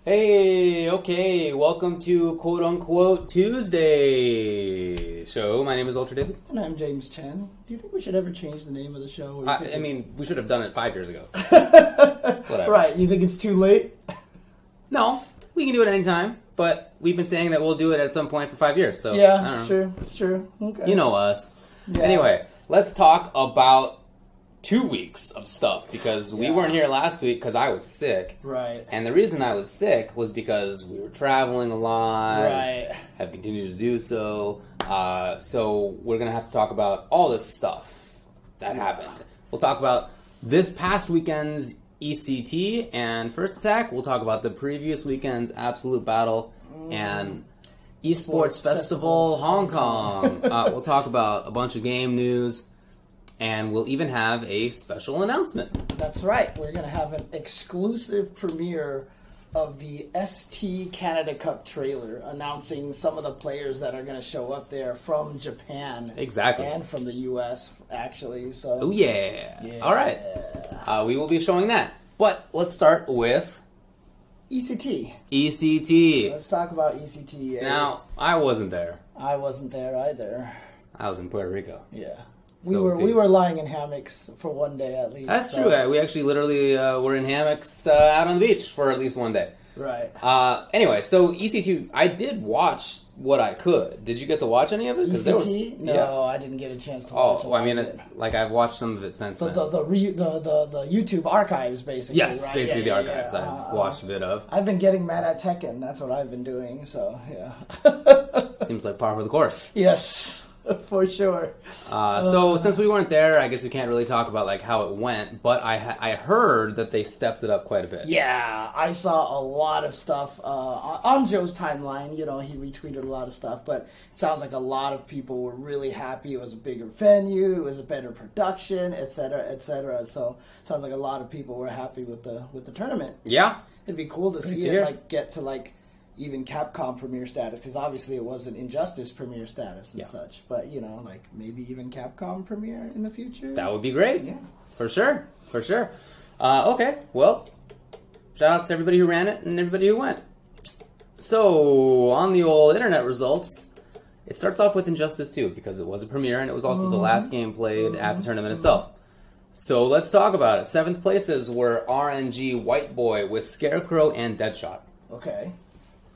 Hey, okay, welcome to quote unquote Tuesday show. My name is Ultra David. And I'm James Chen. Do you think we should ever change the name of the show? I mean, we should have done it 5 years ago. Right, you think it's too late? No, we can do it anytime, but we've been saying that we'll do it at some point for 5 years, so. Yeah, it's true. Okay. You know us. Yeah. Anyway, let's talk about 2 weeks of stuff, because we weren't here last week because I was sick. Right. And the reason I was sick was because we were traveling a lot. Right. Have continued to do so. So we're going to have to talk about all this stuff that happened. We'll talk about this past weekend's ECT and First Attack. We'll talk about the previous weekend's Absolute Battle and Esports Festival Hong Kong. We'll talk about a bunch of game news. And we'll even have a special announcement. That's right. We're going to have an exclusive premiere of the ST Canada Cup trailer announcing some of the players that are going to show up there from Japan. Exactly. And from the US, actually. So. Oh, yeah. All right. We will be showing that. But let's start with ECT. ECT. Let's talk about ECT. Now, I wasn't there. I wasn't there either. I was in Puerto Rico. Yeah. So we were lying in hammocks for one day at least. That's true. We actually literally were in hammocks out on the beach for at least one day. Right. Anyway, so EC2, I did watch what I could. Did you get to watch any of it? ECT? No, I didn't get a chance to watch it. I mean, I've watched some of it since then. The YouTube archives, basically. Yes, right? basically the archives. I've watched a bit of. I've been getting mad at Tekken. That's what I've been doing. So yeah. Seems like par for the course. Yes. For sure. So since we weren't there, I guess we can't really talk about like how it went. But I heard that they stepped it up quite a bit. Yeah, I saw a lot of stuff on Joe's timeline. You know, he retweeted a lot of stuff. But it sounds like a lot of people were really happy. It was a bigger venue. It was a better production, etc., etc. So it sounds like a lot of people were happy with the tournament. Yeah, it'd be cool to see it get to even Capcom Premier status, because obviously it wasn't Injustice Premier status and such. But, maybe even Capcom Premier in the future? That would be great. Yeah. For sure. Okay, well, shout outs to everybody who ran it and everybody who went. So, on the old internet results, it starts off with Injustice 2, because it was a premiere and it was also the last game played at the tournament itself. So, let's talk about it. 7th places were RNG White Boy with Scarecrow and Deadshot. Okay.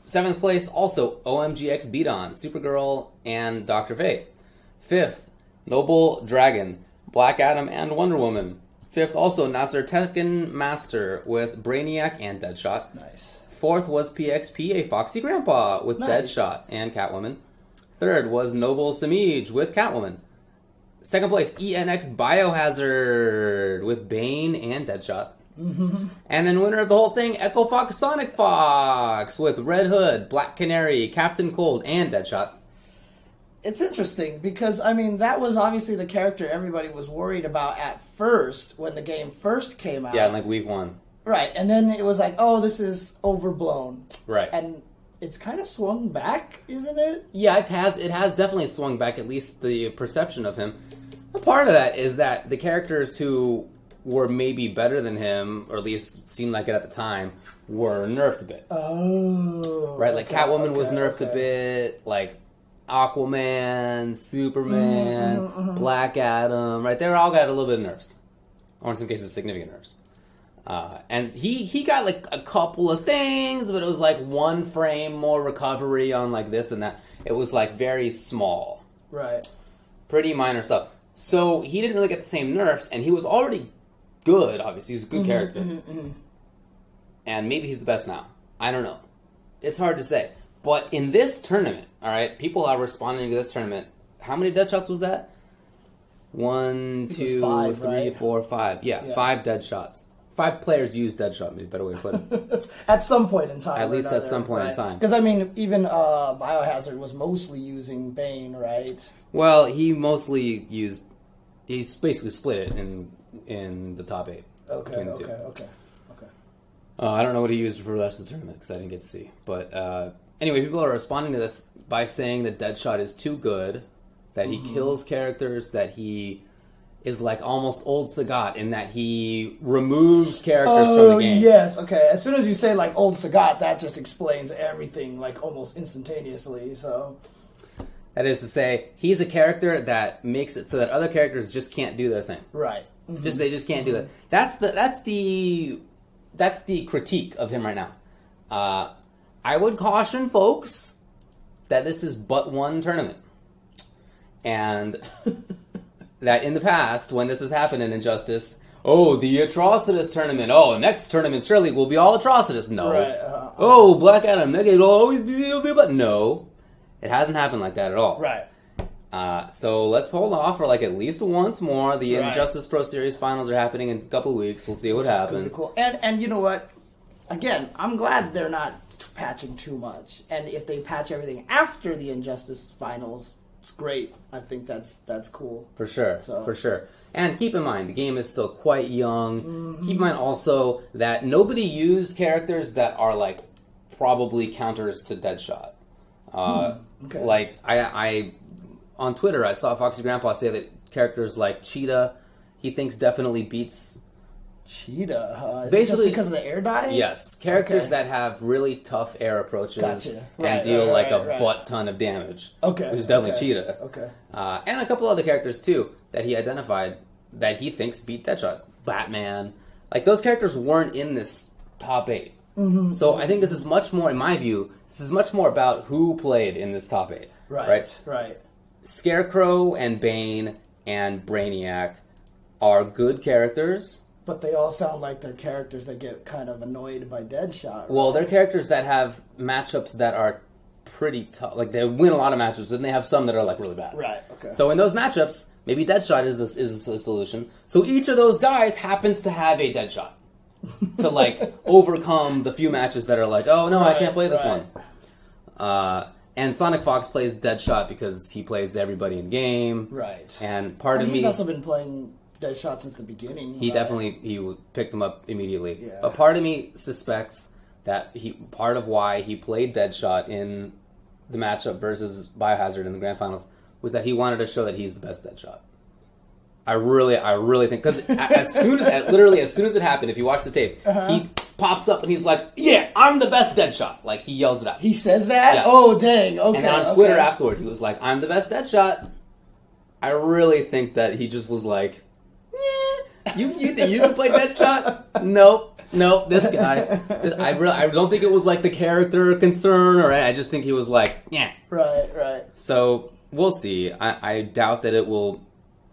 7th place, also OMGX Beat-On, Supergirl, and Dr. Fate. 5th, Noble Dragon, Black Adam, and Wonder Woman. 5th, also Nasser Tekken Master with Brainiac and Deadshot. Nice. 4th was PXP, a Foxy Grandpa with Deadshot and Catwoman. 3rd was Noble Samij with Catwoman. 2nd place, ENX Biohazard with Bane and Deadshot. Mm-hmm. And then winner of the whole thing, Echo Fox Sonic Fox with Red Hood, Black Canary, Captain Cold, and Deadshot. It's interesting because, that was obviously the character everybody was worried about at first when the game first came out. Yeah, in week 1. Right, and then it was like, oh, this is overblown. Right. And it's kind of swung back, isn't it? Yeah, it has definitely swung back, at least the perception of him. A part of that is that the characters who were maybe better than him, or at least seemed like it at the time, were nerfed a bit. Oh. Right, like Catwoman was nerfed a bit, like Aquaman, Superman, Black Adam, right? They all got a little bit of nerfs. Or in some cases, significant nerfs. And he got a couple of things, but it was one frame more recovery on this and that. It was very small. Right. Pretty minor stuff. So he didn't really get the same nerfs, and he was already good, obviously. He's a good character. And maybe he's the best now. I don't know. It's hard to say. But in this tournament, all right, people are responding to this tournament. How many Deadshots was that? 1, 2, 3, 4, 5. Yeah, 5 Deadshots. 5 players used Deadshot, maybe a better way to put it. At some point in time. At least at some point in time. Because, even Biohazard was mostly using Bane, right? Well, he mostly used... He's basically split it in the top 8. Okay. I don't know what he used for the rest of the tournament because I didn't get to see. But anyway, people are responding to this by saying that Deadshot is too good, that he kills characters, that he is like almost old Sagat in that he removes characters from the game. Yes, okay. As soon as you say like old Sagat, that just explains everything like almost instantaneously. So that is to say, he's a character that makes it so that other characters just can't do their thing. Right. Mm-hmm. They just can't do that. That's the critique of him right now. I would caution folks that this is but one tournament. And that in the past, when this has happened in Injustice, the Atrocitus tournament. Next tournament surely will be all Atrocitus. No. Right. Black Adam. No. It hasn't happened like that at all. Right. So let's hold off for like at least once more. The Injustice Pro Series finals are happening in a couple of weeks. We'll see what happens. Cool. And you know what? Again, I'm glad they're not patching too much. And if they patch everything after the Injustice finals, it's great. I think that's cool. For sure. So. For sure. And keep in mind, the game is still quite young. Mm-hmm. Keep in mind also that nobody used characters that are like probably counters to Deadshot. Okay. Like I on Twitter, I saw Foxy Grandpa say that characters like Cheetah, he thinks definitely beats Cheetah. Is basically it just because of the air dye. Yes, characters that have really tough air approaches and deal a butt ton of damage. Okay, which is definitely Cheetah. Okay, and a couple other characters too that he identified that he thinks beat Deadshot. Batman, like those characters weren't in this top 8. Mm-hmm. So I think this is much more, in my view, this is much more about who played in this top 8. Right. Scarecrow and Bane and Brainiac are good characters. But they all sound like they're characters that get kind of annoyed by Deadshot. Right? Well, they're characters that have matchups that are pretty tough. Like, they win a lot of matchups, but then they have some that are, like, really bad. Right, okay. So in those matchups, maybe Deadshot is a solution. So each of those guys happens to have a Deadshot to, like, overcome the few matches that are like, I can't play this one. And Sonic Fox plays Deadshot because he plays everybody in game. Right. And he's also been playing Deadshot since the beginning. He picked him up immediately. Yeah. But part of me suspects that part of why he played Deadshot in the matchup versus Biohazard in the grand finals was that he wanted to show that he's the best Deadshot. I really think, because as soon as it happened, if you watch the tape, he pops up and he's like, "Yeah, I'm the best Deadshot." Like, he yells it out. He says that? Yes. Oh, dang. Okay. And then on Twitter afterward, he was like, "I'm the best Deadshot." I really think that he just was like, You think you can play Deadshot? Nope, this guy. I don't think it was like the character concern, or I just think he was like, yeah. Right. So, we'll see. I doubt that it will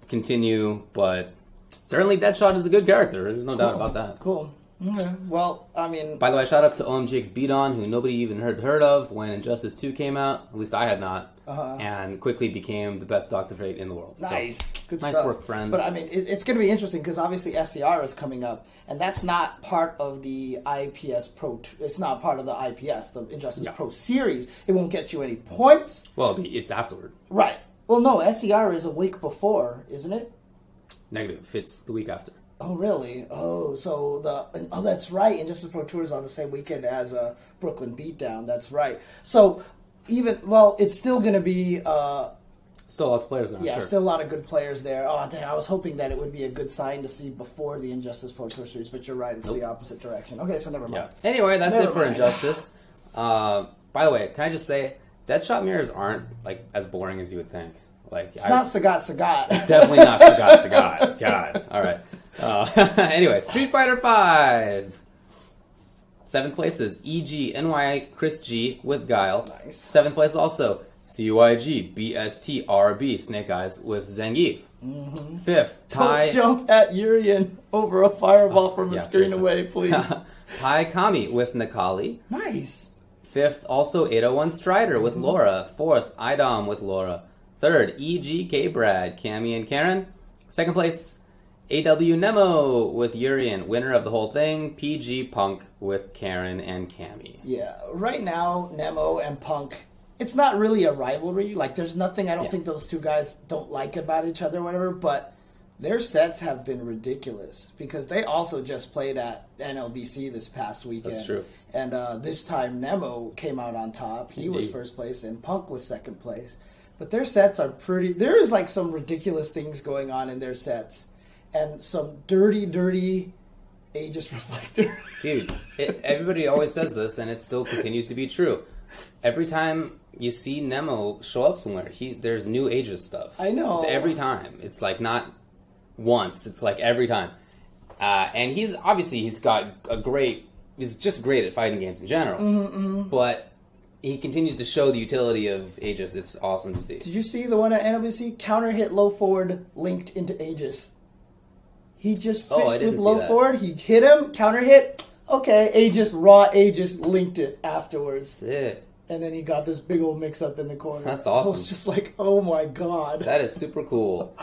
continue, but certainly Deadshot is a good character. There's no doubt about that. Cool. Okay. Well, I mean... By the way, shoutouts to OMGX Beaton, who nobody even heard of when Injustice 2 came out. At least I had not. And quickly became the best Dr. Fate in the world. Nice. So, good nice stuff. work, friend. But, I mean, it's going to be interesting because obviously SCR is coming up, and that's not part of the IPS Pro... It's not part of the IPS, the Injustice Pro Series. It won't get you any points. Well, it's afterward. Right. Well, no, SCR is a week before, isn't it? Negative. It's the week after. Oh, really? That's right. Injustice Pro Tour is on the same weekend as Brooklyn Beatdown. That's right. So, it's still going to be... still lots of players there, yeah, still a lot of good players there. Oh, dang, I was hoping that it would be a good sign to see before the Injustice Pro Tour Series, but you're right. It's the opposite direction. Okay, so never mind. Yeah. Anyway, that's it for Injustice. By the way, can I just say, Deadshot mirrors aren't like as boring as you would think. Like, it's not Sagat. It's definitely not Sagat. God. All right. Anyway, Street Fighter V. 7th place is EG NY Chris G with Guile. Nice. 7th place also CYG BST RB Snake Eyes with Zangief. Mm-hmm. 5th Don't jump at Urian over a fireball from a screen away, please. Pai Kami with Nakali. Nice. 5th also 801 Strider with Laura. 4th Idom with Laura. 3rd EGK Brad, Cammy and Karen. 2nd place AW Nemo with Urian, winner of the whole thing. PG Punk with Karen and Cammy. Yeah, right now Nemo and Punk, it's not really a rivalry. Like, there's nothing I don't think those two guys don't like about each other or whatever, but their sets have been ridiculous because they also just played at NLBC this past weekend. That's true. And this time Nemo came out on top. He was first place and Punk was second place. But their sets are pretty... There is, like, some ridiculous things going on in their sets. And some dirty Aegis Reflector. Dude, everybody always says this, and it still continues to be true. Every time you see Nemo show up somewhere, there's new Aegis stuff. I know. It's every time. It's, like, not once. It's, like, every time. And he's got a great... He's just great at fighting games in general. But... he continues to show the utility of Aegis. It's awesome to see. Did you see the one at NWC? Counter hit low forward linked into Aegis. He just fished with low forward. He hit him, counter hit. Okay, Aegis, raw Aegis linked it afterwards. Sick. And then he got this big old mix up in the corner. That's awesome. I was just like, oh my god. That is super cool.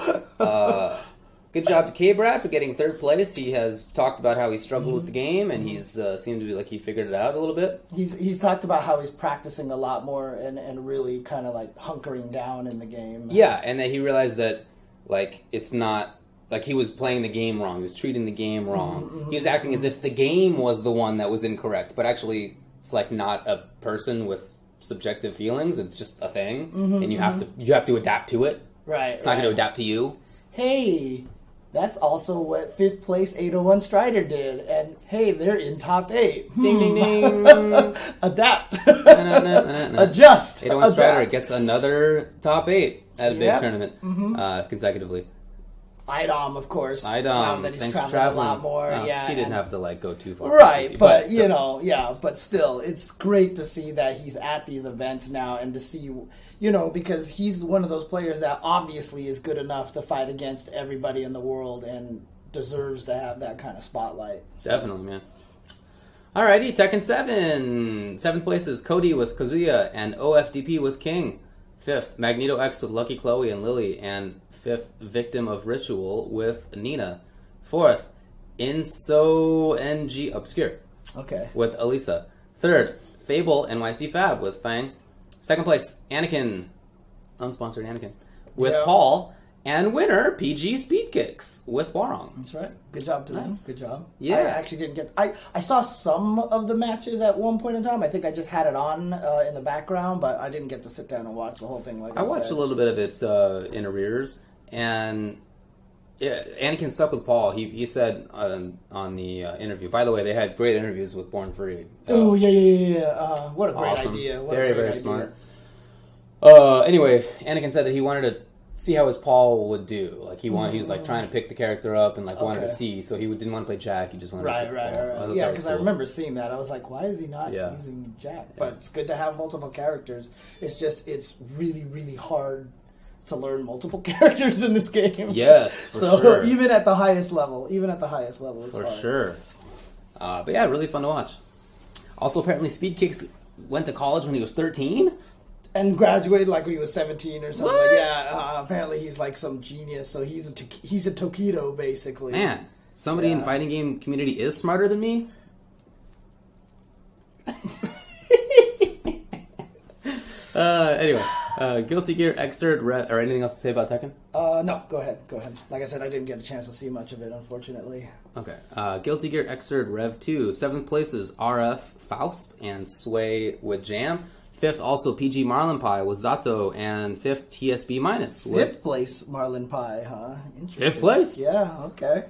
Good job to K-Brad for getting third place. He has talked about how he struggled with the game, and he's seemed to be like he figured it out a little bit. He's talked about how he's practicing a lot more and really kind of like hunkering down in the game. Yeah, and then he realized that like it's not like he was playing the game wrong. He was treating the game wrong. He was acting as if the game was the one that was incorrect, but actually it's like not a person with subjective feelings. It's just a thing, and you have to adapt to it. Right. It's not going to adapt to you. Hey. That's also what 5th place 801 Strider did. And, hey, they're in top 8. Ding, ding, ding. Adapt. Adjust. 801 Strider gets another top 8 at a big tournament consecutively. Idom, of course. Idom, that he's thanks for traveling a lot more. He didn't have to like go too far. Right, but you know, but still, it's great to see that he's at these events now and to see, you know, because he's one of those players that obviously is good enough to fight against everybody in the world and deserves to have that kind of spotlight. So. Definitely, man. Alrighty, Tekken 7. 7th place is Cody with Kazuya and OFDP with King. 5th, Magneto X with Lucky Chloe and Lily, and 5th, Victim of Ritual with Nina. 4th, Inso NG Obscure with Elisa. 3rd, Fable NYC Fab with Fang. 2nd place, Anakin, unsponsored Anakin, with Paul. And winner, PG Speed Kicks with Warong. That's right. Good job to them. Good job. Yeah. I actually didn't get... I saw some of the matches at one point in time. I think I just had it on in the background, but I didn't get to sit down and watch the whole thing. Like I watched a little bit of it in arrears, and Anakin stuck with Paul. He said on the interview... By the way, they had great interviews with Born Free. Oh, yeah. What a great awesome. idea. Very smart. Anyway, Anakin said that he wanted to see how his Paul would do. Like he was like trying to pick the character up and like wanted to see. So he didn't want to play Jack. He just wanted to see Right. Yeah, because I remember seeing that. I was like, why is he not using Jack? But it's good to have multiple characters. It's just it's really hard to learn multiple characters in this game. Yes, for sure. So even at the highest level, it's for hard. sure. But yeah, really fun to watch. Also, apparently, Speed Kicks went to college when he was 13. And graduated like when he was 17 or something. What? Apparently he's like some genius. So he's a Tokido basically. Man, somebody in fighting game community is smarter than me. Anyway, Guilty Gear Xrd or anything else to say about Tekken? No, go ahead. Like I said, I didn't get a chance to see much of it, unfortunately. Okay. Guilty Gear Xrd Rev 2. 7th place is RF Faust and Sway with Jam. 5th, also PG Marlin Pie with Zato, and 5th, TSB minus. 5th place Marlin Pie, huh? Interesting. 5th place? Yeah, okay.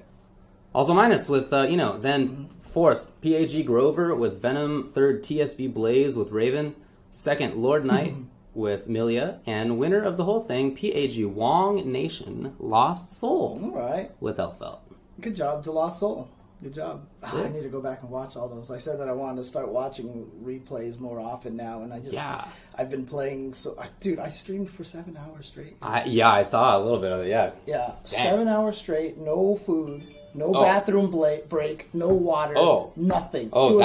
Also minus with, then 4th, PAG Grover with Venom. 3rd, TSB Blaze with Raven. 2nd, Lord Knight with Milia. And winner of the whole thing, PAG Wong Nation Lost Soul. All right. With Elfelt. Good job to Lost Soul. Good job. I need to go back and watch all those. I said that I wanted to start watching replays more often now, and I've been playing. Dude, I streamed for 7 hours straight. I saw a little bit of it. Yeah. Yeah, 7 hours straight, no food, no bathroom break, no water, nothing. Oh,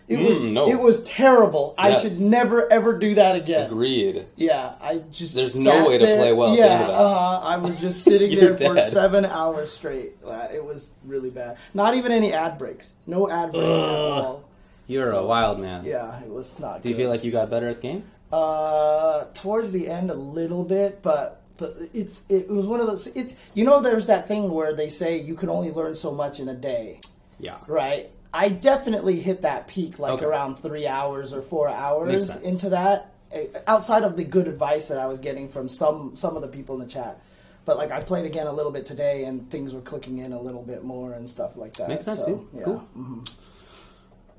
it was terrible. I should never ever do that again. Agreed. Yeah, there's no way to play well. Yeah, I was just sitting there for 7 hours straight. It was really bad. Not even any ad breaks. No ad breaks at all. You're a wild man. Yeah, it was not good. Do you feel like you got better at the game? Towards the end a little bit, but it was one of those. There's that thing where they say you can only learn so much in a day. Yeah. Right. I definitely hit that peak around 3 hours or 4 hours into that, outside of the good advice that I was getting from some of the people in the chat. But like I played again a little bit today, and things were clicking in a little bit more and stuff like that. Makes sense, so, dude. Yeah. Cool. Mm-hmm.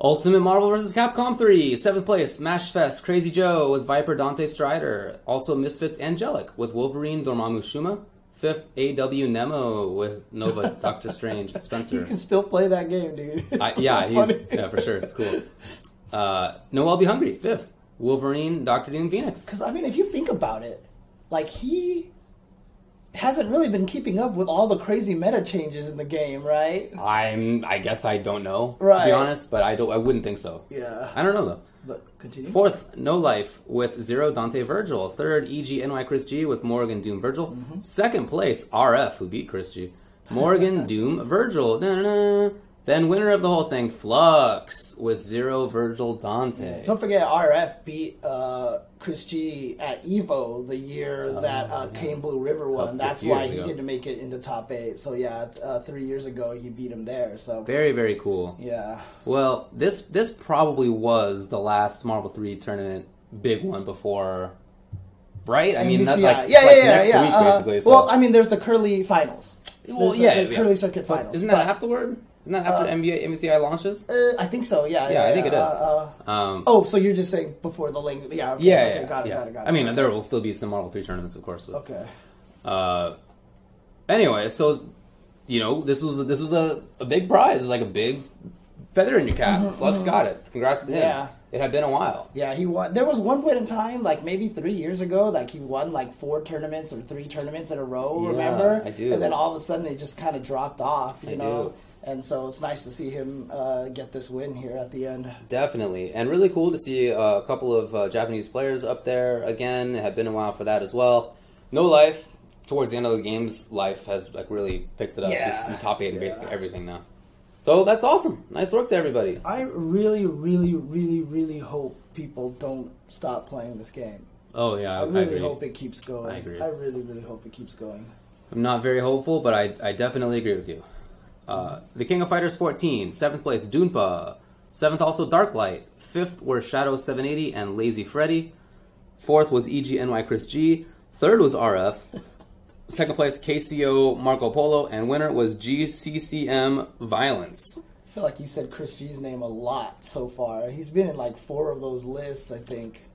Ultimate Marvel vs. Capcom 3, 7th place, Mashfest, Crazy Joe with Viper Dante Strider. Also Misfits Angelic with Wolverine Dormammu Shuma. 5th, AW Nemo with Nova Doctor Strange Spencer. You can still play that game, dude. Yeah, for sure. It's cool. Noel Be Hungry, 5th. Wolverine, Doctor Doom Phoenix. Because, I mean, if you think about it, like, he hasn't really been keeping up with all the crazy meta changes in the game, right? I guess I don't know, right. to be honest, but I wouldn't think so. Yeah. I don't know, though. But continue. 4th, No Life with Zero Dante Virgil. 3rd, EG NY Chris G with Morrigan Doom Virgil. Mm-hmm. 2nd place, RF, who beat Chris G. Morrigan Doom Virgil. Da-da-da. Then winner of the whole thing, Flux with Zero Virgil Dante. Don't forget, RF beat Chris G at EVO the year that Kane Blue River won. That's why he didn't make it into top 8. So yeah, 3 years ago he beat him there. So very, very cool. Yeah. Well, this probably was the last Marvel 3 tournament big one before, right? I mean, that's like next week basically. So. Well, I mean, there's the Curly finals. Well, the Curly Circuit finals. Isn't that afterward? Isn't that after MVCI launches? I think so, yeah. Yeah, I think it is. So you're just saying before the link. Yeah, okay, yeah, got it. I mean, there will still be some Marvel 3 tournaments, of course. But, okay. Anyway, so, this was a big prize. It's like a big feather in your cap. Flux got it. Congrats to him. Yeah. It had been a while. Yeah, he won. There was one point in time, like maybe 3 years ago, like he won like 4 tournaments or 3 tournaments in a row, remember? I do. And then all of a sudden it just kind of dropped off, you know? Do. And so it's nice to see him get this win here at the end. Definitely. And really cool to see a couple of Japanese players up there again. It had been a while for that as well. No Life, towards the end of the game's life, has like really picked it up. He's in top 8 in basically everything now. So that's awesome. Nice work to everybody. I really, really, really, really hope people don't stop playing this game. Oh, yeah. I really hope it keeps going. I agree. I really, really hope it keeps going. I'm not very hopeful, but I definitely agree with you. The King of Fighters 14, 7th place, Doonpa. 7th also Darklight. 5th were Shadow 780 and Lazy Freddy. 4th was EGNY Chris G. 3rd was RF. 2nd place, KCO Marco Polo. And winner was GCCM Violence. I feel like you said Chris G's name a lot so far. He's been in like 4 of those lists, I think.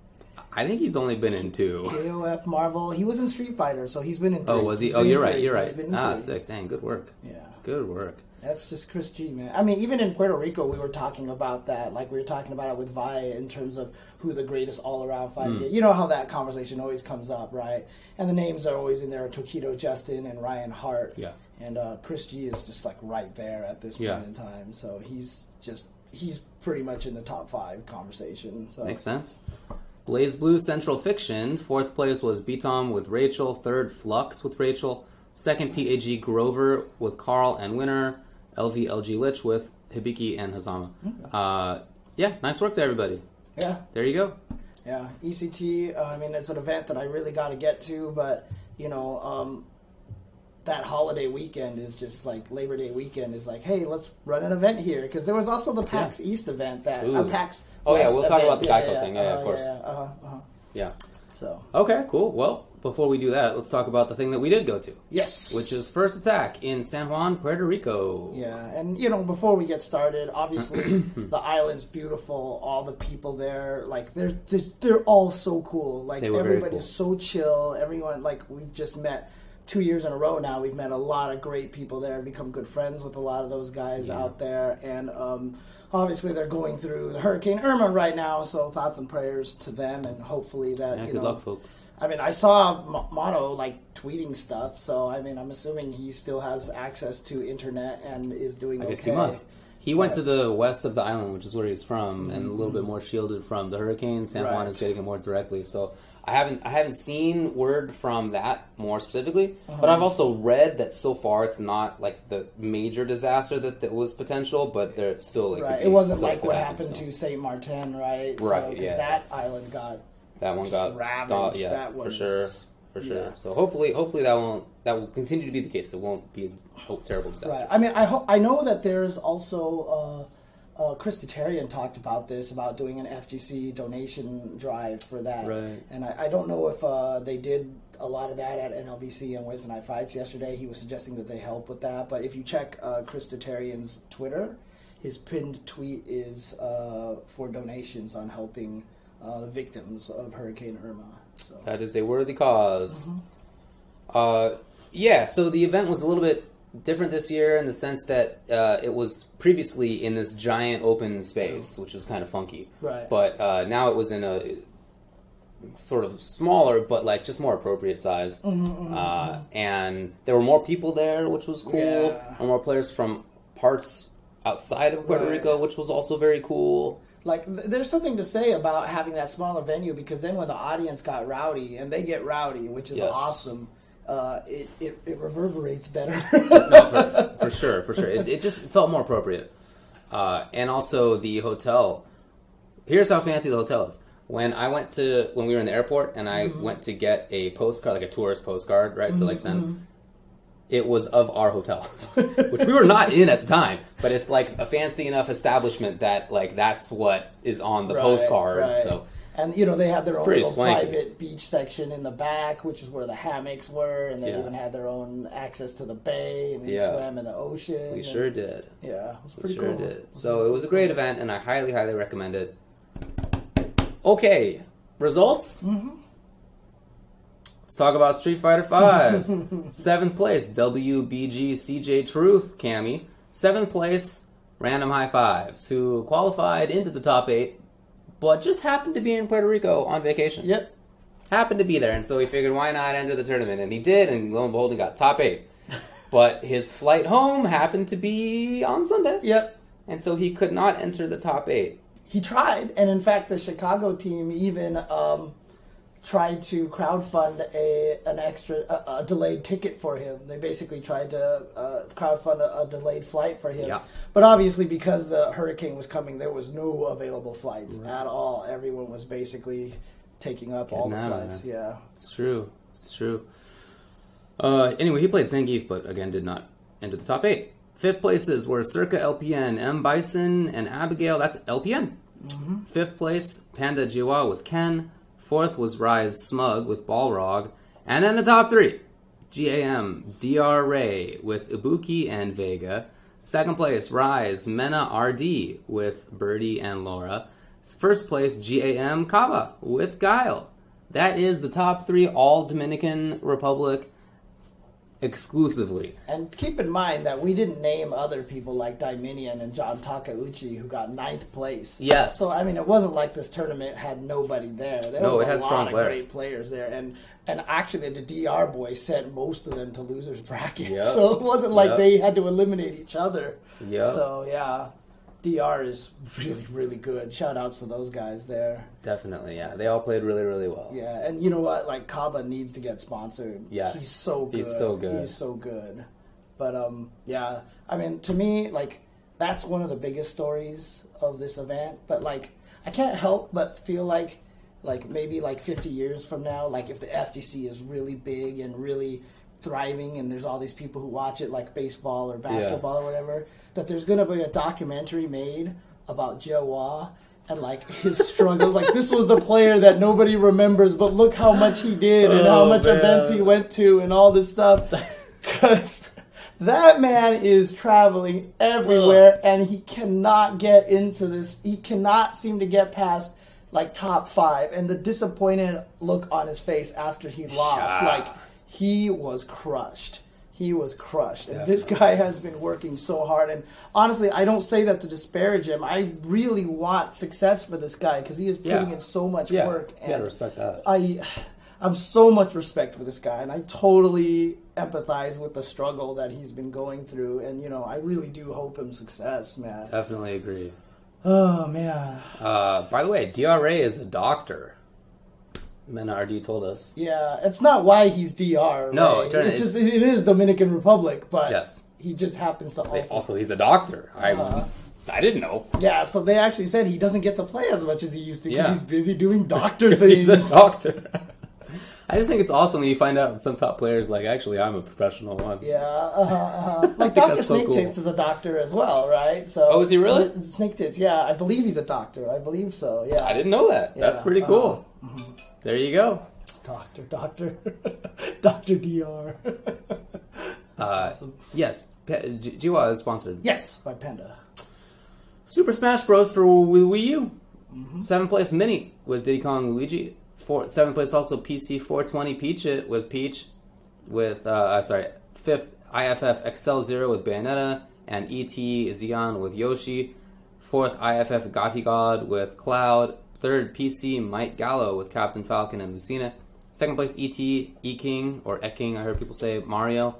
I think he's only been in 2. KOF Marvel. He was in Street Fighter, so he's been in 3. Oh, was he? Oh, you're right. You're right. Sick. Dang, good work. Yeah. Good work. That's just Chris G, man. I mean, even in Puerto Rico, we were talking about that. Like, we were talking about it with Vi in terms of who the greatest all-around fighter is. You know how that conversation always comes up, right? And the names are always in there, Tokido Justin and Ryan Hart. Yeah. And Chris G is just, like, right there at this point in time. So he's pretty much in the top 5 conversation. So. Makes sense. Blaze Blue Central Fiction. 4th place was B-Tom with Rachel. 3rd, Flux with Rachel. 2nd, PAG Grover with Carl and winner. LVLG Lich with Hibiki and Hazama. Okay. Yeah, nice work to everybody. Yeah. There you go. Yeah, ECT, I mean, it's an event that I really got to get to, but, that holiday weekend is just like, Labor Day weekend is like, hey, let's run an event here. Because there was also the PAX East event that... PAX West we'll talk about the Geico thing. Yeah, of course. Yeah. So. Okay, cool. Well, before we do that, let's talk about the thing that we did go to. Yes. Which is First Attack in San Juan, Puerto Rico. Yeah, and, before we get started, obviously, the island's beautiful. All the people there, like, they're all so cool. Like, everybody's so chill. Everyone, like, we've just met 2 years in a row now. We've met a lot of great people there, become good friends with a lot of those guys out there. And, obviously, they're going through the Hurricane Irma right now, so thoughts and prayers to them, and hopefully that, good luck, folks. I mean, I saw Mono, tweeting stuff, so, I mean, I'm assuming he still has access to internet and is doing okay. I guess he must. He went to the west of the island, which is where he's from, and a little bit more shielded from the hurricane. San Juan is getting it more directly, so... I haven't seen word from that more specifically, but I've also read that so far it's not like the major disaster that was potential, but it's still like it wasn't like what happened to Saint Martin, right? Right. So, that island got ravaged. That one, for sure. So hopefully that will continue to be the case. It won't be a terrible disaster. Right. I mean, I know that there's also Chris Tatarian talked about this, about doing an FGC donation drive for that. Right. And I don't know if they did a lot of that at NLBC and Wednesday Night Fights yesterday. He was suggesting that they help with that. But if you check Chris Tatarian's Twitter, his pinned tweet is for donations on helping the victims of Hurricane Irma. So. That is a worthy cause. Yeah, so the event was a little bit different this year in the sense that it was previously in this giant open space, which was kind of funky. Right. But now it was in a sort of smaller, but like just more appropriate size. And there were more people there, which was cool. Yeah. And more players from parts outside of Puerto Rico, which was also very cool. Like, there's something to say about having that smaller venue, because then when the audience got rowdy, and they get rowdy, which is awesome, it reverberates better. No, for sure. It just felt more appropriate. And also the hotel. Here's how fancy the hotel is. When we were in the airport and I went to get a postcard, like a tourist postcard, right, to like send, it was of our hotel, which we were not in at the time, but it's like a fancy enough establishment that like that's what is on the postcard. Right. So. And, you know, they had their own little swanky. private beach section in the back, which is where the hammocks were, and they even had their own access to the bay, and they swam in the ocean. We sure did. Yeah, it was pretty cool. We sure did. So it was a great event, and I highly, highly recommend it. Okay, results? Let's talk about Street Fighter V. 7th place, WBG CJ Truth, Cammy. 7th place, Random High Fives, who qualified into the top 8, but just happened to be in Puerto Rico on vacation. Yep. Happened to be there, and so he figured, why not enter the tournament? And he did, and lo and behold, he got top 8. But his flight home happened to be on Sunday. Yep. And so he could not enter the top 8. He tried, and in fact, the Chicago team even tried to crowdfund a delayed ticket for him. They basically tried to crowdfund a delayed flight for him. Yeah. But obviously, because the hurricane was coming, there was no available flights at all. Everyone was basically taking up all the flights. Yeah, it's true. Anyway, he played Zangief, but again did not enter the top 8. 5th places were Circa LPN, M. Bison, and Abigail. That's LPN. 5th place, Panda Jiwa with Ken. 4th was Rise Smug with Balrog. And then the top 3, GAM, DR Ray with Ibuki and Vega. 2nd place, Rise Mena RD with Birdie and Laura. 1st place, GAM Kaba with Guile. That is the top 3, all Dominican Republic exclusively. And keep in mind that we didn't name other people like Daiminian and John Takeuchi, who got 9th place. Yes. So, I mean, it wasn't like this tournament had nobody there. There No, was it had strong players. Great players there. And actually, the DR boys sent most of them to losers bracket. Yep. So it wasn't like they had to eliminate each other. Yeah. So, yeah. DR is really, really good. Shout outs to those guys there. Definitely, yeah. They all played really, really well. Yeah, and you know what? Like, Kaba needs to get sponsored. Yes. He's so good. He's so good. But, yeah. I mean, to me, like, that's one of the biggest stories of this event. But, like, I can't help but feel like maybe, 50 years from now, like, if the FGC is really big and really thriving and there's all these people who watch it, like baseball or basketball or whatever, that there's going to be a documentary made about Jiahua and like his struggles. Like, this was the player that nobody remembers, but look how much he did and how much events he went to and all this stuff. Because that man is traveling everywhere and he cannot get into this. He cannot seem to get past like top 5. And the disappointed look on his face after he lost, like he was crushed. He was crushed. And this guy has been working so hard. And honestly, I don't say that to disparage him. I really want success for this guy because he is putting in so much work. And you gotta respect that. I have so much respect for this guy. And I totally empathize with the struggle that he's been going through. And, you know, I really do hope him success, man. Definitely agree. Oh, man. By the way, DRA is a doctor. Menardi told us. Yeah, it's not why he's DR. No, right? It is Dominican Republic, but he just happens to also he's a doctor. I didn't know. Yeah, so they actually said he doesn't get to play as much as he used to because he's busy doing doctor things. He's a doctor. I just think it's awesome when you find out some top players like, actually, I'm a professional one. Yeah, like Dr. Snake Tits is a doctor as well, right? So, oh, is he really? Snake Tits, yeah, I believe he's a doctor. I believe so. Yeah, I didn't know that. Yeah. That's pretty cool. There you go. Doctor, Dr. DR. Awesome. Yes, Jiwa is sponsored. Yes, by Panda. Super Smash Bros. For Wii U. 7th place Mini with Diddy Kong Luigi. 7th place also PC 420 Peach It with Peach. With 5th IFF Excel Zero with Bayonetta and ET Xeon with Yoshi. 4th IFF Gotti God with Cloud. 3rd PC Mike Gallo with Captain Falcon and Lucina. 2nd place ET E-King or E-King, I heard people say, Mario.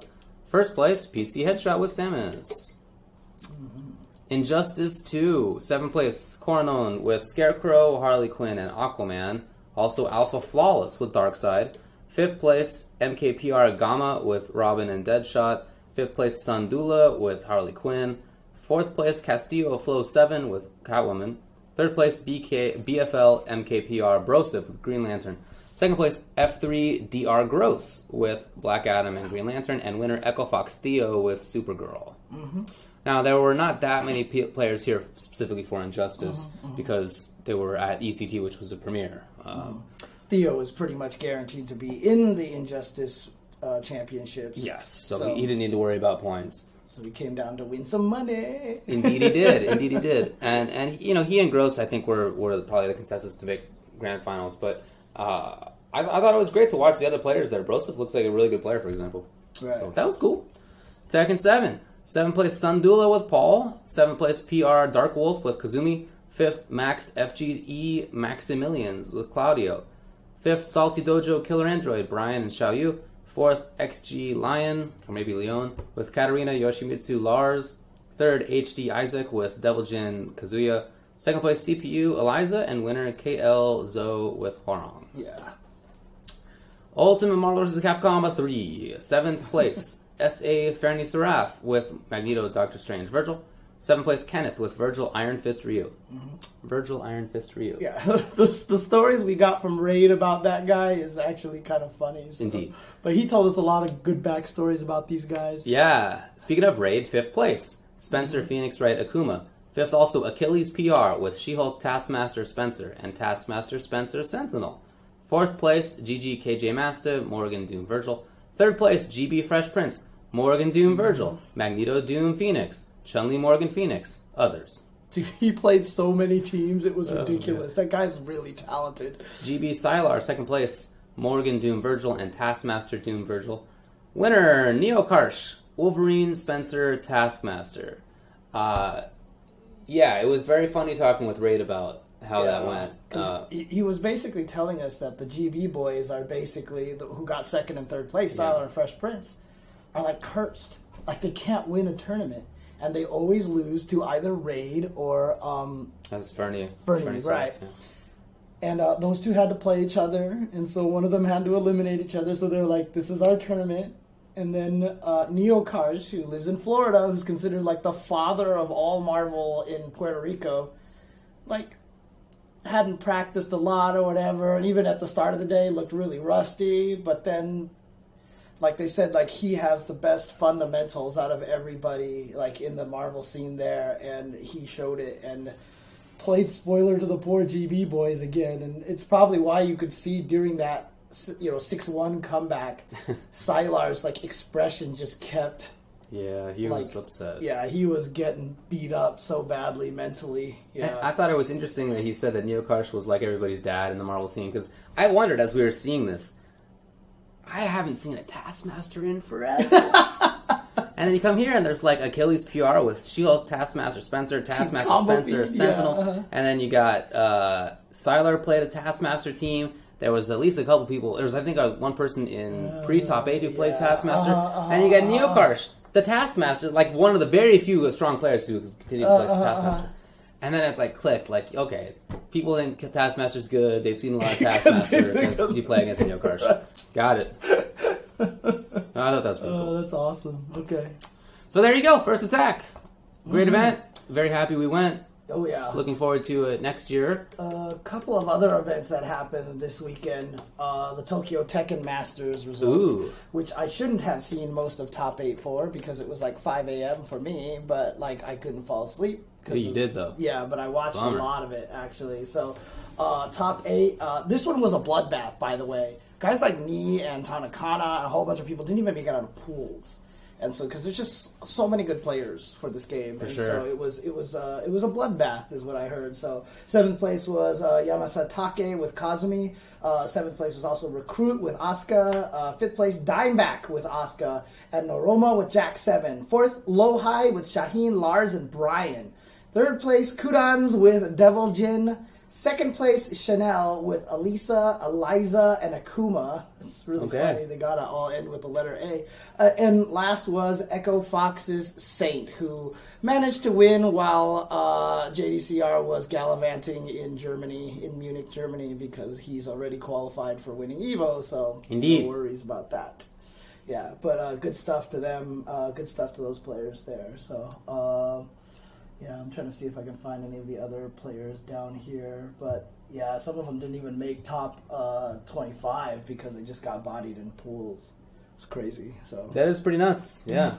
1st place PC Headshot with Samus. Injustice 2, 7th place Coronon with Scarecrow, Harley Quinn, and Aquaman. Also Alpha Flawless with Darkseid. 5th place MKPR Gamma with Robin and Deadshot. 5th place Sandula with Harley Quinn. 4th place Castillo Flow 7 with Catwoman. 3rd place BFL MKPR Broseph with Green Lantern. 2nd place F3 DR Gross with Black Adam and Green Lantern. And winner Echo Fox Theo with Supergirl. Now, there were not that many players here specifically for Injustice because they were at ECT, which was a premiere. Theo was pretty much guaranteed to be in the Injustice championships. Yes, so he didn't need to worry about points. So he came down to win some money. Indeed he did. Indeed he did. And you know, he and Gross, I think, were probably the consensus to make grand finals. But I thought it was great to watch the other players there. Broseph looks like a really good player, for example. Right. So that was cool. Tekken 7. 7th place Sandula with Paul. 7th place PR Dark Wolf with Kazumi. 5th Max FGE Maximilians with Claudio. 5th Salty Dojo Killer Android Brian and Xiaoyu. 4th XG Lion, or maybe Leon, with Katarina Yoshimitsu Lars. 3rd HD Isaac with Devil Jin Kazuya. 2nd place CPU Eliza, and winner KL Zoe with Hwarong. Yeah. Ultimate Marvel vs. Capcom 3. 7th place SA Fernie Seraph with Magneto, Doctor Strange, Virgil. 7th place Kenneth with Virgil Iron Fist Ryu. Virgil Iron Fist Ryu. Yeah, the stories we got from Raid about that guy is actually kind of funny. So. Indeed. But he told us a lot of good backstories about these guys. Yeah. Speaking of Raid, 5th place Spencer Phoenix Wright Akuma. 5th also Achilles PR with She-Hulk Taskmaster Spencer and Taskmaster Spencer Sentinel. 4th place GG KJ Master Morrigan Doom Virgil. 3rd place GB Fresh Prince Morrigan Doom Virgil, Magneto Doom Phoenix, Chun-Li Morgan Phoenix, others. Dude, he played so many teams, it was ridiculous. That guy's really talented. GB Sylar, 2nd place, Morgan Doom Virgil, and Taskmaster Doom Virgil. Winner, Neo Karsh, Wolverine Spencer Taskmaster. Yeah, it was very funny talking with Raid about how that went. He was basically telling us that the GB boys are basically, who got 2nd and 3rd place, Sylar and Fresh Prince, are like cursed. Like they can't win a tournament. And they always lose to either Raid or... That's Fernie. Fernie, right. Yeah. And those two had to play each other. And so one of them had to eliminate each other. So they're like, this is our tournament. And then Neo Karsh, who lives in Florida, who's considered like the father of all Marvel in Puerto Rico, like hadn't practiced a lot or whatever. And even at the start of the day looked really rusty. But then... like they said, like he has the best fundamentals out of everybody, like in the Marvel scene there, and he showed it and played spoiler to the poor GB boys again. And it's probably why you could see during that, 6-1 comeback, Sylar's like expression just kept. Yeah, he was upset. Yeah, he was getting beat up so badly mentally. Yeah, I thought it was interesting that he said that Neo Karsh was like everybody's dad in the Marvel scene, because I wondered as we were seeing this. I haven't seen a Taskmaster in forever. And then you come here and there's like Achilles PR with She-Hulk, Taskmaster Spencer, Taskmaster Spencer, Sentinel. And then you got Sylar played a Taskmaster team. There was at least a couple people. There was, I think, one person in pre-top 8 who played Taskmaster. And you got Neo Karsh, the Taskmaster, like one of the very few strong players who continue to play Taskmaster. And then it like clicked, like, okay, people think Taskmaster's good. They've seen a lot of Taskmaster because you play against Neo Karsh. Got it. No, I thought that was pretty cool. That's awesome. Okay. So there you go. First Attack. Great event. Very happy we went. Oh, yeah. Looking forward to it next year. A couple of other events that happened this weekend. The Tokyo Tekken Masters results, which I shouldn't have seen most of top 8 for because it was like 5 a.m. for me, but like I couldn't fall asleep. You did, though. Yeah, but I watched a lot of it, actually. So, top 8. This one was a bloodbath, by the way. Guys like me and Tanakana and a whole bunch of people didn't even make it out of pools. And so, because there's just so many good players for this game, so it was a bloodbath, is what I heard. So 7th place was Yamasatake with Kazumi. 7th place was also Recruit with Asuka. 5th place Dimeback with Asuka, and Noroma with Jack 7. 4th Low-High with Shaheen, Lars, and Brian. 3rd place Kudans with Devil Jin. 2nd place Chanel with Elisa, Eliza, and Akuma. It's really funny. They got to all end with the letter A. And last was Echo Fox's Saint, who managed to win while JDCR was gallivanting in Germany, in Munich, Germany, because he's already qualified for winning EVO, so Indeed. No worries about that. Yeah, but good stuff to them. Good stuff to those players there. So, yeah, I'm trying to see if I can find any of the other players down here. But, yeah, some of them didn't even make top 25 because they just got bodied in pools. It's crazy. So that is pretty nuts, yeah.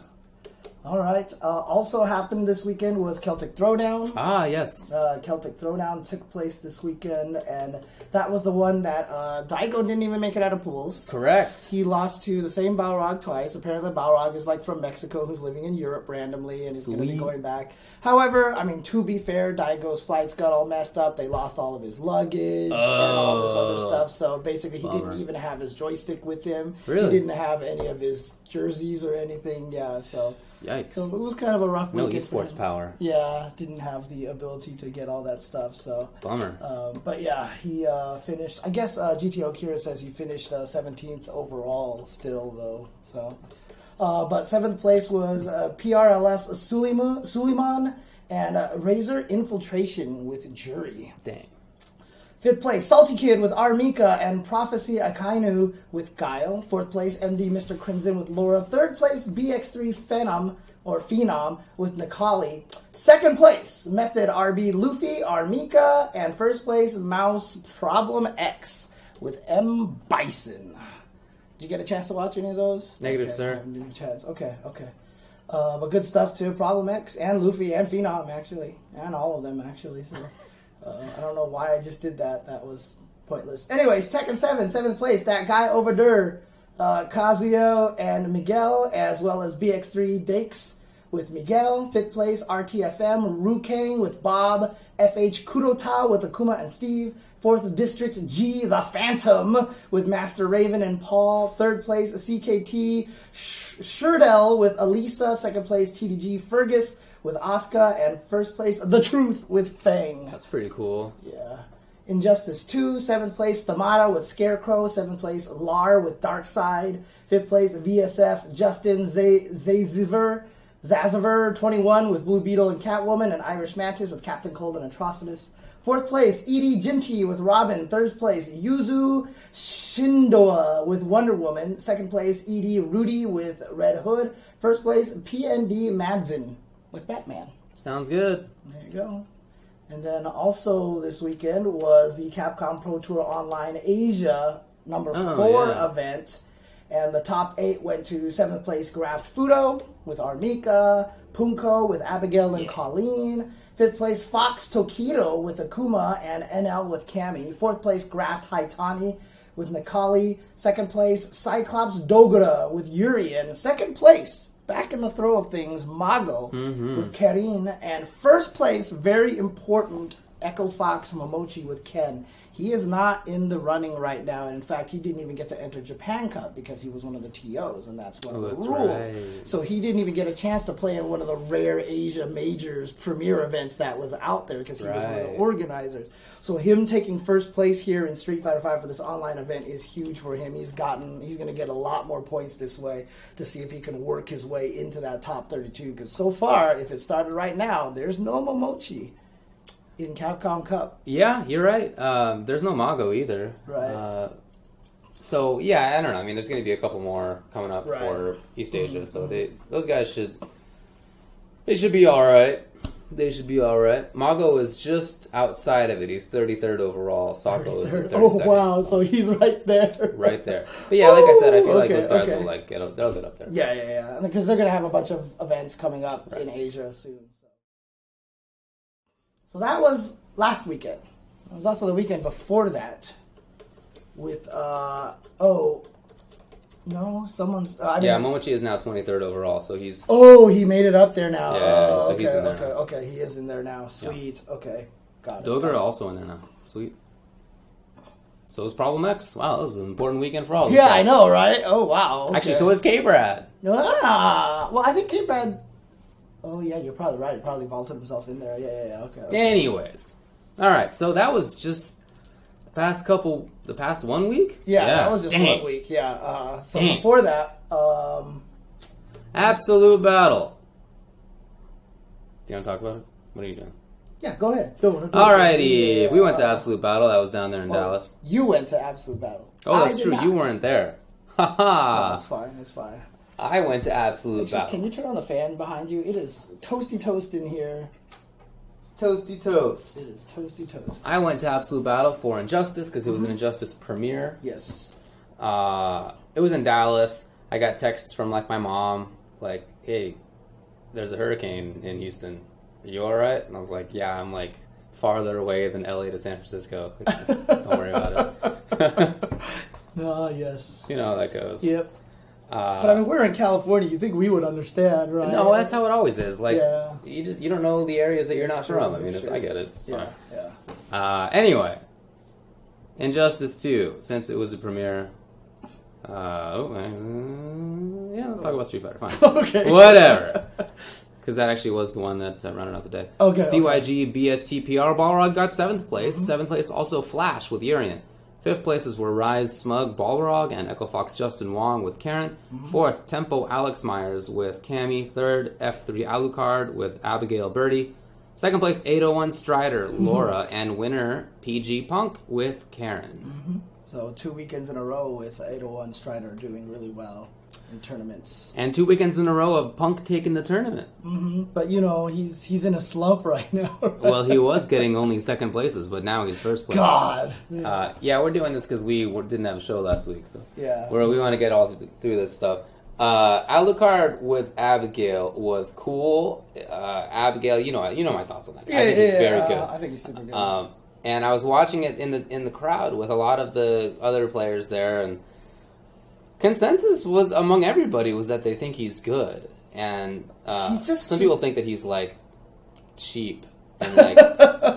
All right. Also happened this weekend was Celtic Throwdown. Ah, yes. Celtic Throwdown took place this weekend, and that was the one that Daigo didn't even make it out of pools. Correct. He lost to the same Balrog twice. Apparently Balrog is like from Mexico who's living in Europe randomly, and he's going to be going back. However, I mean, to be fair, Daigo's flights got all messed up. They lost all of his luggage and all this other stuff. So basically he didn't even have his joystick with him. Really? He didn't have any of his jerseys or anything. Yeah, so... Yikes. So it was kind of a rough weekend. No esports power. Yeah, didn't have the ability to get all that stuff. So bummer. But yeah, he finished. I guess GTO Kira says he finished 17th overall still, though. So, but 7th place was PRLS Suleiman and Razor Infiltration with Jury. Dang. 5th place, Salty Kid with Armika and Prophecy Akainu with Guile. 4th place, MD Mr. Crimson with Laura. 3rd place, BX3 Phenom with Nikali. 2nd place, Method RB Luffy, Armika. And 1st place, Mouse Problem X with M. Bison. Did you get a chance to watch any of those? Negative, sir. I haven't had a chance. Okay. But good stuff too. Problem X and Luffy and Phenom, actually. And all of them, actually. So... I don't know why I just did that. That was pointless. Anyways, Tekken 7, 7th place. That guy over there, Kazuyo and Miguel, as well as BX3 Dakes with Miguel. 5th place, RTFM, Rukang with Bob. FH Kurota with Akuma and Steve. 4th District G, The Phantom with Master Raven and Paul. 3rd place, CKT Shurdel with Elisa. 2nd place, TDG Fergus with Asuka, and 1st place, The Truth with Fang. That's pretty cool. Yeah. Injustice 2, 7th place, Thamada with Scarecrow. 7th place, Lar with Darkseid. 5th place, VSF, Justin Zaziver 21 with Blue Beetle and Catwoman, and Irish Mantis with Captain Cold and Atrocitus. 4th place, Edie Jinty with Robin. 3rd place, Yuzu Shindoa with Wonder Woman. 2nd place, Edie Rudy with Red Hood. 1st place, PND Madsen with Batman. Sounds good. There you go. And then also this weekend was the Capcom Pro Tour Online Asia number 4 event. And the top 8 went to 7th place Graft Fudo with Armika, Punko with Abigail and Colleen. 5th place Fox Tokido with Akuma and NL with Kami. 4th place Graft Haitani with Nikali. 2nd place Cyclops Dogura with Yuri. And 2nd place, back in the throw of things, Mago with Karin. And 1st place, very important, Echo Fox Momochi with Ken. He is not in the running right now. And in fact, he didn't even get to enter Japan Cup because he was one of the TOs, and that's one of the rules. Right. So he didn't even get a chance to play in one of the rare Asia Majors premier events that was out there because he was one of the organizers. So him taking 1st place here in Street Fighter V for this online event is huge for him. He's going to get a lot more points this way to see if he can work his way into that top 32. Because so far, if it started right now, there's no Momochi in Capcom Cup. Yeah, you're right. There's no Mago either. Right. So yeah, I don't know. I mean, there's going to be a couple more coming up for East Asia. So those guys should be all right. They should be all right. Mago is just outside of it. He's 33rd overall. Sako is 32nd. Oh, wow. So he's right there. Right there. But yeah, like I said, I feel like those guys will they'll get up there. Yeah. Because they're going to have a bunch of events coming up in Asia soon. So that was last weekend. It was also the weekend before that with, Momochi is now 23rd overall, so he's... Oh, he made it up there now. Yeah, so he's in there. Okay, he is in there now. Sweet. Yeah. Okay, got it. Doger also in there now. Sweet. So is Problem X. Wow, that was an important weekend for all of us. Yeah, guys. I know, right? Oh, wow. Okay. Actually, so is K-Brad. Well, I think K-Brad... Oh, yeah, you're probably right. He probably vaulted himself in there. Yeah, okay. Anyways. All right, so that was just... The past 1 week? Yeah, that was just 1 week, yeah. So before that, Absolute Battle. Do you want to talk about it? What are you doing? Yeah, go ahead. Alrighty, we went to Absolute Battle. That was down there in Dallas. You went to Absolute Battle. Oh, that's true. Not. You weren't there. Haha. No, that's fine. I went to Absolute Battle. Can you turn on the fan behind you? It is toasty toast in here. Toasty toast. It is toasty toast. I went to Absolute Battle for Injustice because it was an Injustice premiere. Yes. It was in Dallas. I got texts from my mom, like, "Hey, there's a hurricane in Houston. Are you all right?" And I was like, "Yeah, I'm farther away than LA to San Francisco. Don't worry about it." Yes. You know how that goes. Yep. But we're in California. You think we would understand, right? No, that's how it always is. You don't know the areas that you're not from. I get it. It's fine. Yeah. Anyway, Injustice 2, since it was a premiere. Let's talk about Street Fighter. Fine. Okay. Whatever. Because that actually was the one that rounded out the day. Okay. CYG BSTPR Balrog got 7th place. 7th place also Flash with Urian. 5th places were Rise Smug Balrog and Echo Fox Justin Wong with Karen. 4th, Tempo Alex Myers with Cammy. 3rd, F3 Alucard with Abigail Birdie. 2nd place, 801 Strider, Laura. And winner, PG Punk with Karen. So 2 weekends in a row with 801 Strider doing really well in tournaments. And 2 weekends in a row of Punk taking the tournament. But, he's in a slump right now. Right? Well, he was getting only 2nd places, but now he's 1st place. God! We're doing this because we didn't have a show last week. So yeah. we want to get all through this stuff. Alucard with Abigail was cool. Abigail, you know my thoughts on that. I think he's very good. I think he's super good. And I was watching it in the crowd with a lot of the other players there, and consensus was among everybody was that they think he's good, and he's just some people think that he's cheap and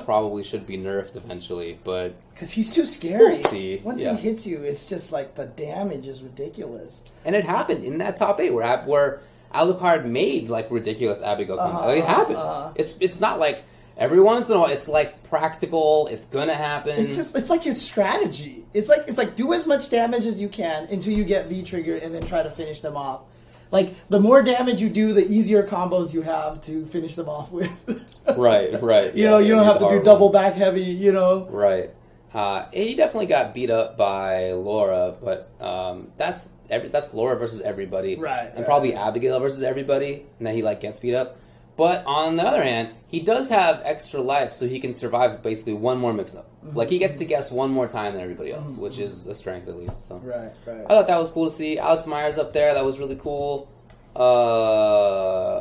probably should be nerfed eventually, but because he's too scary. We'll see. Once he hits you, it's just the damage is ridiculous. And it happened in that top 8 where Alucard made ridiculous Abigail. It happened. It's not every once in a while, it's practical. It's gonna happen. It's like his strategy. It's like do as much damage as you can until you get V triggered, and then try to finish them off. The more damage you do, the easier combos you have to finish them off with. Right. You don't have to do double back heavy. Right. He definitely got beat up by Laura, but that's Laura versus everybody, right? And probably Abigail versus everybody, and then he gets beat up. But on the other hand, he does have extra life, so he can survive basically one more mix-up. He gets to guess one more time than everybody else, which is a strength at least. So right. I thought that was cool to see. Alex Myers up there, that was really cool.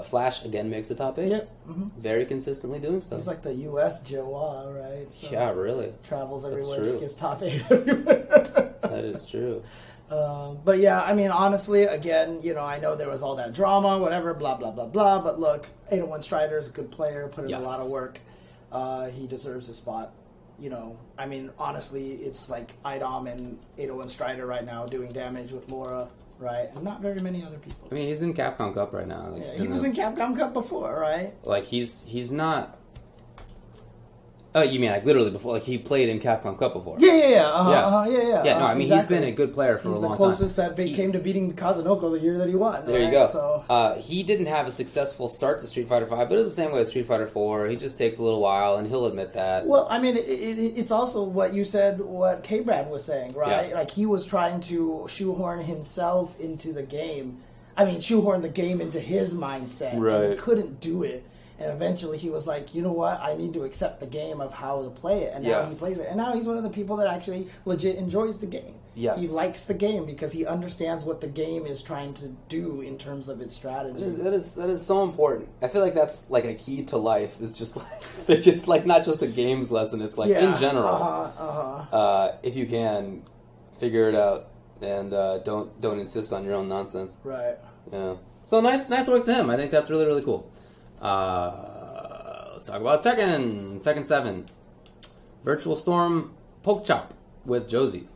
Flash again makes the top 8. Yep. Very consistently doing stuff. He's like the U.S. Joa, right? So yeah, really. Travels everywhere, just gets top 8 everywhere. That is true. But yeah, honestly, again, I know there was all that drama, whatever, blah, blah, blah, blah. But look, 801 Strider is a good player, put in a lot of work. He deserves a spot. Honestly, it's Idom and 801 Strider right now doing damage with Laura, right? And not very many other people. He's in Capcom Cup right now. He was in Capcom Cup before, right? He's not... Oh, you mean literally before? He played in Capcom Cup before? Yeah. Yeah, no, exactly. He's been a good player for a long time. He's the closest that came to beating Kazunoko the year that he won. There you go. So. He didn't have a successful start to Street Fighter V, but it's the same way as Street Fighter 4. He just takes a little while, and he'll admit that. Well, it's also what you said, what K-Brad was saying, right? Yeah. He was trying to shoehorn himself into the game. Shoehorn the game into his mindset. Right. And he couldn't do it. And eventually he was like, you know what? I need to accept the game of how to play it. And now he plays it. And now he's one of the people that actually legit enjoys the game. Yes. He likes the game because he understands what the game is trying to do in terms of its strategy. That is so important. I feel like that's like a key to life. It's just like it's like not just a games lesson. It's like in general, if you can figure it out and don't insist on your own nonsense. Right. Yeah. So nice work to him. I think that's really, really cool. Let's talk about Tekken 7. Virtual Storm Poke Chop with Josie.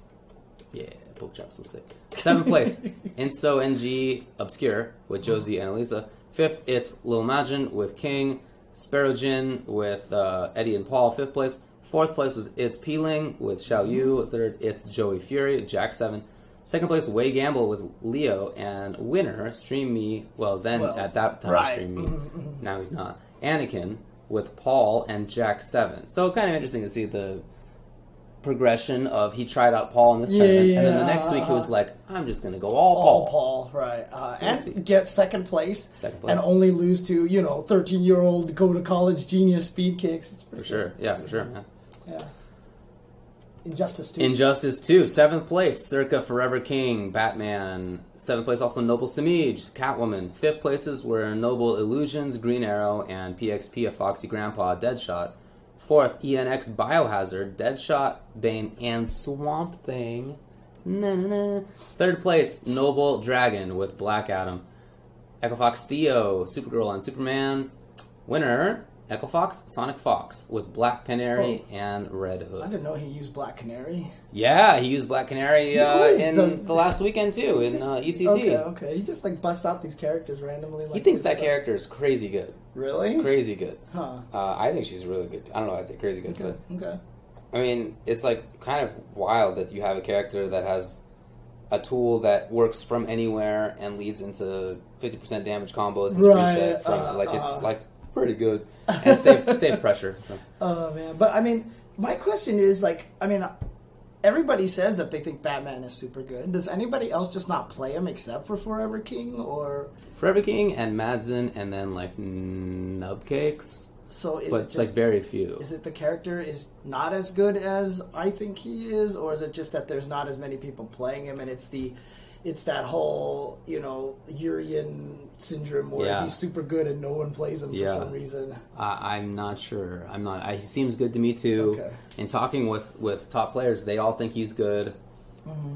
Yeah, Poke Chop's so sick. 7th place, Inso NG Obscure with Josie and Elisa. 5th, it's Lil Majin with King. Sparrow Jin with Eddie and Paul, 5th place. 4th place was It's Peeling with Xiao Yu. 3rd, it's Joey Fury, Jack 7. 2nd place, Way Gamble with Leo. And winner, Stream Me, at that time, Stream Me. Now he's not. Anakin with Paul and Jack 7. So kind of interesting to see the progression of he tried out Paul in this tournament, and then the next week he was like, I'm just going to go all Paul. Right. And get second place, and only lose to, 13-year-old go to college genius speed kicks. For sure. Yeah, for sure. Yeah. Injustice 2. 7th place, Circa Forever King, Batman. 7th place, also Noble Samij, Catwoman. 5th places were Noble Illusions, Green Arrow, and PXP, a Foxy Grandpa, Deadshot. 4th, ENX Biohazard, Deadshot, Bane, and Swamp Thing. 3rd place, Noble Dragon with Black Adam. Echo Fox Theo, Supergirl, and Superman. Winner, Echo Fox, Sonic Fox with Black Canary and Red Hood. I didn't know he used Black Canary. Yeah, he used Black Canary the last weekend too, in ECT. Okay. He just busts out these characters randomly. He thinks that character is crazy good. Really? Crazy good. Huh. I think she's really good. I don't know if I'd say crazy good, but... Okay. I mean, it's kind of wild that you have a character that has a tool that works from anywhere and leads into 50% damage combos and reset from it's pretty good and safe pressure. So. Oh man, but I mean, my question is everybody says that they think Batman is super good. Does anybody else just not play him except for Forever King or Forever King and Madsen and then Nubcakes? So is but it's very few. Is it the character is not as good as I think he is, or is it just that there's not as many people playing him, and it's that whole Urian syndrome where he's super good and no one plays him for some reason? I'm not sure. He seems good to me too. Okay. In talking with top players, they all think he's good. Mm-hmm.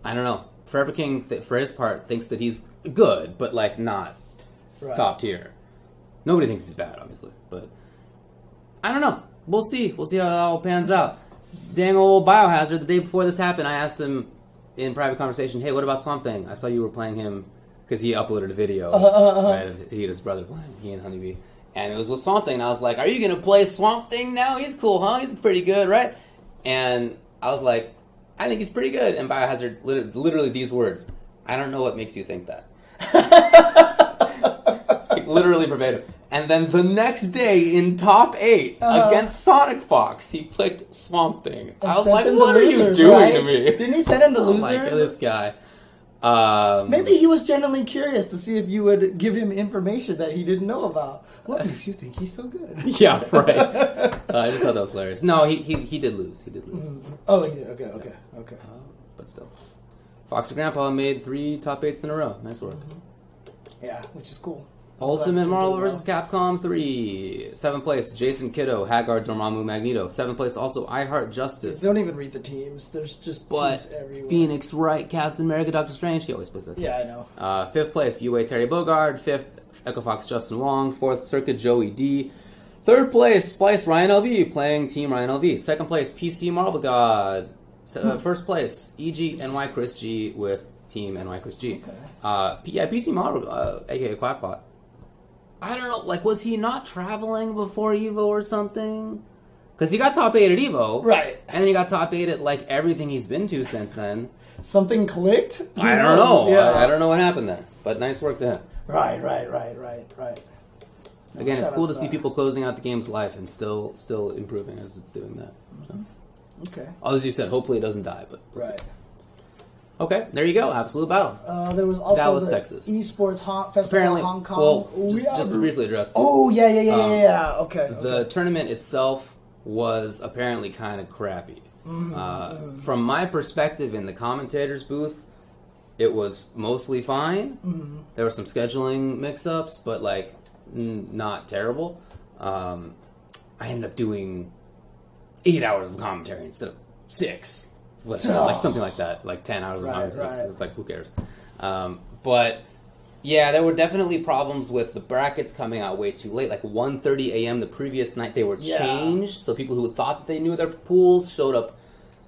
I don't know. Forever King, for his part, thinks that he's good, but not top tier. Nobody thinks he's bad, obviously, but I don't know. We'll see. We'll see how it all pans out. Dang old Biohazard, the day before this happened, I asked him in private conversation, hey, what about Swamp Thing? I saw you were playing him, because he uploaded a video, right, of he and his brother playing, he and Honeybee, and it was with Swamp Thing, and I was like, are you going to play Swamp Thing now? He's cool, huh? He's pretty good, right? And I was like, I think he's pretty good, and Biohazard, literally these words, I don't know what makes you think that. Literally verbatim. And then the next day in top 8 against Sonic Fox, he picked Swamp Thing. I was like, what are you doing to me? Didn't he send him to losers? Oh my God, this guy. Maybe he was genuinely curious to see if you would give him information that he didn't know about. What makes you think he's so good? Yeah, right. I just thought that was hilarious. No, he did lose. He did lose. Oh, he did. Okay. But still. Foxy Grandpa made 3 top 8s in a row. Nice work. Yeah, which is cool. Ultimate Marvel vs. Capcom 3. 7th place, Jason Kiddo, Haggard, Dormammu, Magneto. 7th place, also I Heart Justice. Don't even read the teams. There's just teams everywhere. Phoenix Wright, Captain America, Doctor Strange. He always plays that. Yeah, I know. 5th place, UA Terry Bogard. 5th, Echo Fox Justin Wong. 4th, Circuit Joey D. 3rd place, Splice Ryan LV, playing Team Ryan LV. 2nd place, PC Marvel God. 1st place, EG NY Chris G with Team NY Chris G. Okay. PC Marvel, aka Quackbot. I don't know, was he not traveling before EVO or something? Because he got top 8 at EVO. Right. And then he got top 8 at, everything he's been to since then. Something clicked? I don't know. Yeah. I don't know what happened there. But nice work to him. Right. Again, it's cool to see people closing out the game's life and still improving as it's doing that. So. Okay. As you said, hopefully it doesn't die, but we'll see. Okay, there you go. Absolute Battle. There was also Dallas, the Texas. Esports Festival Apparently, in Hong Kong. well, just to briefly address. Oh, yeah. Okay. The tournament itself was apparently kind of crappy. From my perspective in the commentator's booth, it was mostly fine. There were some scheduling mix-ups, but like not terrible. I ended up doing 8 hours of commentary instead of 6. Like something like that, like 10 hours of commentary. Right. It's like, who cares? But yeah, there were definitely problems with the brackets coming out way too late. Like 1:30 a.m. the previous night, they were changed. So people who thought that they knew their pools showed up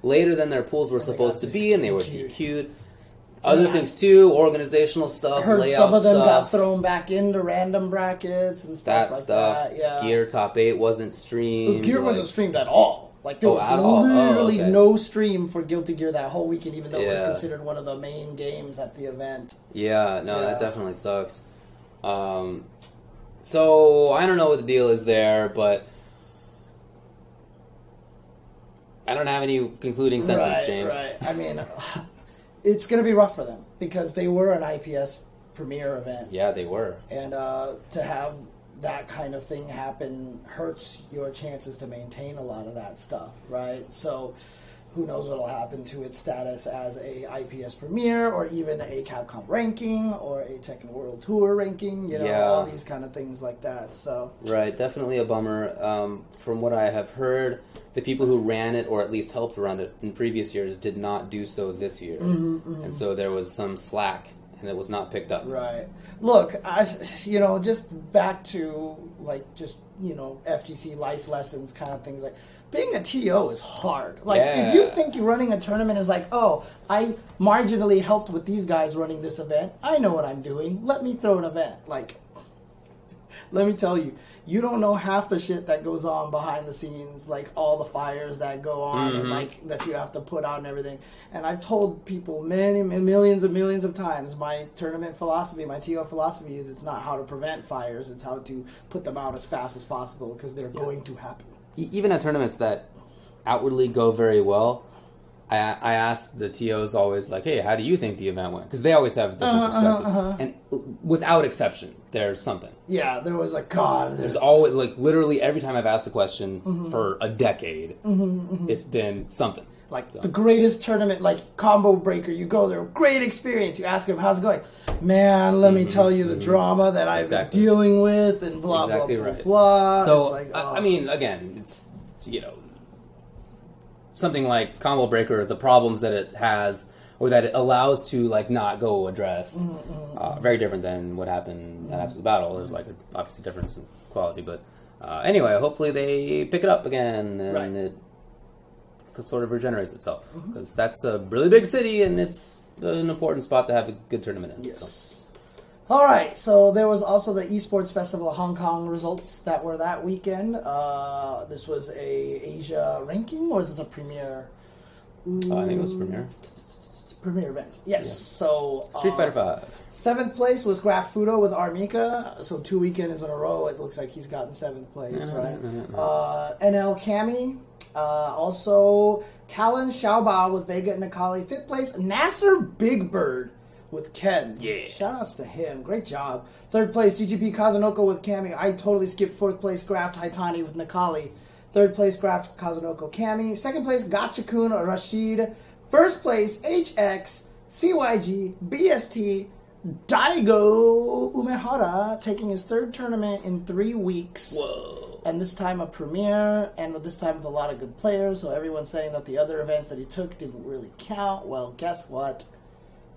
later than their pools were supposed to be, and they were DQ'd. Other things too, organizational stuff, heard layout some of them stuff. got thrown back into random brackets and stuff that. Yeah. Gear Top 8 wasn't streamed. Gear wasn't streamed at all. Like, there was literally no stream for Guilty Gear that whole weekend, even though it was considered one of the main games at the event. Yeah, no, that definitely sucks. So, I don't know what the deal is there, but I don't have any concluding sentence, James. Right. I mean, it's going to be rough for them, because they were an IPS premier event. Yeah, they were. And to have that kind of thing happen hurts your chances to maintain a lot of that stuff, right? So who knows what will happen to its status as a IPS Premier, or even a Capcom ranking, or a Tekken World Tour ranking, all these kind of things like that. So right, definitely a bummer. From what I have heard, the people who ran it, or at least helped run it in previous years, did not do so this year. And so there was some slack, and it was not picked up. Right. Look, just back to, FGC life lessons kind of things. Like, being a TO is hard. Like, if you think you're running a tournament is like, oh, I marginally helped with these guys running this event. I know what I'm doing. Let me throw an event. Like, let me tell you, you don't know half the shit that goes on behind the scenes, like all the fires that go on and like that you have to put out and everything. And I've told people millions and millions of times, my tournament philosophy, my TO philosophy is it's not how to prevent fires, it's how to put them out as fast as possible, because they're going to happen. Even at tournaments that outwardly go very well, I ask the TOs always, like, hey, how do you think the event went? Because they always have a different perspective. And without exception, there's something. Yeah, there was God. There's always, literally every time I've asked the question for a decade, it's been something. Like, the greatest tournament, like Combo Breaker, you go there, great experience. You ask them, how's it going? Man, let me tell you the drama that I've been dealing with, and blah, blah, blah. So, I mean, again, it's, something like Combo Breaker, the problems that it has, or that it allows to, not go addressed, very different than what happened at Absolute Battle. There's, obviously difference in quality, but anyway, hopefully they pick it up again, and it sort of regenerates itself, because that's a really big city, and it's an important spot to have a good tournament in. Yes. So. All right, so there was also the Esports Festival of Hong Kong results that were that weekend. This was a Asia ranking, or was this a premier? I think it was premier. Premier event. Yes. Yeah. So Street Fighter 5. 7th place was Graf Fudo with Armika. So 2 weekends in a row, it looks like he's gotten 7th place, right? NL Kami. Also, Talon Xiaobao with Vega and Nakali. 5th place, Nasser Big Bird with Ken. Yeah. Shoutouts to him. Great job. 3rd place, GGP Kazunoko with Kami. I totally skipped 4th place, Graft Haitani with Nakali. 3rd place, Graft Kazunoko Kami. 2nd place, Gachakun Rashid. 1st place, HX, CYG, BST, Daigo Umehara, taking his 3rd tournament in 3 weeks. Whoa. And this time a premiere, and this time with a lot of good players, so everyone's saying that the other events that he took didn't really count. Well, guess what?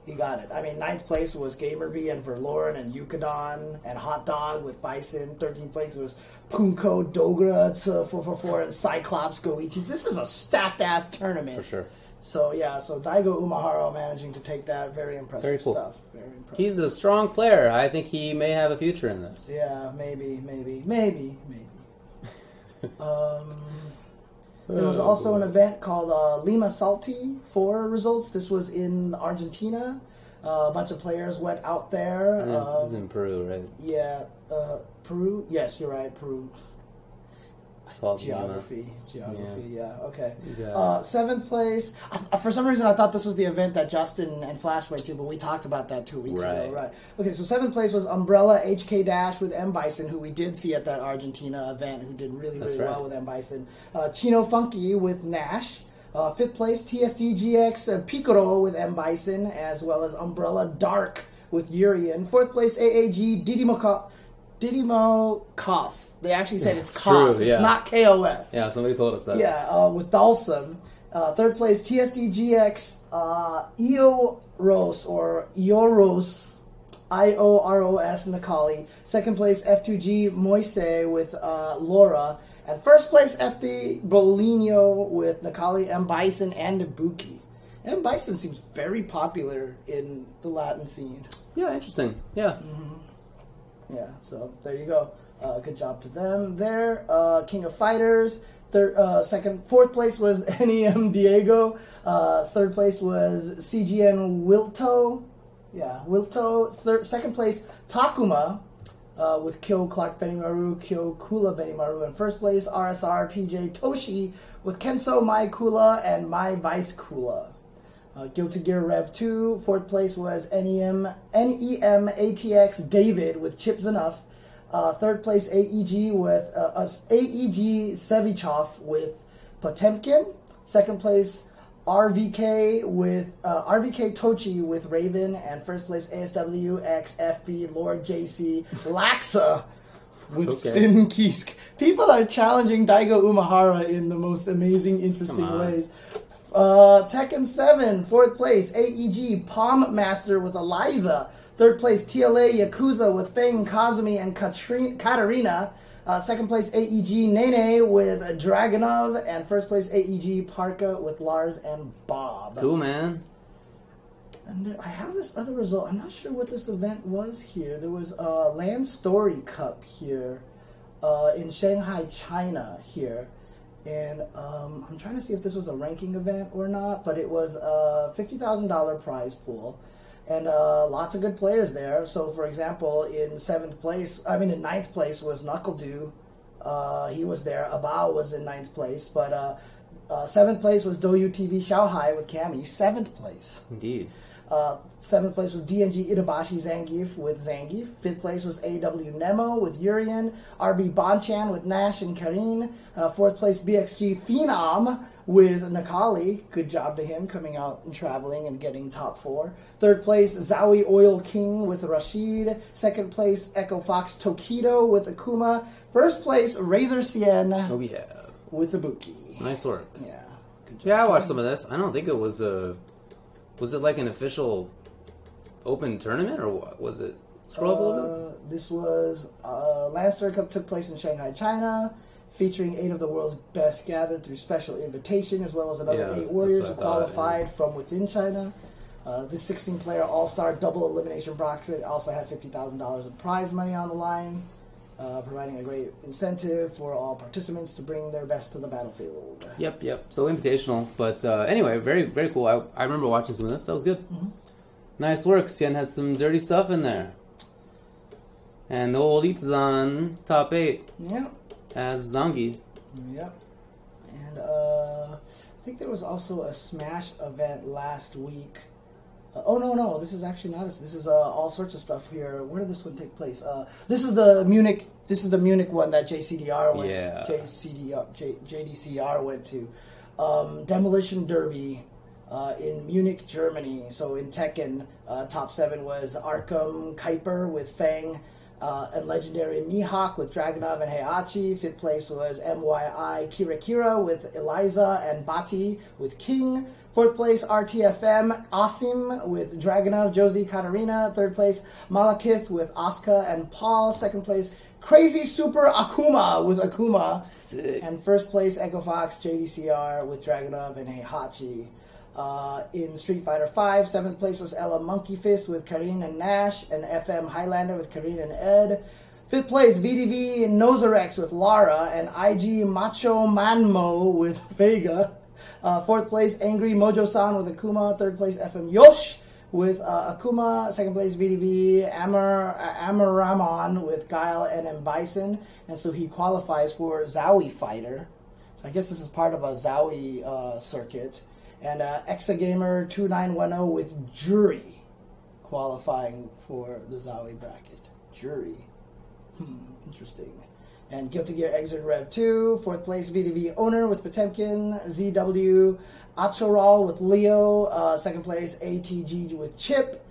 He got it. I mean, 9th place was Gamerby and Verloren and Yukadon and Hot Dog with Bison. 13th place was Punko, Dogra, 444, and Cyclops Goichi. This is a stacked-ass tournament. For sure. So, so Daigo Umehara managing to take that. Very impressive Very cool stuff. Very impressive. He's a strong player. I think he may have a future in this. Yeah, maybe. There was also an event called Lima Salty for results. This was in Argentina. A bunch of players went out there. It was in Peru, right? Yeah. Peru? Yes, you're right, Peru. Geography, yeah. Okay. Yeah. 7th place. For some reason, I thought this was the event that Justin and Flash went to, but we talked about that 2 weeks ago. Right. Okay, so 7th place was Umbrella HK Dash with M. Bison, who we did see at that Argentina event, who did really well with M. Bison. Chino Funky with Nash. 5th place, TSD GX Piccolo with M. Bison, as well as Umbrella Dark with Urian. 4th place, AAG Didimo Koff. They actually said it's Koff. It's not KOF. Yeah, somebody told us that. Yeah, with Dalsum. 3rd place, TSD GX Ioros or Ioros, IOROS Nakali. 2nd place, F2G Moise with Laura. And 1st place, FD Bolino with Nakali, M. Bison, and Ibuki. M. Bison seems very popular in the Latin scene. Yeah, interesting. Yeah. Mm-hmm. Yeah, so there you go. Good job to them there. King of Fighters. 4th place was NEM Diego. 3rd place was CGN Wilto. Yeah, Wilto. 2nd place, Takuma with Kyo Clark Benimaru, Kyo Kula Benimaru. And 1st place, RSR PJ Toshi with Kenso Mai Kula and Mai Vice Kula. Guilty Gear Rev 2. 4th place was NEM ATX David with Chips Enough. 3rd place, AEG with AEG Sevichov with Potemkin. 2nd place, RVK with RVK Tochi with Raven, and 1st place, ASW X FB Lord JC Laxa with Sin Kisk. People are challenging Daigo Umahara in the most amazing, interesting ways. Tekken 7, 4th place, AEG Palm Master with Eliza. 3rd place, TLA Yakuza with Fang, Kazumi, and Katarina. 2nd place, AEG Nene with Dragonov. And 1st place, AEG Parka with Lars and Bob. Cool, man. And I have this other result. I'm not sure what this event was here. There was a Land Story Cup here in Shanghai, China here. And I'm trying to see if this was a ranking event or not. But it was a $50,000 prize pool. And lots of good players there. So, for example, in 9th place was Knuckledew. He was there. Abao was in 9th place. But 7th place was Doyu TV Xiaohai with Cammy. 7th place. Indeed. 7th place was DNG Itabashi Zangief with Zangief. 5th place was AW Nemo with Urian. RB Bonchan with Nash and Karin. 4th place BXG Phenom with Nakali. Good job to him coming out and traveling and getting top 4. 3rd place, Zowie Oil King with Rashid. 2nd place, Echo Fox Tokido with Akuma. 1st place, Razor Cien with Ibuki. Nice work. Yeah. Good job. Yeah, I watched some of this. I don't think it was a... Was it like an official open tournament, or what? Was it? Scroll up a little bit. This was... Land Story Cup took place in Shanghai, China, featuring 8 of the world's best gathered through special invitation, as well as another 8 warriors who qualified from within China. This 16-player all-star double elimination bracket also had $50,000 in prize money on the line, providing a great incentive for all participants to bring their best to the battlefield. Yep. So invitational, but anyway, very, very cool. I remember watching some of this. That was good. Mm-hmm. Nice work. Chen had some dirty stuff in there. And old Itazan, top 8. Yep. As Zangi. Yep. And I think there was also a Smash event last week. No, this is actually not. This is all sorts of stuff here. Where did this one take place? This is the Munich. This is the Munich one that JCDR went. Yeah. JDCR went to. Demolition Derby in Munich, Germany. So in Tekken, top 7 was Arkham Kuiper with Fang. And legendary Mihawk with Dragonov and Heihachi. 5th place was MYI Kira with Eliza and Bati with King. 4th place RTFM Asim with Dragonov, Josie, Katarina. 3rd place Malakith with Asuka and Paul. 2nd place Crazy Super Akuma with Akuma. Sick. And 1st place Echo Fox JDCR with Dragonov and Heihachi. In Street Fighter V, 7th place was Ella Monkey Fist with Karin and Nash, and FM Highlander with Karin and Ed. 5th place, VDV Nozarex with Lara, and IG Macho Manmo with Vega. 4th place, Angry Mojo-san with Akuma. 3rd place, FM Yosh with Akuma, second place VDV, Amaramon with Guile and M. Bison, and so he qualifies for Zowie Fighter. So I guess this is part of a Zowie circuit. And Exagamer 2910 with Jury qualifying for the Zowie bracket. Jury. Interesting. And Guilty Gear Exit Rev 2, fourth place VDV Owner with Potemkin, ZW, Achoral with Leo, second place ATG with Chip,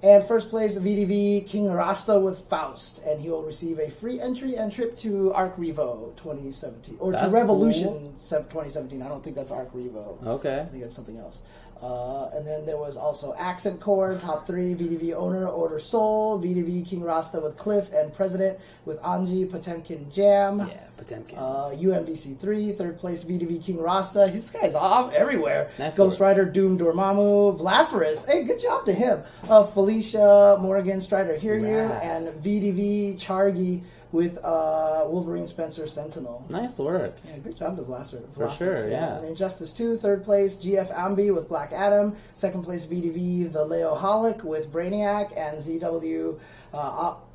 and first place VDV King Rasta with Faust, and he will receive a free entry and trip to Arc Revo 2017, or to Revolution 2017. I don't think that's Arc Revo. Okay. I think that's something else. And then there was also Accent Core, top 3, VDV Owner, Order Soul, VDV King Rasta with Cliff, and President with Anji, Potemkin Jam. Yeah, Potemkin. UMVC 3, third place VDV King Rasta. This guy's off everywhere. Nice Ghost Rider, Doom Dormammu, Vlaferis. Hey, good job to him. Felicia, Morrigan, Strider Hiryu, and VDV Chargi with Wolverine Spencer Sentinel. Nice work. Yeah, good job to Vlaferis. For sure, yeah. And Injustice 2, third place GF Ambi with Black Adam, second place VDV The Leo Holic with Brainiac, and ZW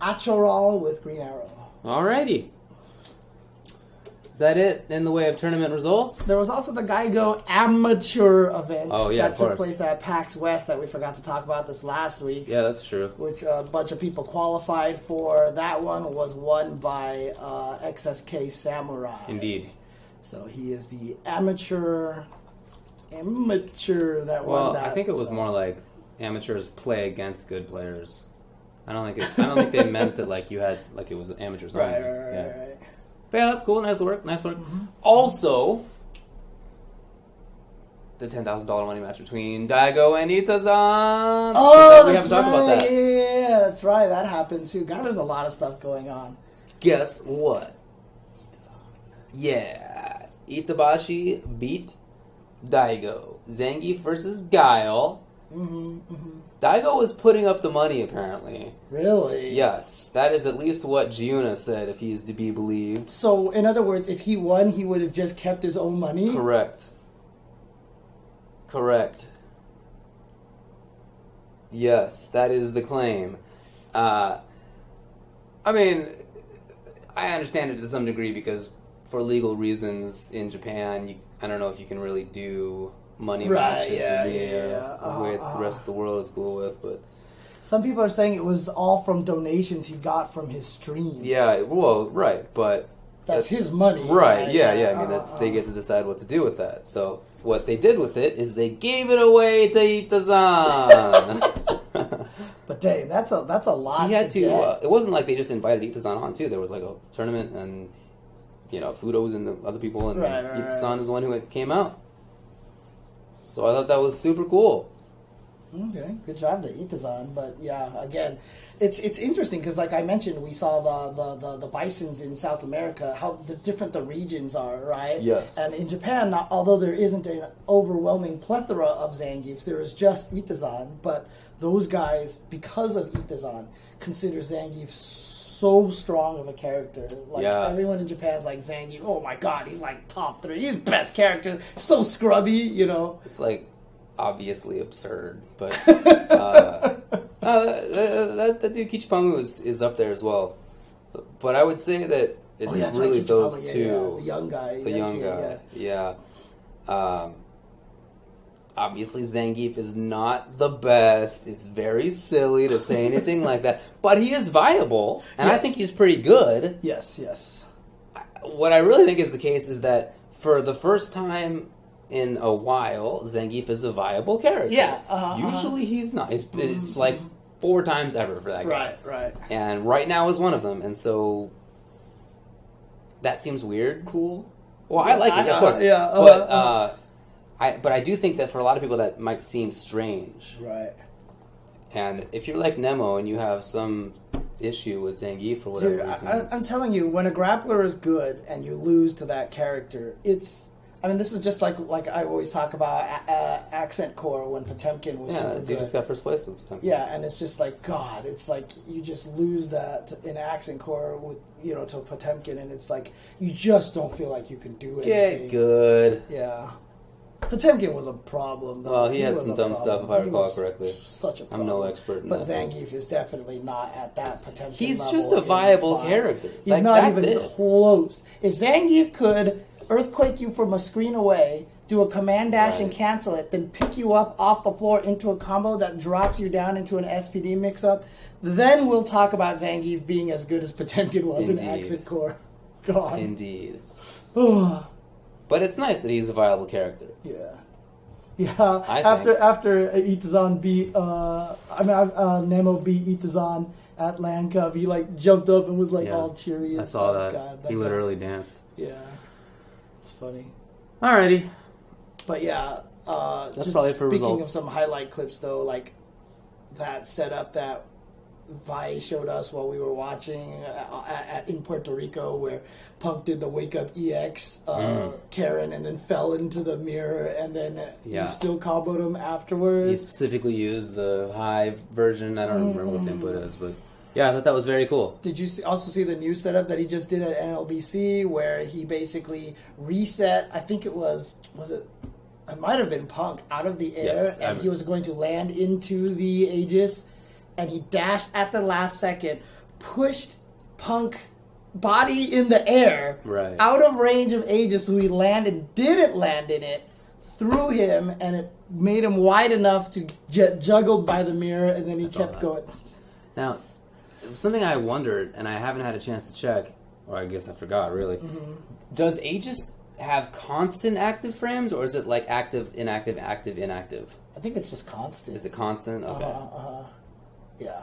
Achoral with Green Arrow. Alrighty. Is that it in the way of tournament results? There was also the Geigo Amateur event that took place at PAX West that we forgot to talk about this last week. Yeah, that's true. Which a bunch of people qualified for. That one was won by XSK Samurai. Indeed. So he is the amateur that won that. Well, I think it was more like amateurs play against good players. I don't think they meant that like you had like it was amateurs only. Right. But yeah, that's cool. Nice work. Mm-hmm. Also, the $10,000 money match between Daigo and Itazan. Oh, we haven't talked about that. Yeah, that's right. That happened too. God, there's a lot of stuff going on. Guess what? Yeah, Itabashi beat Daigo. Zangief versus Guile. Daigo was putting up the money, apparently. Really? Yes. That is at least what Giuna said, if he is to be believed. So, in other words, if he won, he would have just kept his own money? Correct. Yes, that is the claim. I mean, I understand it to some degree because for legal reasons in Japan, I don't know if you can really do money matches with the rest of the world is cool with, but some people are saying it was all from donations he got from his stream. Yeah, well, right, but that's his money, right? Yeah. I mean, they get to decide what to do with that. So what they did with it is they gave it away to Itazan. But dang, that's a lot. He had to. It wasn't like they just invited Itazan on too. There was like a tournament, and Fudo's and the other people, and Itazan is the one who came out. So I thought that was super cool. Okay, good job to Itazan. But yeah, again, it's interesting because, like I mentioned, we saw the bisons in South America, how different the regions are, right? Yes. And in Japan, although there isn't an overwhelming plethora of Zangiefs, there is just Itazan. But those guys, because of Itazan, consider Zangief so strong of a character. Like everyone in Japan's like, Zangief, oh my god, he's like top 3. He's best character. So scrubby, It's like obviously absurd, but that dude Kichipamu is up there as well. But I would say that it's really those two. The young guy. Yeah. Obviously, Zangief is not the best. It's very silly to say anything like that. But he is viable, and I think he's pretty good. Yes. What I really think is the case is that for the first time in a while, Zangief is a viable character. Yeah. Usually he's not. It's like 4 times ever for that guy. Right. And right now is one of them, and so that seems weird. Cool. Well, I like it, of course. But I do think that for a lot of people that might seem strange. Right. And if you're like Nemo and you have some issue with Zangief for whatever reason. I'm telling you, when a grappler is good and you lose to that character, this is just like I always talk about Accent Core when Potemkin was super good. You just got first place with Potemkin. Yeah, and it's just like, God, it's like you just lose that in Accent Core with, to Potemkin, and it's like you just don't feel like you can do anything. Get good. Yeah. Potemkin was a problem, though. Well, he had some dumb stuff, if I recall correctly. Such a problem. I'm no expert in but that. But Zangief is definitely not at that Potemkin He's level. just a viable character. He's like, not that's even close. If Zangief could earthquake you from a screen away, do a command dash and cancel it, then pick you up off the floor into a combo that drops you down into an SPD mix-up, then we'll talk about Zangief being as good as Potemkin was in Exit Core. God. Indeed. But it's nice that he's a viable character. Yeah. Yeah. After Itazan beat, Nemo beat Itazan at LAN Cup, he like jumped up and was like all cheery. I saw that. God, he literally danced. Yeah. It's funny. Alrighty. But yeah, that's probably for speaking results. of some highlight clips, though, like that setup that Vi showed us while we were watching in Puerto Rico, where Punk did the Wake Up EX Karen and then fell into the mirror, and then he still comboed him afterwards. He specifically used the high version. I don't remember what the input is, but yeah, I thought that was very cool. Did you also see the new setup that he just did at NLBC, where he basically reset, I think it might have been Punk out of the air, and he was going to land into the Aegis, and he dashed at the last second, pushed Punk body in the air, out of range of Aegis, so he didn't land in it, threw him, and it made him wide enough to get juggled by the mirror, and then he kept going. Now, something I wondered, and I haven't had a chance to check, or I guess I forgot, really. Does Aegis have constant active frames, or is it like active, inactive, active, inactive? I think it's just constant. Is it constant? Okay. Yeah.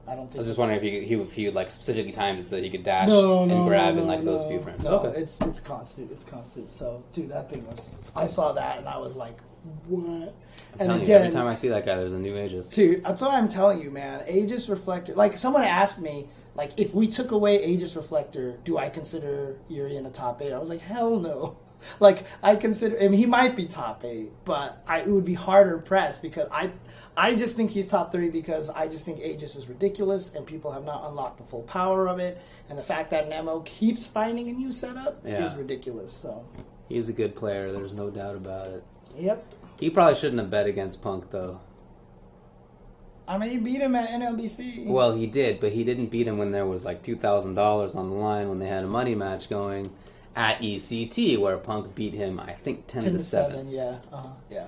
I don't think I was just wondering if he would like specifically timed it so that he could dash and grab in like those few frames. No, it's constant. It's constant. So, dude, that thing was... I saw that and I was like, what? I'm telling you, every time I see that guy, there's a new Aegis. Dude, that's what I'm telling you, man. Aegis Reflector... Like, someone asked me, like, if we took away Aegis Reflector, do I consider Yuri in a top 8? I was like, hell no. Like, I mean, he might be top 8, but it would be harder pressed because I just think he's top 3 because I just think Aegis is ridiculous and people have not unlocked the full power of it. And the fact that Nemo keeps finding a new setup is ridiculous. So he's a good player. There's no doubt about it. Yep. He probably shouldn't have bet against Punk, though. I mean, he beat him at NLBC. Well, he did, but he didn't beat him when there was like $2,000 on the line when they had a money match going at ECT, where Punk beat him, I think, 10-7. Yeah.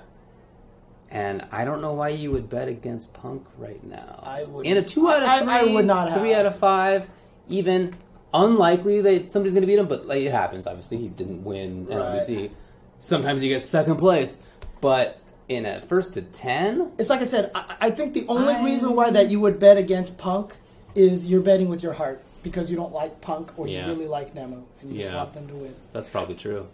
And I don't know why you would bet against Punk right now. I would. In a 2 out of 3, I would not have. 3 out of 5, even unlikely that somebody's going to beat him, but like, it happens, obviously. He didn't win NLBC. Sometimes you get second place. But in a 1st to 10? It's like I said, I think the only reason why that you would bet against Punk is you're betting with your heart. Because you don't like Punk or you really like Nemo and you just want them to win. That's probably true.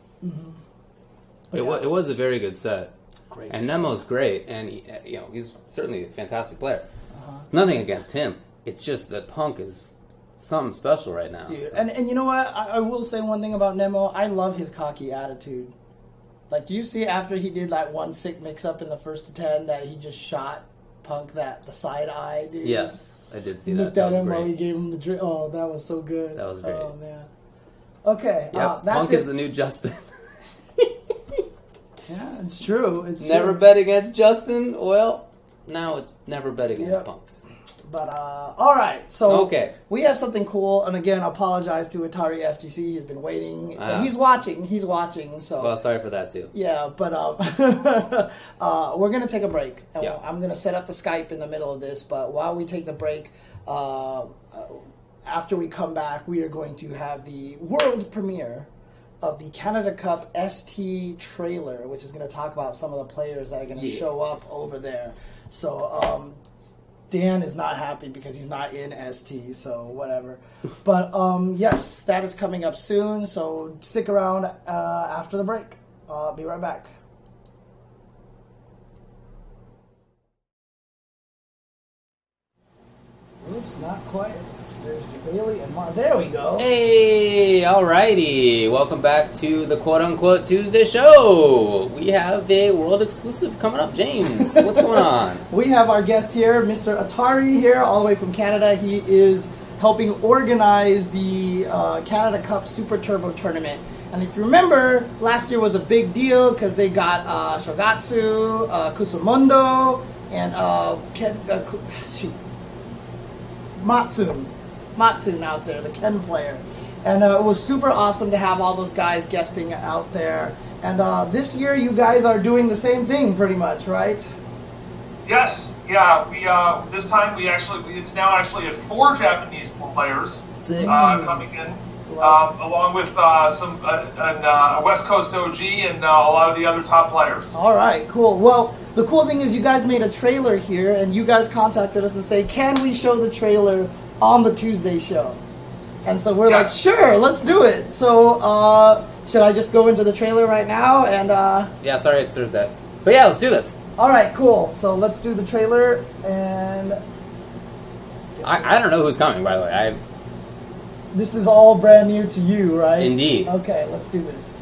It was a very good set. Great and set. Nemo's great, and he's certainly a fantastic player. Nothing against him. It's just that Punk is something special right now. Dude, so. and you know what? I will say one thing about Nemo. I love his cocky attitude. Like, do you see after he did like one sick mix-up in the 1st to 10 that he just shot Punk the side eye, dude? Yes, I did see that. Looked at him while he gave him the drink. Oh, that was so good. That was great. Oh, man. Okay, yep, that's Punk is the new Justin. Yeah, it's true. It's never true. bet against Justin. Well, now it's never bet against Punk. But, all right. So we have something cool. And again, I apologize to Atari FGC. He's been waiting. He's watching. So. Well, sorry for that, too. Yeah, but we're going to take a break. And I'm going to set up the Skype in the middle of this. But while we take the break, after we come back, we are going to have the world premiere of the Canada Cup ST trailer, which is going to talk about some of the players that are going to show up over there. So, Dan is not happy because he's not in ST, so whatever. But, yes, that is coming up soon, so stick around after the break. I'll be right back. Oops, not quite. There's Bailey and Mar. There we go. Hey, alrighty. Welcome back to the quote-unquote Tuesday show. We have a world exclusive coming up. James, what's going on? We have our guest here, Mr. Atari here, all the way from Canada. He is helping organize the Canada Cup Super Turbo Tournament. And if you remember, last year was a big deal because they got Shogatsu, Kusumondo, and Matsun out there, the Ken player. And it was super awesome to have all those guys guesting out there. And this year you guys are doing the same thing pretty much, right? Yes, yeah. We this time it's now actually at 4 Japanese players coming in, along with a West Coast OG and a lot of the other top players. All right, cool. Well, the cool thing is you guys made a trailer here, and you guys contacted us and say, "Can we show the trailer on the Tuesday show?" And so we're like, "Sure, let's do it." So should I just go into the trailer right now? And yeah, sorry, it's Thursday, but yeah, let's do this. All right, cool. So let's do the trailer, and I don't know who's coming, by the way. This is all brand new to you, right? Indeed. Okay, let's do this.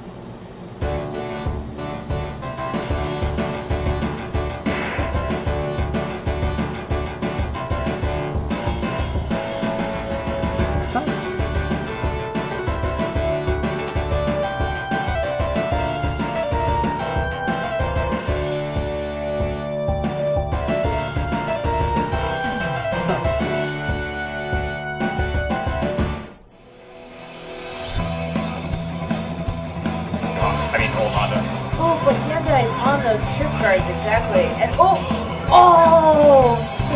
Exactly. And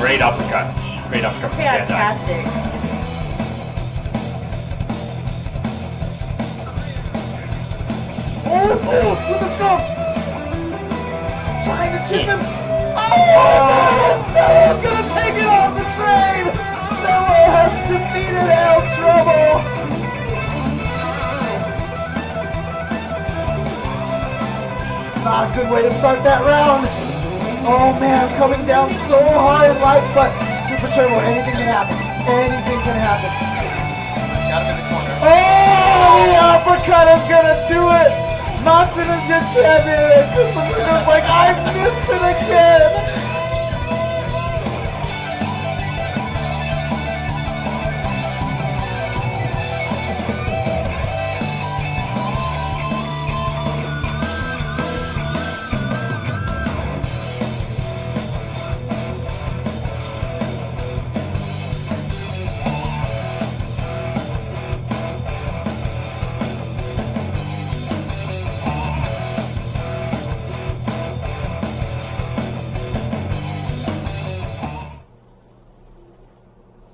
great uppercut. Great uppercut. Fantastic. With the scope! Trying to chip him! Noah's gonna take it off the train! Noah has defeated El Trouble! Not a good way to start that round. Oh man, coming down so hard in life, but Super Turbo, anything can happen. Anything can happen. Got him in the corner. Oh, the uppercut is gonna do it. Matsun is your champion. And Kusumundo's like, I missed it again.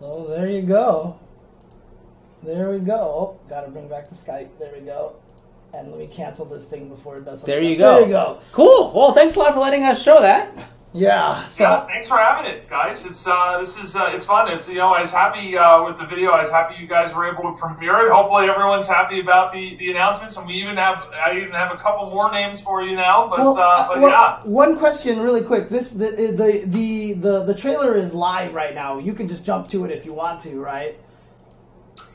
So there you go. There we go. Oh, gotta bring back the Skype. There we go. And let me cancel this thing before it does something. There you go. There you go. Cool. Well, thanks a lot for letting us show that. Yeah. So, yeah. Thanks for having it, guys. It's it's fun. It's I was happy with the video. I was happy you guys were able to premiere it. Hopefully, everyone's happy about the announcements, and I even have a couple more names for you now. But yeah. One question, really quick. The trailer is live right now. You can just jump to it if you want to, right?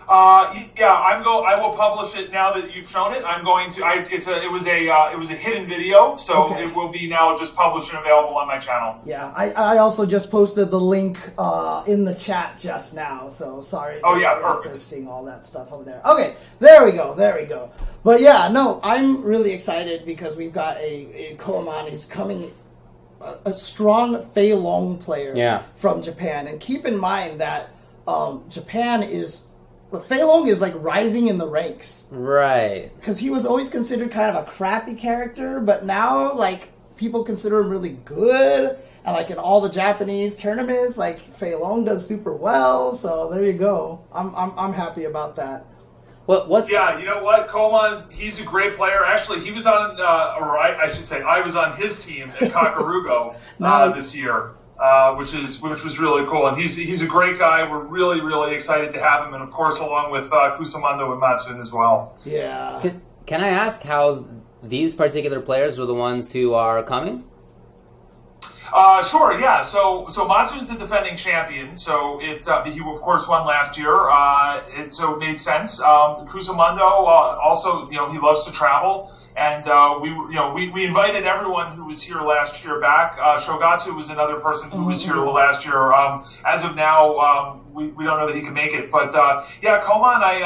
Yeah, I will publish it now that you've shown it. I'm going to. It was a hidden video, so okay. It will be now just published and available on my channel. Yeah, I also just posted the link in the chat just now. So sorry. Oh yeah, perfect. Seeing all that stuff over there. Okay, there we go. But yeah, no, I'm really excited because we've got a Koeman. He's coming. A strong Fei Long player from Japan, and keep in mind that Japan is. Fei Long is like rising in the ranks. Right. Because he was always considered kind of a crappy character, but now like people consider him really good. And like in all the Japanese tournaments, like Fei Long does super well. So there you go. I'm happy about that. Yeah, you know what? Koeman, he's a great player. Actually, he was on, I should say, I was on his team at Kakarugo this year. Which was really cool, and he's a great guy. We're really, really excited to have him, and of course, along with Kusumondo and Matsun as well. Yeah. Can I ask how these particular players are the ones who are coming? Sure. Yeah. So Matsu's the defending champion. So he of course won last year. So it made sense. Kusumondo also, he loves to travel. And we invited everyone who was here last year back. Shogatsu was another person who was here last year. As of now, we don't know that he can make it. But yeah, Koeman, I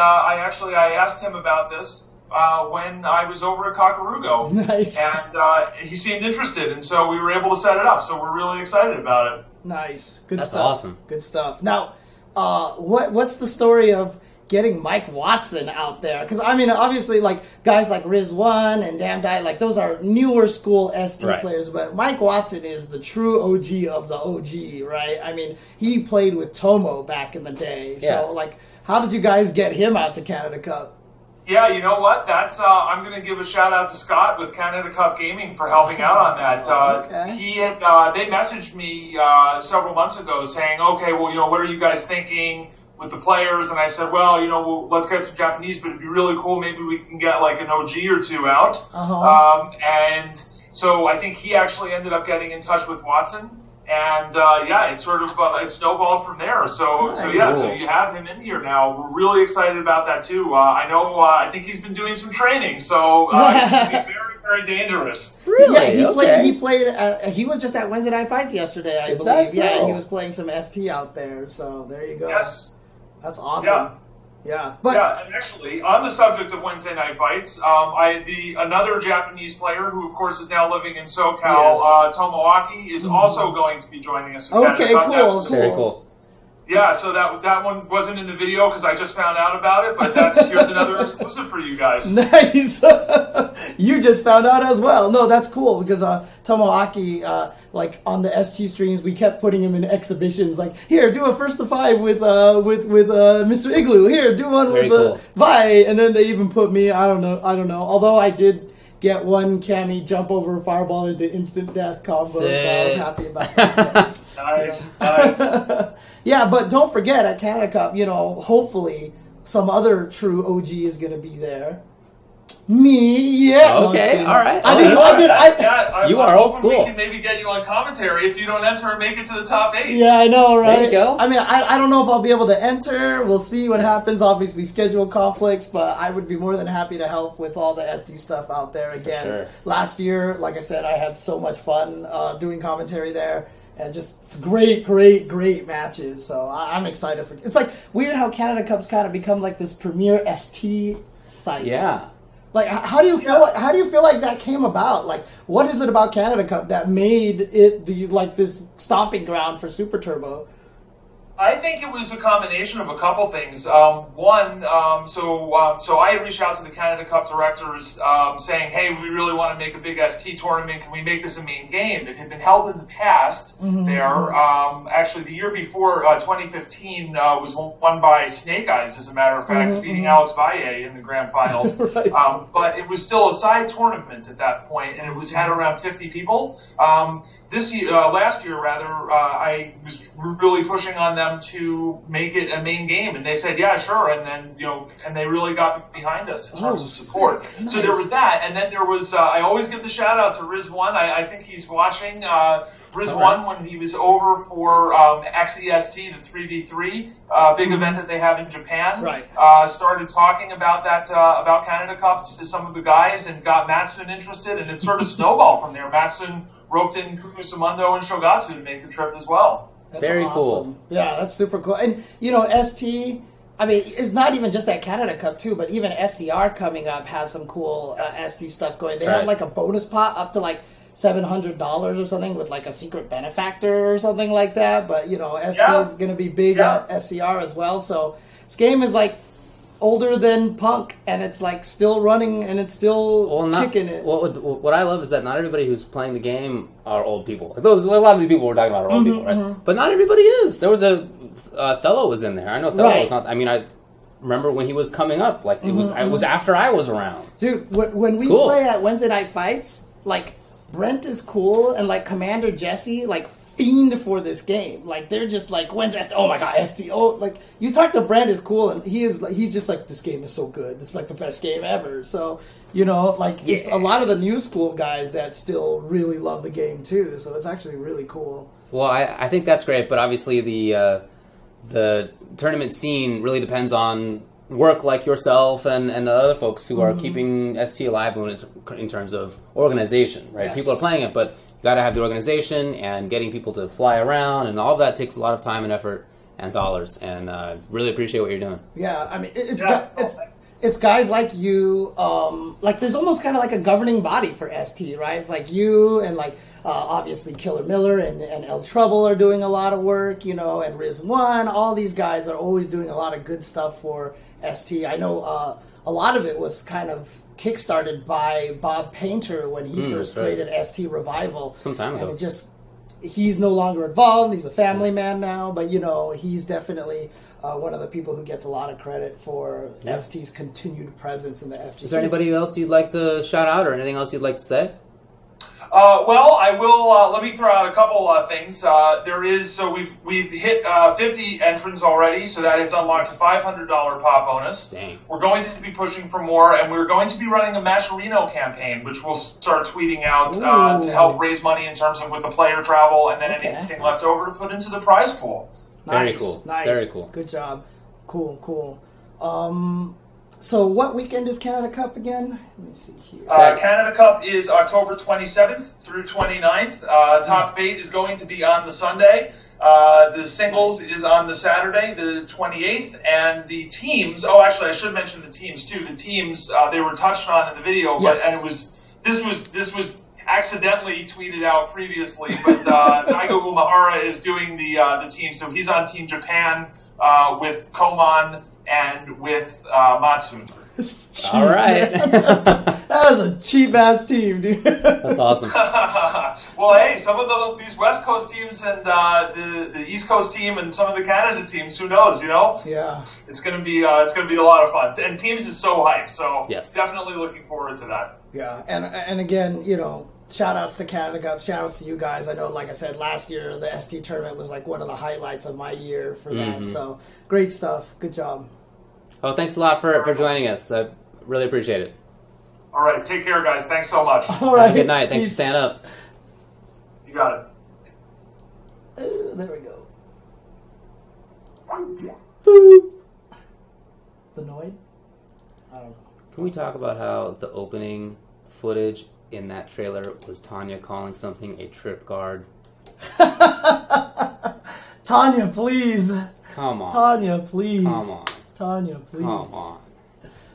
asked him about this, when I was over at Cockapoo. Nice. And he seemed interested, and so we were able to set it up. So we're really excited about it. Nice. Good That's stuff. awesome. Good stuff. Now, what's the story of getting Mike Watson out there? Because, I mean, obviously, like, guys like Riz1 and Damn Die, like, those are newer school ST players, but Mike Watson is the true OG of the OG, right? I mean, he played with Tomo back in the day. Yeah. So, like, how did you guys get him out to Canada Cup? Yeah, you know what? That's I'm going to give a shout out to Scott with Canada Cup Gaming for helping out on that. Okay. He had they messaged me several months ago saying, okay, well, what are you guys thinking with the players? And I said, well, let's get some Japanese, but it'd be really cool. Maybe we can get like an OG or two out. And so I think he actually ended up getting in touch with Watson. And it sort of it snowballed from there. So you have him in here now. We're really excited about that too. I know. I think he's been doing some training, so he's going to be very, very dangerous. Really? Yeah, he played. He was just at Wednesday Night Fights yesterday, I believe. So? Yeah, he was playing some ST out there. So there you go. Yes, that's awesome. Yeah, and actually, on the subject of Wednesday Night Fights, another Japanese player who, of course, is now living in SoCal, Tomoaki, is also going to be joining us. Okay, cool. Very cool. Yeah, so that one wasn't in the video because I just found out about it, but here's another exclusive for you guys. Nice. You just found out as well. No, that's cool because Tomoaki, like on the ST streams, we kept putting him in exhibitions. Like, here, do a 1st to 5 with Mr. Igloo. Here, do one with Vi, and then they even put me. I don't know. Although I did get one Cammy jump over a fireball into instant death combo, so I was happy about that. Nice. Yeah, but don't forget at Canada Cup, hopefully some other true OG is going to be there. Me, yeah. Okay, all right. You are old school. We can maybe get you on commentary if you don't enter and make it to the top 8. Yeah, I know, right? There you go. I mean, I don't know if I'll be able to enter. We'll see what happens. Obviously, schedule conflicts, but I would be more than happy to help with all the SD stuff out there again. Sure. Last year, like I said, I had so much fun doing commentary there. And just great matches. So I'm excited for. It's like weird how Canada Cup's kind of become like this premier ST site. Yeah. Like, how do you feel? How do you feel like that came about? Like, what is it about Canada Cup that made it this stomping ground for Super Turbo? I think it was a combination of a couple things. One, so I reached out to the Canada Cup directors saying, hey, we really want to make a big ST tournament. Can we make this a main game? It had been held in the past there. Actually, the year before, 2015, was won by Snake Eyes, as a matter of fact, beating Alex Valle in the grand finals. But it was still a side tournament at that point, and it was had around 50 people. Last year, I was really pushing on them to make it a main game, and they said, "Yeah, sure." And then, and they really got behind us in terms of support. Nice. So there was that, and then there was. I always give the shout out to Riz1. I think he's watching. Riz1 when he was over for XEST, the 3v3 big event that they have in Japan. Started talking about that about Canada Cup to some of the guys, and got Matsun interested, and it sort of snowballed from there. Matsun roped in Kukusamundo and Shogatsu to make the trip as well. That's Very awesome. Cool. Yeah, that's super cool. And, ST, I mean, it's not even just that Canada Cup, too, but even SCR coming up has some cool ST stuff going. They have, like, a bonus pot up to, like, $700 or something with, like, a secret benefactor or something like that. But, ST is going to be big at SCR as well. So this game is, like, older than Punk, and it's like still running, and it's still kicking it. What I love is that not everybody who's playing the game are old people. Like a lot of the people we're talking about are old people, right? But not everybody is. There was Othello was in there. I know Othello was not. I mean, I remember when he was coming up. Like it was after I was around. Dude, when we play at Wednesday Night Fights, like Brent is cool, and like Commander Jesse, like fiend for this game. Like they're just like, when's ST? Oh my god, ST. Oh, like you talk to Brent is cool, and he's just like, this game is so good. This is like the best game ever. So it's a lot of the new school guys that still really love the game too. So it's actually really cool. Well, I think that's great, but obviously the tournament scene really depends on work like yourself and the other folks who are keeping ST alive in terms of organization, right? Yes. People are playing it, but you got to have the organization and getting people to fly around, and all of that takes a lot of time and effort and dollars. And really appreciate what you're doing. Yeah, I mean, it's guys like you, like there's almost kind of like a governing body for ST, right? It's like you and like obviously Killer Miller and El Trouble are doing a lot of work, you know, and Riz One. All these guys are always doing a lot of good stuff for ST. I know a lot of it was kind of kickstarted by Bob Painter when he first created ST Revival. Some time ago. And he's no longer involved. He's a family man now, but you know, he's definitely one of the people who gets a lot of credit for ST's continued presence in the FGC. Is there anybody else you'd like to shout out or anything else you'd like to say? Well, I will. Let me throw out a couple things. There is we've hit 50 entrants already, so that has unlocked a $500 pop bonus. Dang. We're going to be pushing for more, and we're going to be running a Matcherino campaign, which we'll start tweeting out to help raise money in terms of with the player travel, and then anything left over to put into the prize pool. Very cool. Nice. Very cool. Good job. Cool. So what weekend is Canada Cup again? Let me see here. Canada Cup is October 27th through 29th. Top 8 is going to be on the Sunday. The singles is on the Saturday, the 28th, and the teams. Oh, actually, I should mention the teams too. The teams they were touched on in the video, but this was accidentally tweeted out previously. But Daigo Umahara is doing the team, so he's on Team Japan with Koman and with Matsun. All right. That was a cheap-ass team, dude. That's awesome. Well, hey, some of these West Coast teams and the East Coast team and some of the Canada teams, who knows, you know? Yeah. It's gonna be a lot of fun. And teams is so hyped, so definitely looking forward to that. Yeah, and again, you know, shout-outs to Canada Cup, shout-outs to you guys. I know, like I said, last year the ST tournament was like one of the highlights of my year for that, so great stuff. Good job. Oh, thanks a lot for joining us. I really appreciate it. All right, take care, guys. Thanks so much. All right. Good night. Thanks for staying up. You got it. There we go. The Noid? I don't know. Can we talk about how the opening footage in that trailer was Tanya calling something a trip guard? Tanya, please. Come on. Tanya, please. Come on. Tanya, please. Come on.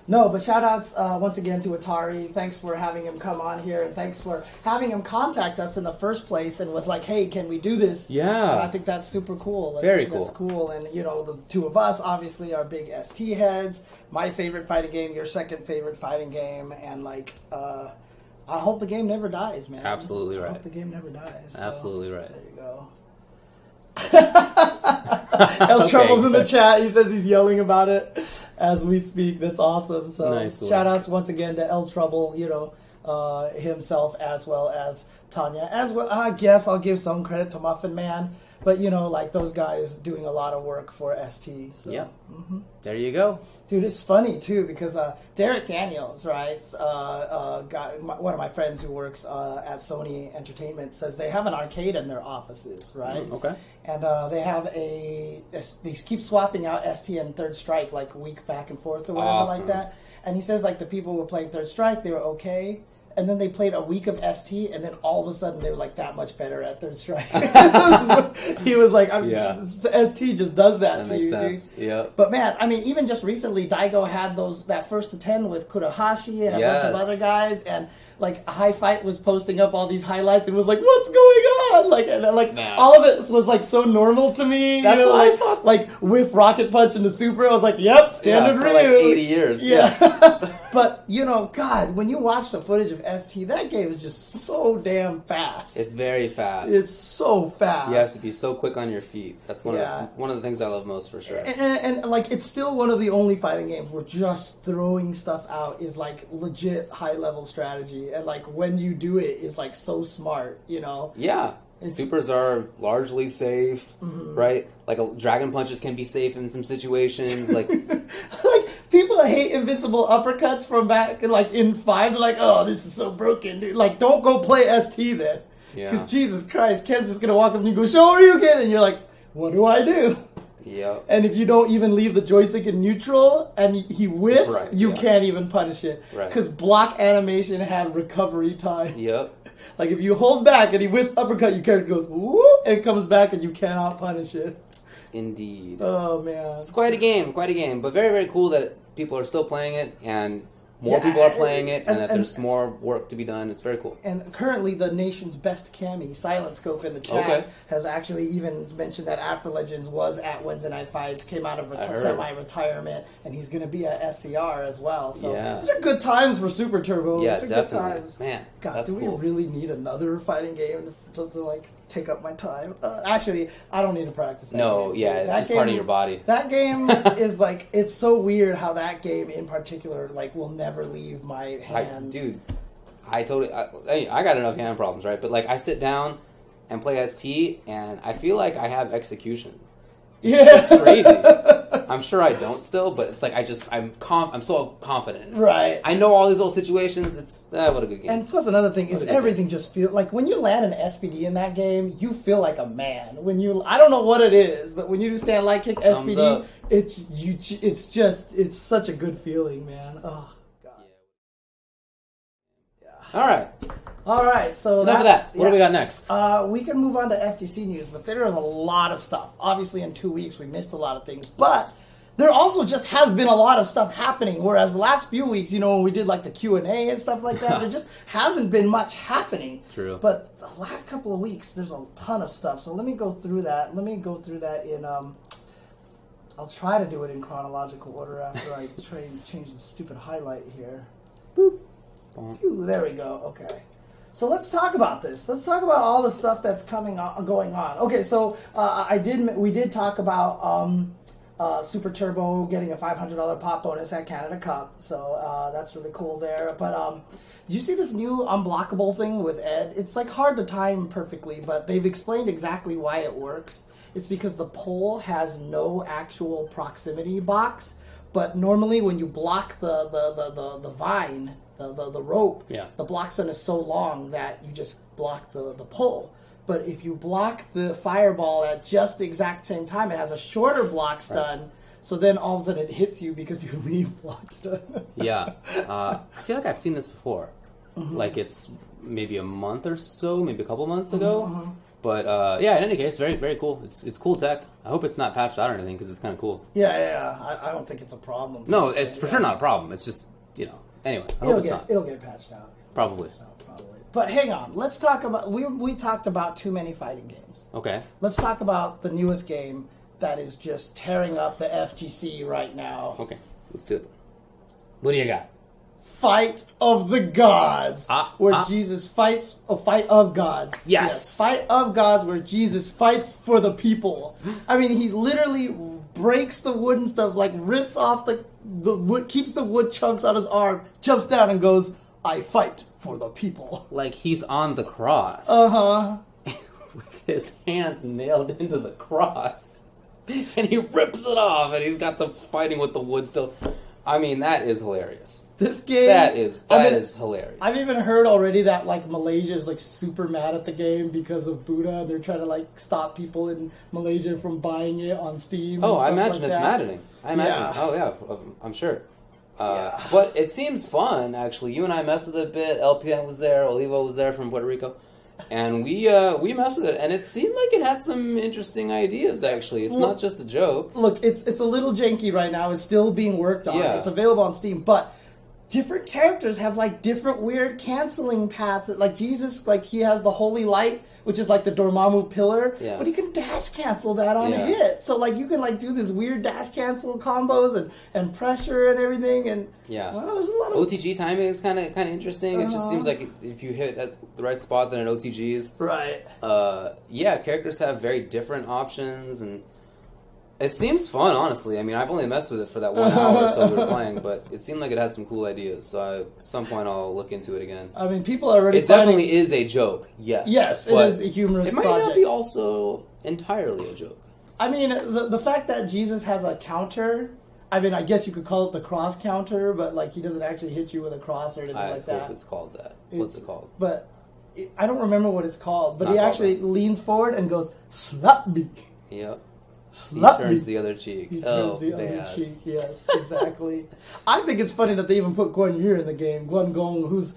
No, but shout-outs once again to Atari. Thanks for having him come on here, and thanks for having him contact us in the first place and was like, hey, can we do this? Yeah. And I think that's super cool. Very cool. That's cool. And, you know, the two of us obviously are big ST heads. My favorite fighting game, your second favorite fighting game, and, like, I hope the game never dies, man. Absolutely right. I hope the game never dies. Absolutely right. There you go. El Trouble's in the chat. He says he's yelling about it as we speak. That's awesome. So nice shout outs once again to El Trouble, you know, himself as well as Tanya. As well, I guess I'll give some credit to Muffin Man, but you know, like those guys doing a lot of work for ST. So. Yeah. There you go. Dude, it's funny too because Derek Daniels, right? One of my friends who works at Sony Entertainment says they have an arcade in their offices, right? Okay. And they have they keep swapping out ST and Third Strike like a week back and forth or whatever like that. And he says like the people who were playing Third Strike, they were okay. And then they played a week of ST, and then all of a sudden they were like that much better at Third Strike. He was like, ST just does that to makes you. Sense. Dude. Yep. But man, I mean, even just recently, Daigo had that first to 10 with Kurahashi and a bunch of other guys, and like High Fight was posting up all these highlights and was like, "What's going on?" All of it was like so normal to me. That's you know, what I thought. Like with Rocket Punch and the Super, I was like, "Yep, standard for Ryu." like 80 years. Yeah. But you know, God, when you watch the footage of ST, that game is just so damn fast. It's very fast. It's so fast. You have to be so quick on your feet. That's one of the things I love most for sure. And like, it's still one of the only fighting games where just throwing stuff out is like legit high level strategy, and like when you do it is like so smart, you know? Yeah. Supers are largely safe, right? Like dragon punches can be safe in some situations. Like, like people that hate invincible uppercuts from back like in 5, they're like, "Oh, this is so broken, dude." Like, don't go play ST then, because Jesus Christ, Ken's just gonna walk up and you go, "Show you again," and you're like, "What do I do?" Yep. And if you don't even leave the joystick in neutral and he whiffs, you can't even punish it, because block animation had recovery time. Yep. Like, if you hold back and he whiffs uppercut, your character goes, whoop, and comes back and you cannot punish it. Indeed. Oh, man. It's quite a game, but very, very cool that people are still playing it, and more people are playing it, and that there's more work to be done. It's very cool. And currently, the nation's best cami, Silent Scope in the chat, has actually even mentioned that Afro Legends was at Wednesday Night Fights, came out of semi-retirement, and he's going to be at SCR as well. So these are good times for Super Turbo. Yeah, these are definitely. good times. Man, God, that's do we cool. really need another fighting game to like take up my time? Actually, I don't need to practice that game. It's that just part of your body. That game is like, it's so weird how that game in particular like will never leave my hands. I got enough hand problems, right? But like I sit down and play ST, and I feel like I have execution. It's crazy. I'm sure I don't still, but it's like I'm so confident. Right. I know all these little situations. It's what a good game. And plus another thing is everything just feels like when you land an SPD in that game, you feel like a man. I don't know what it is, but when you stand light kick SPD, it's such a good feeling, man. Oh god. Yeah. All right, so enough of that. What do we got next? We can move on to FGC news, but there is a lot of stuff. Obviously, in 2 weeks, we missed a lot of things, but there also just has been a lot of stuff happening, whereas the last few weeks, when we did like the Q&A and stuff like that, there just hasn't been much happening. True. But the last couple of weeks, there's a ton of stuff, so let me go through that. In, I'll try to do it in chronological order after I change the stupid highlight here. Boop. Ooh, there we go, okay. So let's talk about this. Let's talk about all the stuff that's going on. Okay, so we did talk about Super Turbo getting a $500 pop bonus at Canada Cup. So that's really cool there. But did you see this new unblockable thing with Ed? It's like hard to time perfectly, but they've explained exactly why it works. It's because the pole has no actual proximity box. But normally when you block the vine, the rope, the block stun is so long that you just block the pole. But if you block the fireball at just the exact same time, it has a shorter block stun. So then all of a sudden it hits you because you leave block stun. I feel like I've seen this before. Mm-hmm. Like it's maybe a month or so, maybe a couple months ago. Mm-hmm. But in any case, very, very cool. It's cool tech. I hope it's not patched out or anything because it's kind of cool. I don't think it's a problem. No, it's for sure not a problem. It's just, anyway, I hope it's not. It'll get patched out. Probably. But hang on, let's talk about, we talked about too many fighting games. Okay. Let's talk about the newest game that is just tearing up the FGC right now. Okay, let's do it. What do you got? Fight of the Gods, where Jesus fights. Fight of Gods. Yes. Fight of Gods, where Jesus fights for the people. I mean, he literally breaks the wood and stuff, like rips off the wood, keeps the wood chunks on his arm, jumps down and goes, "I fight for the people." Like he's on the cross. With his hands nailed into the cross, and he rips it off, and he's got the fighting with the wood still. I mean, that is hilarious. This game... That is hilarious. I've even heard already that, like, Malaysia is, like, super mad at the game because of Buddha, and they're trying to, like, stop people in Malaysia from buying it on Steam. Oh, I imagine it's maddening. I imagine. Yeah. Oh, yeah, I'm sure. But it seems fun, actually. You and I messed with it a bit. LPN was there. Olivo was there from Puerto Rico. And we messed with it, and it seemed like it had some interesting ideas, actually. It's not just a joke. Look, it's a little janky right now. It's still being worked on. Yeah. It's available on Steam, but different characters have, like, different weird canceling paths. Like, Jesus, like, he has the Holy Light, which is, like, the Dormammu pillar, but he can dash cancel that on hit. So, like, you can, like, do this weird dash cancel combos and pressure and everything, and well, there's a lot of... OTG timing is kind of interesting. It just seems like if you hit at the right spot, then it OTGs. Right. Characters have very different options, and it seems fun, honestly. I mean, I've only messed with it for that 1 hour or so we were playing, but it seemed like it had some cool ideas, so at some point I'll look into it again. I mean, people are already... It definitely is a joke, yes. Yes, it is a humorous project. It might not be also entirely a joke. I mean, the fact that Jesus has a counter... I mean, I guess you could call it the cross counter, but, like, he doesn't actually hit you with a cross or anything like that. I hope it's called that. What's it called? But I don't remember what it's called, but he actually leans forward and goes, "Slap me." Yep. He Slap turns me. the other cheek. He Oh, turns the man. other cheek. Yes, exactly. I think it's funny that they even put Guan Yu in the game. Guan Gong, who's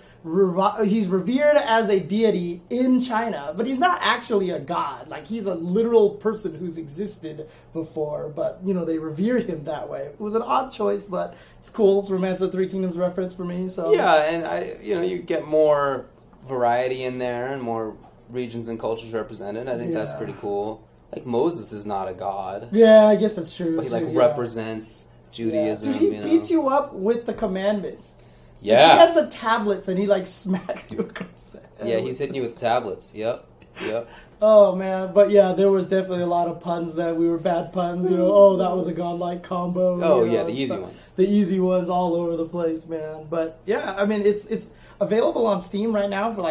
he's revered as a deity in China, but he's not actually a god. Like, he's a literal person who's existed before, but, you know, they revere him that way. It was an odd choice, but it's cool. It's Romance of the Three Kingdoms reference for me, so... Yeah, and you get more variety in there and more regions and cultures represented. I think that's pretty cool. Like, Moses is not a god. Yeah, I guess that's true. But he, too, represents Judaism. Dude, he beats you up with the commandments. Yeah. Like, he has the tablets, and he, smacks you across the head. Yeah, he's hitting you with tablets. Yep. Oh, man. But, yeah, there was definitely a lot of puns that we were bad puns. You know, oh, that was a godlike combo. Oh, you know, yeah, the easy ones. The easy ones all over the place, man. But, yeah, I mean, it's available on Steam right now for,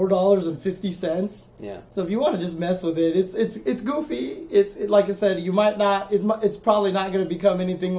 $4.50. Yeah. So if you want to just mess with it, it's goofy. It's like I said, you might not. It's probably not going to become anything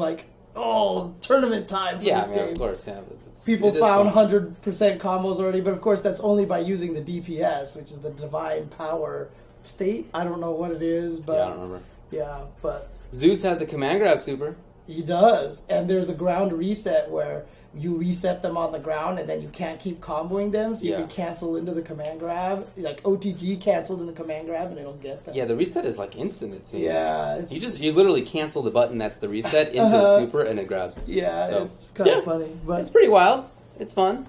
tournament time for this game. Of course, yeah. But People it is found fun. 100% combos already, but of course that's only by using the DPS, which is the Divine Power State. I don't know what it is, but Yeah, I don't remember. yeah, but Zeus has a command grab super. he does. And there's a ground reset where you reset them on the ground, and then you can't keep comboing them, so you can cancel into the command grab. Like OTG canceled in the command grab, and it'll get them. Yeah, the reset is instant. It seems. Yeah, You literally cancel the button that's the reset into the super, and it grabs it. Yeah, So, it's kind of funny, but it's pretty wild. It's fun.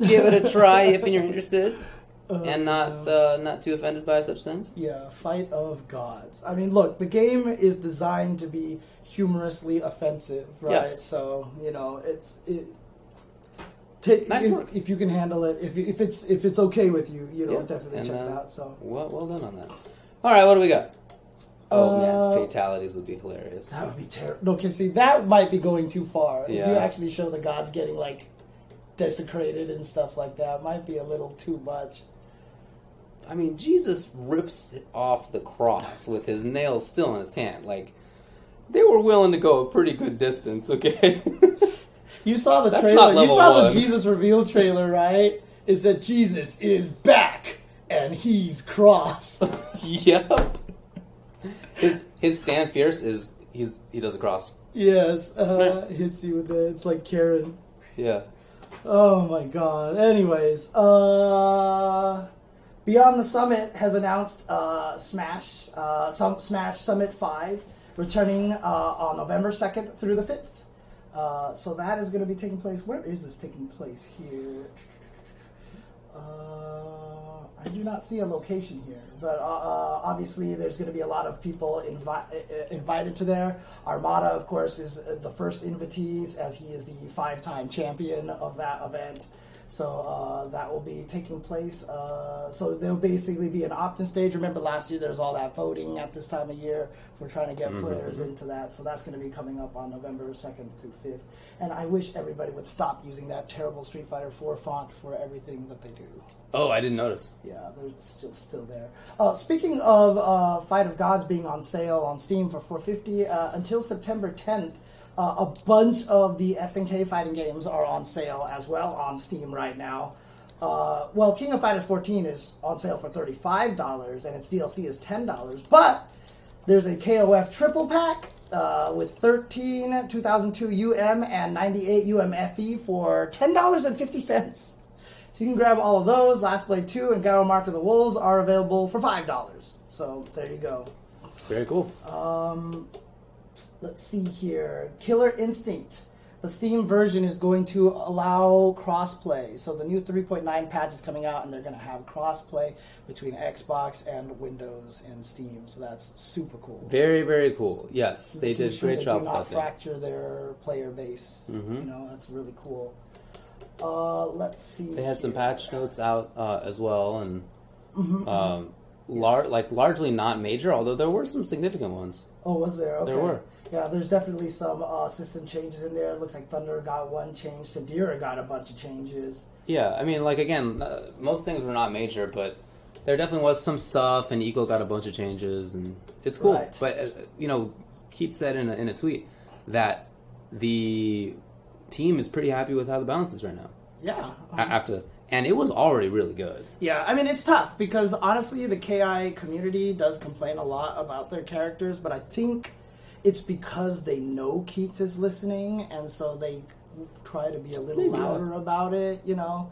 Give it a try if you're interested, and not too offended by such things. yeah, Fight of Gods. I mean, look, the game is designed to be humorously offensive, right? Yes. So Nice work. if you can handle it, if it's okay with you, definitely And, check it out. So well done on that. All right, what do we got? Oh man, fatalities would be hilarious. that would be terrible. Okay, see, that might be going too far. If Yeah. you actually show the gods getting desecrated and stuff like that, might be a little too much. I mean, Jesus rips off the cross with his nails still in his hand. They were willing to go a pretty good distance, okay? You saw the That's trailer. not You level saw one. the Jesus reveal trailer, right? It said Jesus is back and he's cross. Yep. His stand fierce is he does a cross. Yes, hits you with that. It's like Karen. Yeah. Oh my god. Anyways, Beyond the Summit has announced Smash Summit 5 returning on November 2nd through the 5th. So that is going to be taking place. Where is this taking place here? I do not see a location here, but obviously there's going to be a lot of people invited to there. Armada, of course, is the first invitees, as he is the 5-time champion of that event. So that will be taking place. So there'll basically be an opt-in stage. Remember last year there was all that voting at this time of year for trying to get players into that. So that's going to be coming up on November 2nd through 5th. And I wish everybody would stop using that terrible Street Fighter 4 font for everything that they do. Oh, I didn't notice. Yeah, they're still there. Speaking of Fight of Gods being on sale on Steam for $4.50 until September 10th, a bunch of the SNK fighting games are on sale as well on Steam right now. King of Fighters 14 is on sale for $35, and its DLC is $10. But there's a KOF triple pack with 13 2002 UM and 98 UMFE for $10.50. So you can grab all of those. Last Blade 2 and Garo Mark of the Wolves are available for $5. So there you go. Very cool. Let's see here. Killer Instinct. The Steam version is going to allow crossplay. So the new 3.9 patch is coming out, and they're going to have crossplay between Xbox and Windows and Steam. So that's super cool. Very, very cool. Yes, they did a great job do with not that. fracture their player base. That's really cool. Let's see. They had some patch notes out as well, and largely not major, although there were some significant ones. Oh, was there? Okay. There were. Yeah, there's definitely some system changes in there. It looks like Thunder got one change. Sadira got a bunch of changes. Yeah, I mean, again, most things were not major, but there definitely was some stuff, and Eco got a bunch of changes, and it's cool. Right. But, Keith said in a tweet that the team is pretty happy with how the balance is right now. Yeah. After this. And it was already really good. Yeah, I mean, it's tough because, honestly, the KI community does complain a lot about their characters, but I think it's because they know Keats is listening, and so they try to be a little louder about it, you know?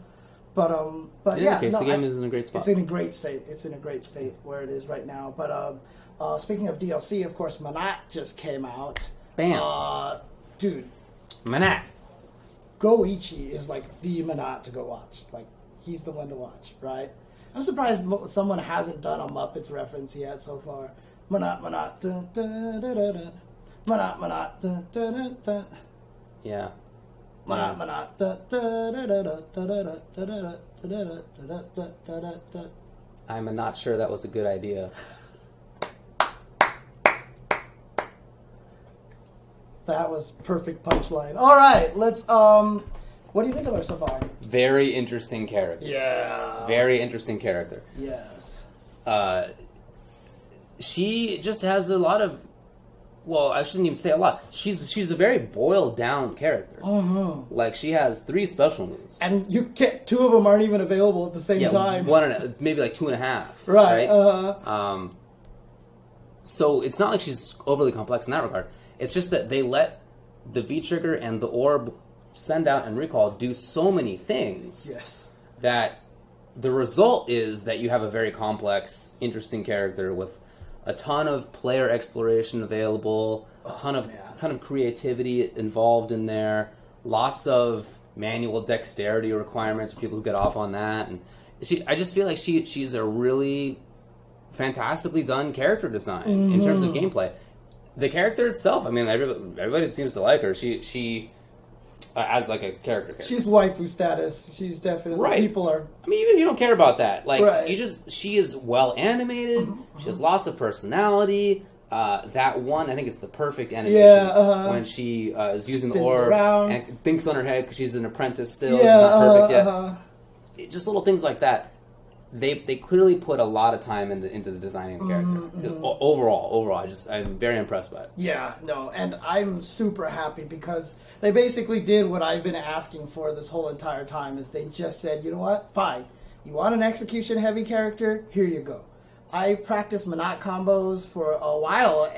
But yeah, the game is in a great spot. It's in a great state. It's in a great state where it is right now. But speaking of DLC, of course, Menat just came out. Bam. Dude. Menat. Goichi is like the Menat to go watch. Like, he's the one to watch, right? I'm surprised someone hasn't done a Muppets reference yet so far. Menat, Menat, dun, dun, dun, dun, dun. Menat, Menat, dun, dun, dun, dun. Yeah. Menat, Menat, dun, dun, dun, dun, dun, dun, dun, dun, dun, dun, dun, dun, dun. I'm not sure that was a good idea. That was perfect punchline. All right, let's. What do you think of her so far? Very interesting character. Yeah. Very interesting character. Yes. She just has a lot of. Well, I shouldn't even say a lot. She's a very boiled down character. Mm-hmm. Like, she has 3 special moves, and you can't. 2 of them aren't even available at the same time. Maybe like 2.5. Right. So it's not like she's overly complex in that regard. It's just that they let the V-Trigger and the Orb send out and recall do so many things that the result is that you have a very complex, interesting character with a ton of player exploration available, a ton of creativity involved in there, lots of manual dexterity requirements for people who get off on that. And I just feel like she's a really fantastically done character design in terms of gameplay. The character itself, I mean, everybody seems to like her. She as like a character. She's waifu status. She's definitely right. People are. I mean, even if you don't care about that, like right. she is well animated. She has lots of personality. That one, I think it's the perfect animation when she is using the orb and thinks on her head because she's an apprentice still. She's not perfect yet. Just little things like that. They clearly put a lot of time into the designing of the character. Overall, I'm very impressed by it. Yeah, no, and I'm super happy because they basically did what I've been asking for this whole entire time. Is they just said, you know what, fine, you want an execution heavy character, here you go. I practiced Menat combos for a while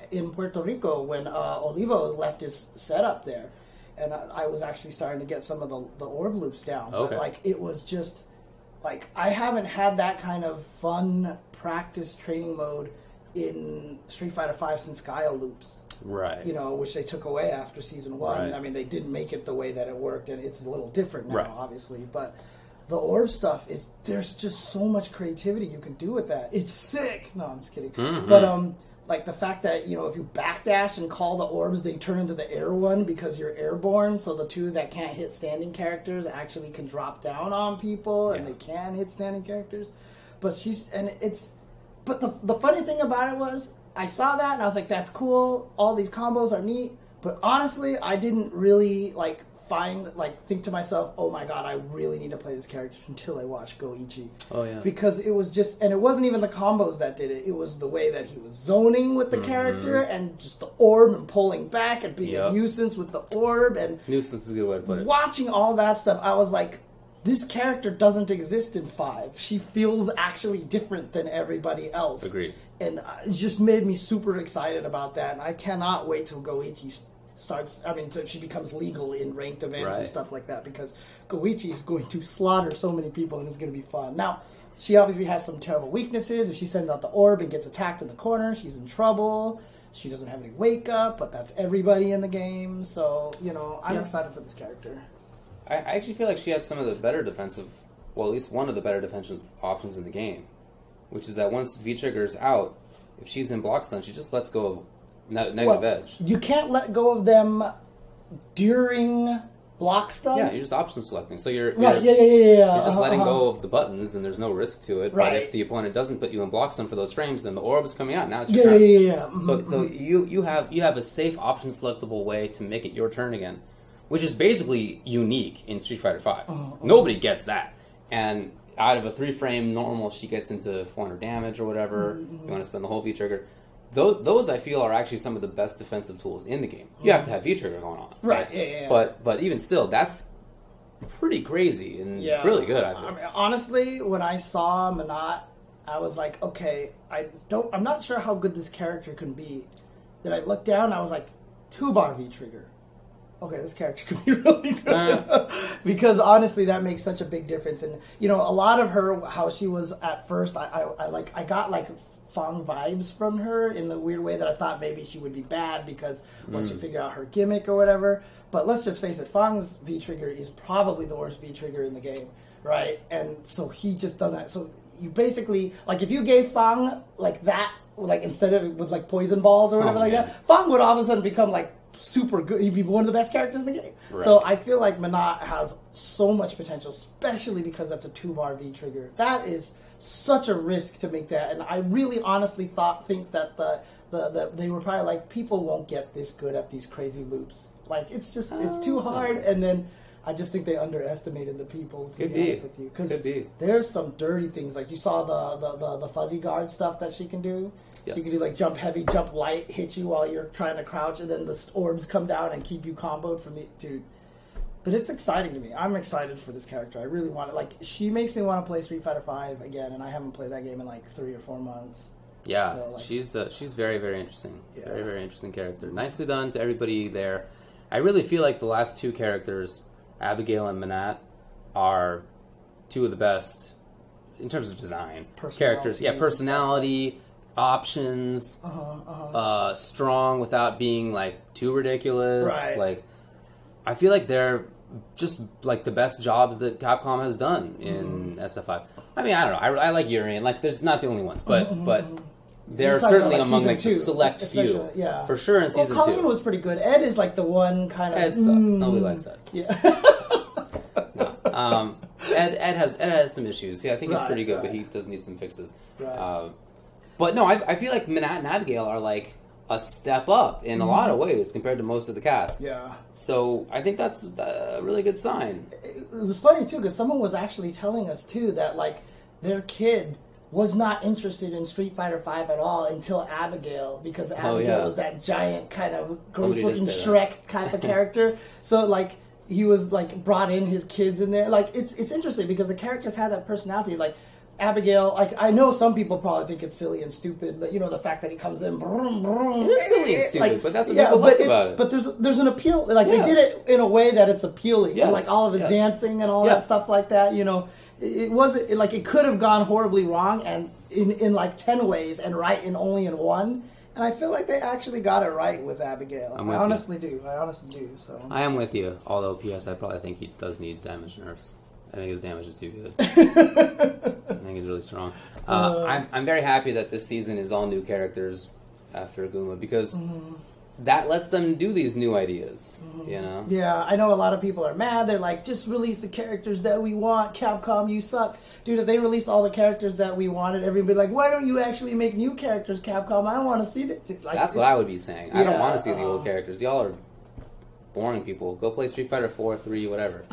in Puerto Rico when Olivo left his setup there, and I was actually starting to get some of the orb loops down. Okay. But like it was just. Like, I haven't had that kind of fun practice training mode in Street Fighter V since Gaia Loops. Right. You know, which they took away after Season 1. Right. I mean, they didn't make it the way that it worked, and it's a little different now, right. obviously. But the orb stuff there's just so much creativity you can do with that. It's sick! No, I'm just kidding. Mm-hmm. But, like the fact that, you know, if you backdash and call the orbs, they turn into the air one because you're airborne, so the 2 that can't hit standing characters actually can drop down on people, and they can hit standing characters. But the funny thing about it was, I saw that and I was like, that's cool, all these combos are neat, but honestly, I didn't really, think to myself, oh my god, I really need to play this character until I watched Goichi. Oh, yeah. Because it was just, and it wasn't even the combos that did it, it was the way that he was zoning with the character, and just the orb and pulling back and being a nuisance with the orb, and nuisance is a good way to put it. Watching all that stuff, I was like, this character doesn't exist in 5. She feels actually different than everybody else. Agreed. And it just made me super excited about that, and I cannot wait till Goichi she becomes legal in ranked events and stuff like that, because Goichi is going to slaughter so many people and it's going to be fun. Now, she obviously has some terrible weaknesses. If she sends out the orb and gets attacked in the corner, she's in trouble. She doesn't have any wake up, but that's everybody in the game. So, you know, I'm excited for this character. I actually feel like she has some of the better defensive, well, at least one of the better defensive options in the game, which is that once V-Trigger is out, if she's in block stun, she just lets go of negative edge. You can't let go of them during block stun. Yeah, you're just option selecting. So you're right. You're just letting go of the buttons, and there's no risk to it. Right. But if the opponent doesn't put you in block stun for those frames, then the orb is coming out. Now it's your turn. Mm-hmm. So you have a safe option selectable way to make it your turn again, which is basically unique in Street Fighter V. Nobody gets that. And out of a 3-frame normal, she gets into 400 damage or whatever. You want to spend the whole V-Trigger. Those I feel are actually some of the best defensive tools in the game. You have to have V-Trigger going on, right? Yeah. But even still, that's pretty crazy and Yeah. really good, I think. I mean, honestly, when I saw Menat, I was like, okay, I'm not sure how good this character can be. Then I looked down, and I was like, 2-bar V-trigger. Okay, this character could be really good. Because honestly, that makes such a big difference. And, you know, a lot of her, how she was at first, I got like Fang vibes from her in the weird way that I thought maybe she would be bad because once you figure out her gimmick or whatever. But let's just face it, Fang's V-trigger is probably the worst V-trigger in the game, right? And so he just doesn't... So you basically... Like, if you gave Fang like that, like instead of with like poison balls or whatever that, Fang would all of a sudden become like super good. He'd be one of the best characters in the game. Right. So I feel like Menat has so much potential, especially because that's a 2-bar V-trigger. That is such a risk to make that, and I really honestly think that they were probably like, people won't get this good at these crazy loops. Like, it's just, it's too hard, and then I just think they underestimated the people, to be honest with you. Because there's some dirty things, like you saw the fuzzy guard stuff that she can do. Yes. She can do like jump heavy, jump light, hit you while you're trying to crouch, and then the orbs come down and keep you comboed from the... Dude. But it's exciting to me. I'm excited for this character. I really want it. Like, she makes me want to play Street Fighter V again, and I haven't played that game in like 3 or 4 months. Yeah, so, like, she's very, very interesting. Yeah. Very, very interesting character. Nicely done to everybody there. I really feel like the last 2 characters, Abigail and Menat, are 2 of the best in terms of design. Characters. Yeah, personality, options, strong without being like too ridiculous. Right. Like, I feel like they're just like the best jobs that Capcom has done in SF5. I mean, I don't know. I like Yuri, and like, there's not the only ones, but they're certainly like among like the 2, select few. Yeah, for sure in season 2. Colleen was pretty good. Ed is like the one kind of. Ed sucks. Nobody likes Ed. Yeah. No. Ed has some issues. Yeah, I think he's pretty good, but he does need some fixes. Right. But no, I feel like Menat and Abigail are like a step up in a lot of ways compared to most of the cast. Yeah. So I think that's a really good sign. It was funny too, because someone was actually telling us too that like their kid was not interested in Street Fighter V at all until Abigail, because Abigail was that giant kind of gross-looking Shrek type of character. So like he was like brought in his kids in there. Like it's interesting because the characters had that personality. Like Abigail, like I know some people probably think it's silly and stupid, but you know the fact that he comes in, brum, brum, it is silly and stupid, like, but that's what people like about it. But there's an appeal. Like they did it in a way that it's appealing. Yes, like all of his dancing and all that stuff like that. You know, it wasn't like it could have gone horribly wrong and in like 10 ways and right in only in 1. And I feel like they actually got it right with Abigail. I honestly do. So I am with you. Although, P.S. I probably think he does need damage nerfs. I think his damage is too good. I think he's really strong. I'm very happy that this season is all new characters after Aguma, because that lets them do these new ideas, you know? Yeah, I know a lot of people are mad. They're like, just release the characters that we want. Capcom, you suck. Dude, if they released all the characters that we wanted, everybody like, why don't you actually make new characters, Capcom? I want to see that. Like, that's what I would be saying. I don't want to see the old characters. Y'all are boring people. Go play Street Fighter 4, 3, whatever.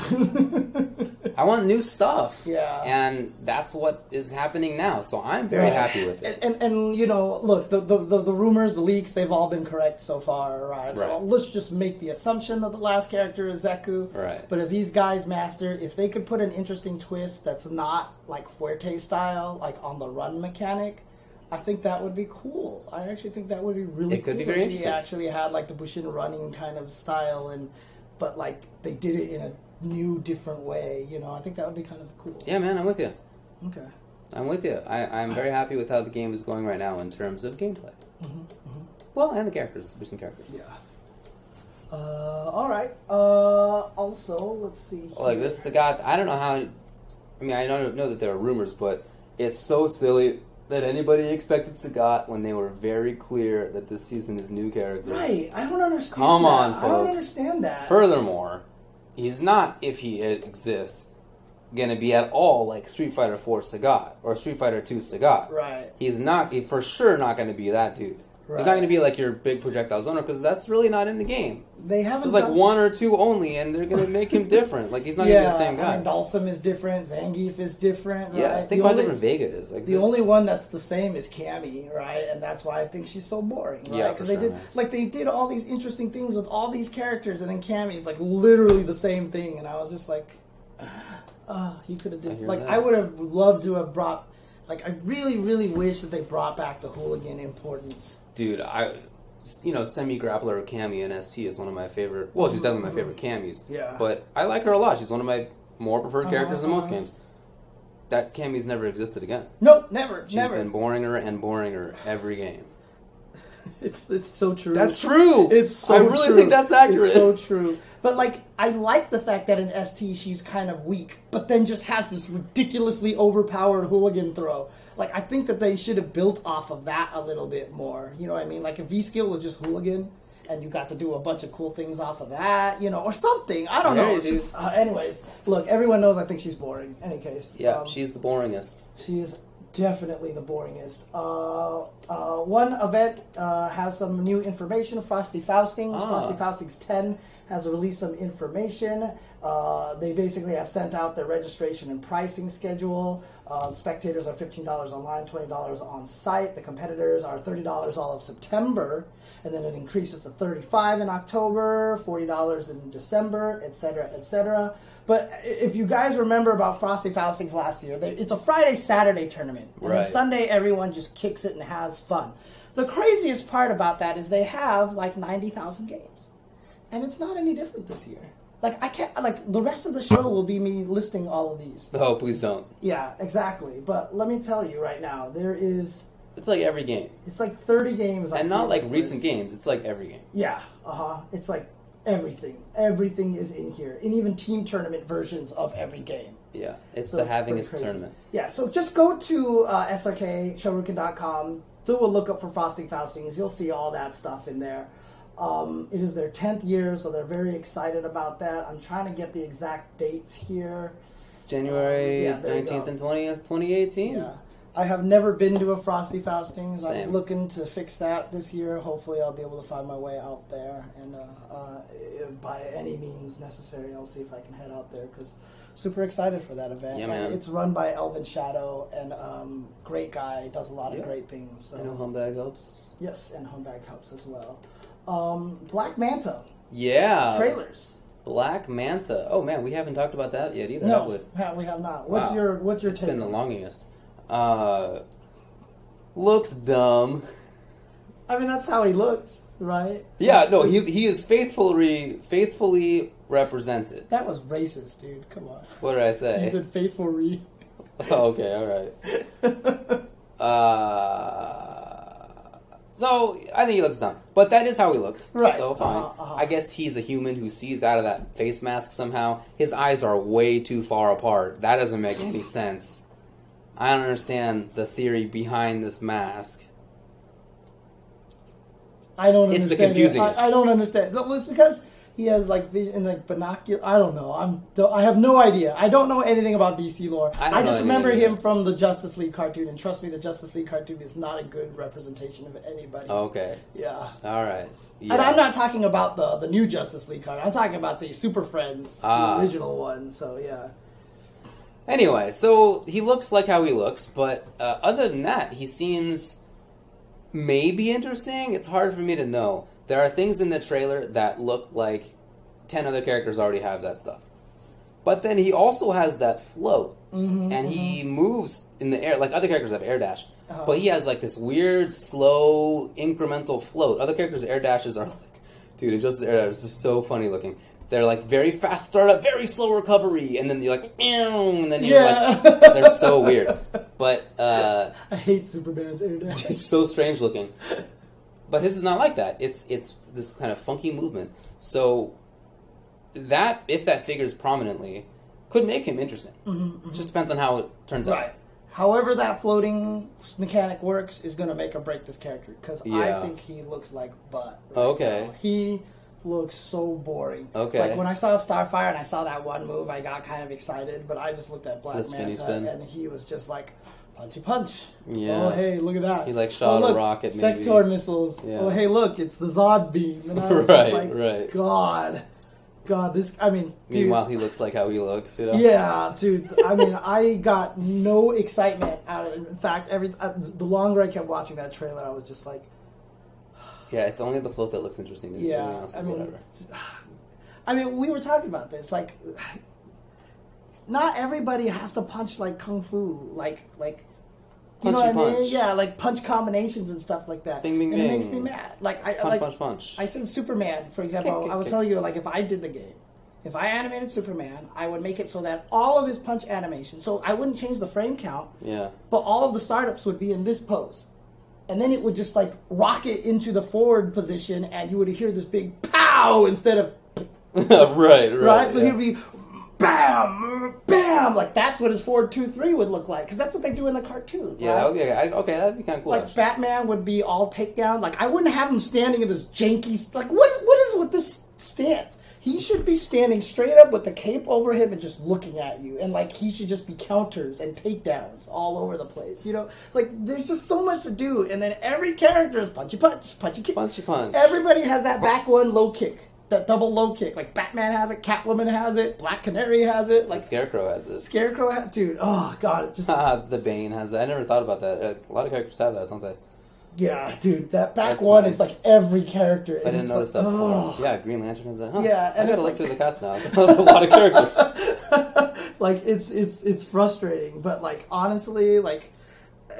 I want new stuff. Yeah. And that's what is happening now. So I'm very happy with it. And you know, look, the rumors, the leaks, they've all been correct so far, right? So let's just make the assumption that the last character is Zeku. Right. But if these guys master, if they could put an interesting twist that's not like Fuerte style, like on the run mechanic, I think that would be cool. I actually think that would be really cool. It could be very interesting. If he actually had like the Bushin running kind of style, but like they did it in a new, different way. You know, I think that would be kind of cool. Yeah, man, I'm with you. Okay. I'm with you. I'm very happy with how the game is going right now in terms of gameplay. Well, and the characters, recent characters. Yeah. All right. Also, let's see. Here. Like this Sagat, I don't know how. I mean, I don't know that there are rumors, but it's so silly that anybody expected Sagat when they were very clear that this season is new characters. Right. I don't understand. Come on, folks. I don't understand that. Furthermore, he's not, if he exists, going to be at all like Street Fighter 4 Sagat or Street Fighter 2 Sagat. Right. He's for sure not going to be that dude. Right. He's not going to be like your big projectile zoner, because that's really not in the game. They haven't. There's like 1 or 2 only, and they're going to make him different. Like, he's not going to be the same guy. I mean, Dalsum is different. Zangief is different. Right? Yeah, think about how different Vega is. Like the only one that's the same is Cammy, right? And that's why I think she's so boring. Right? Yeah, because they did all these interesting things with all these characters, and then Cammy's like literally the same thing, and I was just like, You could have just hear like that. I would have loved to have brought. Like I really, really wish that they brought back the hooligan importance. Dude, semi-grappler Cammy in ST is one of my favorite. Well, she's definitely my favorite Cammys. Yeah. But I like her a lot. She's one of my more preferred characters in most games. That Cammy's never existed again. Nope, never, She's never. been boringer every game. It's so true. That's true. It's so I true. really think that's accurate. It's so true. But like, I like the fact that in ST she's kind of weak, but then just has this ridiculously overpowered hooligan throw. Like, I think that they should have built off of that a little bit more. You know what I mean? Like, if V-Skill was just hooligan, and you got to do a bunch of cool things off of that, or something. I don't know. It's just, anyways, look, everyone knows I think she's boring. Any case. Yeah, she's the boringest. She is definitely the boringest. One event has some new information. Frosty Faustings. Frosty Faustings 10 has released some information. They basically have sent out their registration and pricing schedule. Spectators are $15 online, $20 on site. The competitors are $30 all of September, and then it increases to $35 in October, $40 in December, etc., etc. But if you guys remember about Frosty Faustings last year, it's a Friday-Saturday tournament. And then Sunday, everyone just kicks it and has fun. The craziest part about that is they have like 90,000 games. And it's not any different this year. Like, I can't, like, the rest of the show will be me listing all of these. Oh, please don't. Yeah, exactly. But let me tell you right now, It's like every game. It's like 30 games. And not like recent games. It's like every game. Yeah, It's like everything. Everything is in here. And even team tournament versions of every game. Yeah, it's So the it's havingest pretty crazy. tournament. Yeah, so just go to srkshowrukin.com, do a lookup for Frosty Faustings. You'll see all that stuff in there. It is their 10th year, so they're very excited about that. I'm trying to get the exact dates here. January 19th and 20th, 2018. Yeah. I have never been to a Frosty Faustings. Same. I'm looking to fix that this year. Hopefully I'll be able to find my way out there. And by any means necessary, I'll see if I can head out there because super excited for that event. Yeah, man. It's run by Elvin Shadow, and great guy, does a lot of great things. So. I know Homebag helps. Yes, and Homebag helps as well. Black Manta. Yeah. Trailers. Black Manta. Oh man, we haven't talked about that yet either, have we? No, we have not. What's your It's take? been the longest. Looks dumb. I mean, that's how he looks, right? Yeah, no, he is faithfully represented. That was racist, dude. Come on. What did I say? You said faithfully. Oh, okay, alright. So, I think he looks dumb. But that is how he looks. Right. So, fine. I guess he's a human who sees out of that face mask somehow. His eyes are way too far apart. That doesn't make any sense. I don't understand the theory behind this mask. I don't It's understand. the confusingest. I don't understand. No, it's because he has like vision and like binocular. I don't know. I have no idea. I don't know anything about DC lore. I just remember him from the Justice League cartoon, and trust me, the Justice League cartoon is not a good representation of anybody. Okay. Yeah. All right. Yeah. And I'm not talking about the new Justice League cartoon. I'm talking about the Super Friends, the original one. So yeah. Anyway, so he looks like how he looks, but other than that, he seems maybe interesting. It's hard for me to know. There are things in the trailer that look like 10 other characters already have that stuff. But then he also has that float, and he moves in the air, like other characters have air dash. But he has like this weird, slow, incremental float. Other characters' air dashes are like, dude, Injustice air dash is so funny looking. They're like very fast startup, very slow recovery, and then you're like, and then you're like, they're so weird. But I hate Superman's air dash. it's so strange looking. But his is not like that. It's this kind of funky movement. So that, if that figures prominently, could make him interesting. It just depends on how it turns out. However that floating mechanic works is going to make or break this character, because I think he looks like butt. Now. He looks so boring. Like when I saw Starfire and I saw that one move, I got kind of excited, but I just looked at Black Manta and he was just like, punchy punch. Yeah. Oh, hey, look at that. He like shot a rocket maybe. Sector missiles. Yeah. Oh, hey, look, it's the Zod beam. And I was just like, right. God, this, I mean, dude. Meanwhile, he looks like how he looks, you know? Yeah, dude. I mean, I got no excitement out of it. In fact, the longer I kept watching that trailer, I was just like, yeah, it's only the float that looks interesting. And everything else is whatever. I mean, we were talking about this. Like, not everybody has to punch like kung fu, like you Punchy know what I mean? punch. Yeah, like punch combinations and stuff like that. Bing, bing, and bing. it makes me mad. Like Punch. I said Superman, for example. Kick, I was kick. telling you, like if I did the game, if I animated Superman, I would make it so that all of his punch animation, so I wouldn't change the frame count, Yeah. but all of the startups would be in this pose. And then it would just like rocket into the forward position, and you would hear this big pow instead of right. So yeah. he'd be bam, bam, like that's what his forward 2-3 would look like, because that's what they do in the cartoon. Yeah, right? okay, that'd be kind of cool. Like actually. Batman would be all takedown. Like I wouldn't have him standing in this janky. Like what is with this stance? He should be standing straight up with the cape over him and just looking at you. And, like, he should just be counters and takedowns all over the place. You know? Like, there's just so much to do. And then every character is punchy punch, punchy kick. Punchy punch. Everybody has that back one low kick. That double low kick. Like, Batman has it, Catwoman has it, Black Canary has it. Like, Scarecrow has it. Dude, oh, God. It just... The Bane has that. I never thought about that. A lot of characters have that, don't they? Yeah, dude, that back That's one funny. is like every character. I didn't notice that before. Oh. Yeah, Green Lantern has that. Huh. Yeah, I and gotta it's look like- through the cast now. There's a lot of characters. Like it's frustrating, but like honestly, like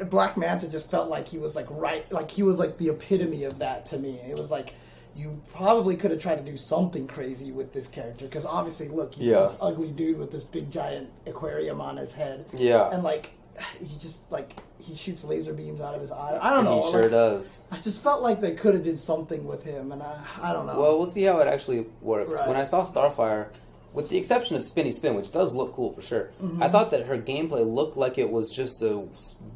Black Manta just felt like he was like he was like the epitome of that to me. It was like you probably could have tried to do something crazy with this character, because obviously, look, he's Yeah. this ugly dude with this big giant aquarium on his head. Yeah. And like he just like he shoots laser beams out of his eye. I don't know. He sure like, does. I just felt like they could have did something with him, and I don't know. Well, we'll see how it actually works. Right. When I saw Starfire, with the exception of Spinny Spin, which does look cool for sure, Mm-hmm. I thought that her gameplay looked like it was just a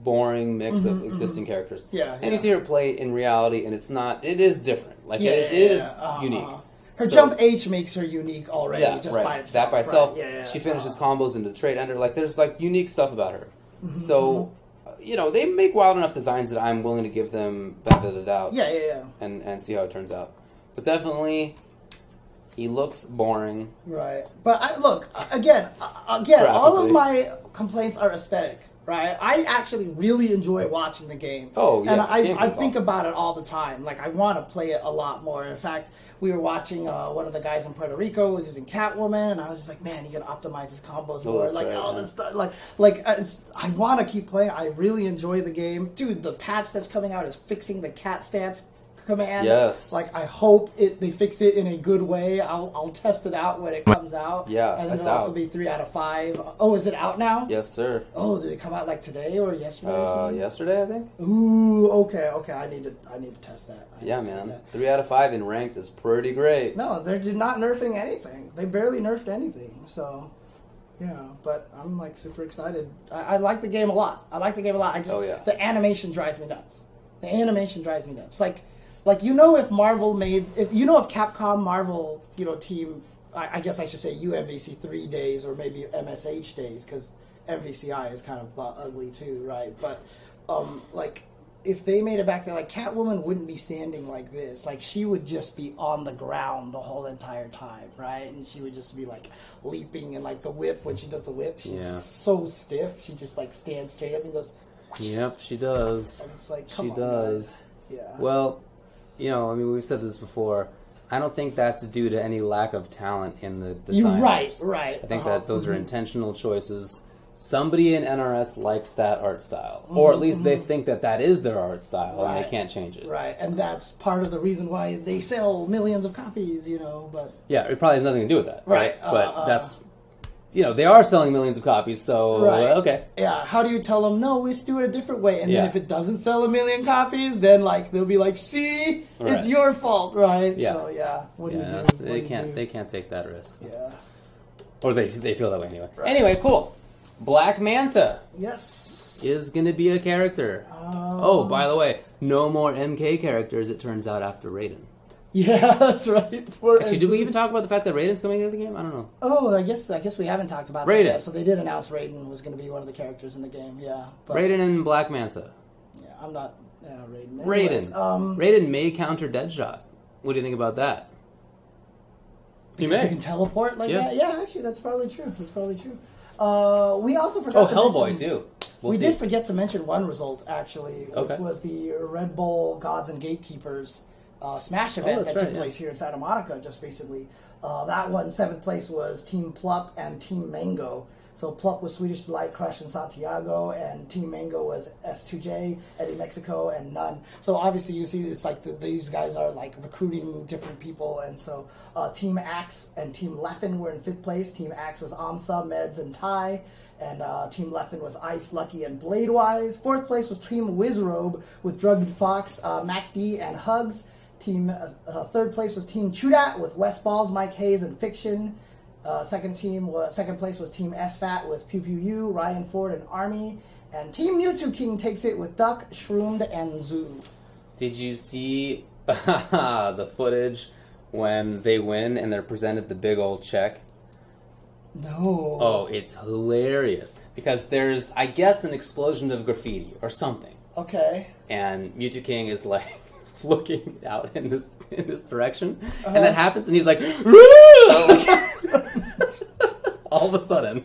boring mix of existing characters. Yeah, And yeah. you see her play in reality, and it's not. It is different. Like Yeah, it is unique. Her So- jump H makes her unique already, Yeah, just right. by itself. That by itself, Right. Yeah, she finishes combos into the trade ender. Like there's like unique stuff about her. So, you know, they make wild enough designs that I'm willing to give them benefit of the doubt. Yeah. And see how it turns out. But definitely, he looks boring. Right. But again, all of Graphically. my complaints are aesthetic. Right. I actually really enjoy watching the game. Oh, yeah, And the I gameplay's think awesome. about it all the time. Like I want to play it a lot more. In fact, we were watching one of the guys in Puerto Rico was using Catwoman, and I was just like, man, he can optimize his combos more. that's Like right, all yeah. this stuff. I want to keep playing. I really enjoy the game, dude. The patch that's coming out is fixing the cat stance command. Yes. Like I hope they fix it in a good way. I'll test it out when it comes out. Yeah, and then it's it'll also out. be 3 out of 5. Oh, is it out now? Yes, sir. Oh, did it come out like today or yesterday? or something? Yesterday, I think. Ooh, okay. I need to test that. I Yeah, need to test man. that. 3 out of 5 in ranked is pretty great. No, they're just not nerfing anything. They barely nerfed anything. So, yeah. But I'm like super excited. I like the game a lot. I just the animation drives me nuts. Like you know, if Capcom Marvel, team, I guess I should say UMVC 3 days or maybe MSH days, because MVCI is kind of ugly too, right? But like if they made it back there, like Catwoman wouldn't be standing like this. Like she would just be on the ground the whole entire time, right? And she would just be like leaping, and like the whip, when she does the whip, she's so stiff. She just like stands straight up and goes. Yep, she does. And it's like, She come on, does. guys. Yeah. Well, I mean, we've said this before. I don't think that's due to any lack of talent in the design. Right. I think that those are intentional choices. Somebody in NRS likes that art style, or at least they think that is their art style, and they can't change it. Right, and that's part of the reason why they sell millions of copies, but... Yeah, it probably has nothing to do with that, Right. But that's... they are selling millions of copies, so okay. Yeah, how do you tell them, no, let's do it a different way? And then Yeah. if it doesn't sell a million copies, then like they'll be like, see, it's Right. your fault, right? Yeah. So yeah, what do you do? They can't take that risk. Yeah. Or they feel that way anyway. Anyway, cool. Black Manta Yes. is going to be a character. Oh, by the way, no more MK characters, it turns out, after Raiden. Yeah, that's right. Actually, did we even talk about the fact that Raiden's coming into the game? I don't know. Oh, I guess we haven't talked about Raiden. that yet. So they did announce Raiden was going to be one of the characters in the game. Yeah, but Raiden and Black Manta. yeah, I'm not Raiden. Raiden. Anyways, Raiden may counter Deadshot. What do you think about that? because you can teleport like Yeah. that. Yeah, actually, that's probably true. We also forgot. Oh, to Hellboy mention- too. We see. did forget to mention one result actually, which Okay. was the Red Bull Gods and Gatekeepers Smash event that's that took right, yeah. place here in Santa Monica just recently. That one, 7th place was Team Plup and Team Mango. So Pluck was Swedish Delight, Crush, and Santiago, and Team Mango was S2J, Eddie Mexico, and None. So obviously you see it's like these guys are like recruiting different people, and so Team Axe and Team Leffen were in 5th place. Team Axe was Amsa, Meds, and Ty, and Team Leffen was Ice, Lucky, and Bladewise. 4th place was Team Wizrobe with Drugged Fox, MacD, and Hugs. Team 3rd place was Team Chudat with West Balls, Mike Hayes, and Fiction. Second place was Team SFAT with Pew Pew U, Ryan Ford, and Army. And Team Mewtwo King takes it with Duck, Shroomed, and Zoo. Did you see the footage when they win and they're presented the big old check? No. Oh, it's hilarious. Because there's, I guess, an explosion of graffiti or something. Okay. And Mewtwo King is like looking out in this direction. And that happens and he's like, all of a sudden.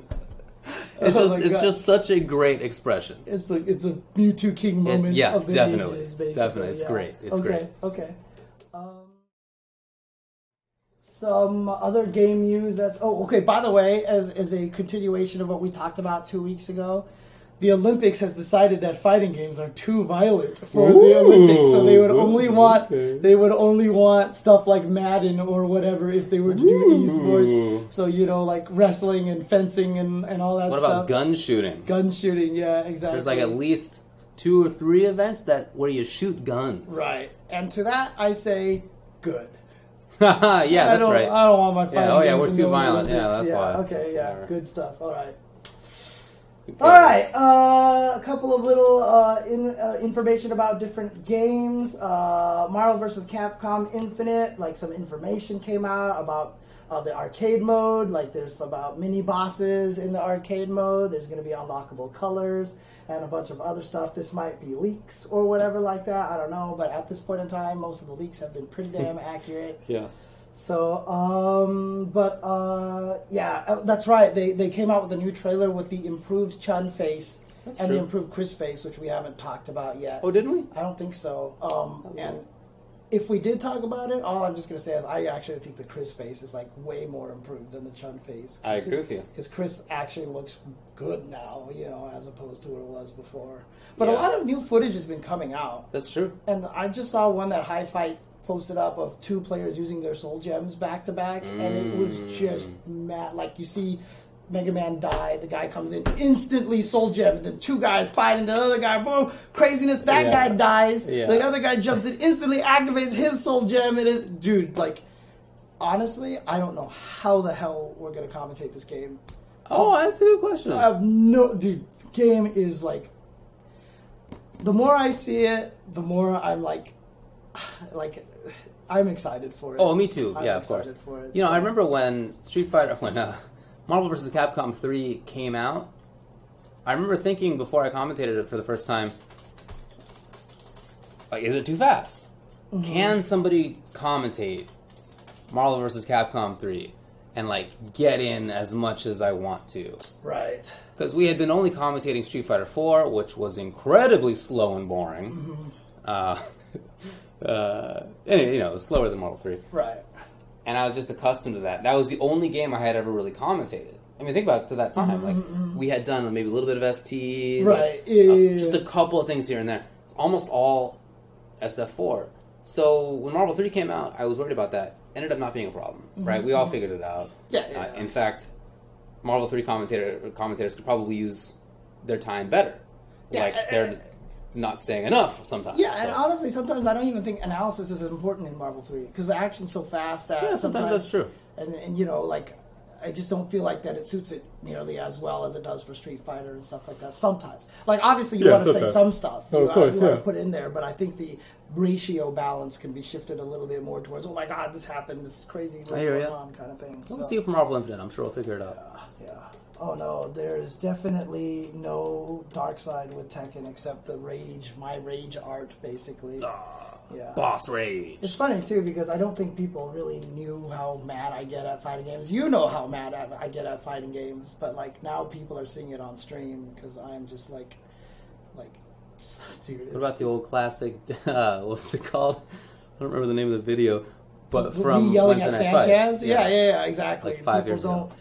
It's just such a great expression. It's a Mewtwo King moment. Yes, of the definitely. ages, basically. Definitely. It's great. It's great. Okay. Some other game news by the way, as a continuation of what we talked about 2 weeks ago, the Olympics has decided that fighting games are too violent for the Olympics, so they would only want stuff like Madden or whatever if they were to do esports. So like wrestling and fencing and all that stuff. What about gun shooting? Gun shooting, yeah, exactly. There's like at least 2 or 3 events where you shoot guns. Right, and to that I say good. Yeah, that's right. I don't want my fighting games we're too violent. Yeah, that's why. Okay, yeah, good stuff. All right. A couple of little information about different games. Marvel vs. Capcom Infinite, like some information came out about the arcade mode. Like there's about mini bosses in the arcade mode. There's going to be unlockable colors and a bunch of other stuff. This might be leaks or whatever like that. I don't know. But at this point in time, most of the leaks have been pretty damn accurate. Yeah. So, that's right. They came out with a new trailer with the improved Chen face the improved Chris face, which we haven't talked about yet. Oh, didn't we? I don't think so. And if we did talk about it, all I'm just going to say is I actually think the Chris face is like way more improved than the Chen face. I agree with you. Because Chris actually looks good now, as opposed to what it was before. But a lot of new footage has been coming out. That's true. And I just saw one that High Fight posted up of 2 players using their soul gems back to back, and it was just mad. Like you see Mega Man die, the guy comes in, instantly soul gem, and then 2 guys fighting the other guy, boom, craziness, that guy dies, the other guy jumps in, instantly activates his soul gem, and dude, like, honestly, I don't know how the hell we're going to commentate this game. Oh, that's a good question. I have the game is like, the more I see it, the more I'm like, I'm excited for it. Oh, me too. I'm of course. For it, I remember when Marvel vs. Capcom 3 came out, I remember thinking before I commentated it for the first time, like, is it too fast? Mm-hmm. Can somebody commentate Marvel vs. Capcom 3 and, like, get in as much as I want to? Right. Because we had been only commentating Street Fighter 4, which was incredibly slow and boring. Mm-hmm. Slower than Marvel 3. Right. And I was just accustomed to that. That was the only game I had ever really commentated. I mean, think about it to that time. Like, we had done maybe a little bit of ST. Right. Just a couple of things here and there. It's almost all SF4. So when Marvel 3 came out, I was worried about that. Ended up not being a problem, right? We all figured it out. Yeah. In fact, Marvel 3 commentators could probably use their time better. Yeah, like, they're not saying enough sometimes. Yeah, and honestly, sometimes I don't even think analysis is as important in Marvel 3 because the action's so fast that sometimes that's true. And I just don't feel like that it suits it nearly as well as it does for Street Fighter and stuff like that. Sometimes, like obviously you want to say some stuff, you want to put in there, but I think the ratio balance can be shifted a little bit more towards, oh my god, this happened, this is crazy, what's going on, kind of thing. We'll see it from Marvel Infinite. I'm sure we'll figure it out. Yeah. Oh no, there is definitely no dark side with Tekken except my rage art, basically. Yeah. Boss rage. It's funny too because I don't think people really knew how mad I get at fighting games. You know how mad I get at fighting games, but like now people are seeing it on stream because I'm just like, dude. What about the old classic? What's it called? I don't remember the name of the video, but from yelling Wednesday at Night Sanchez. Fights. Yeah, exactly. Like 5 years ago.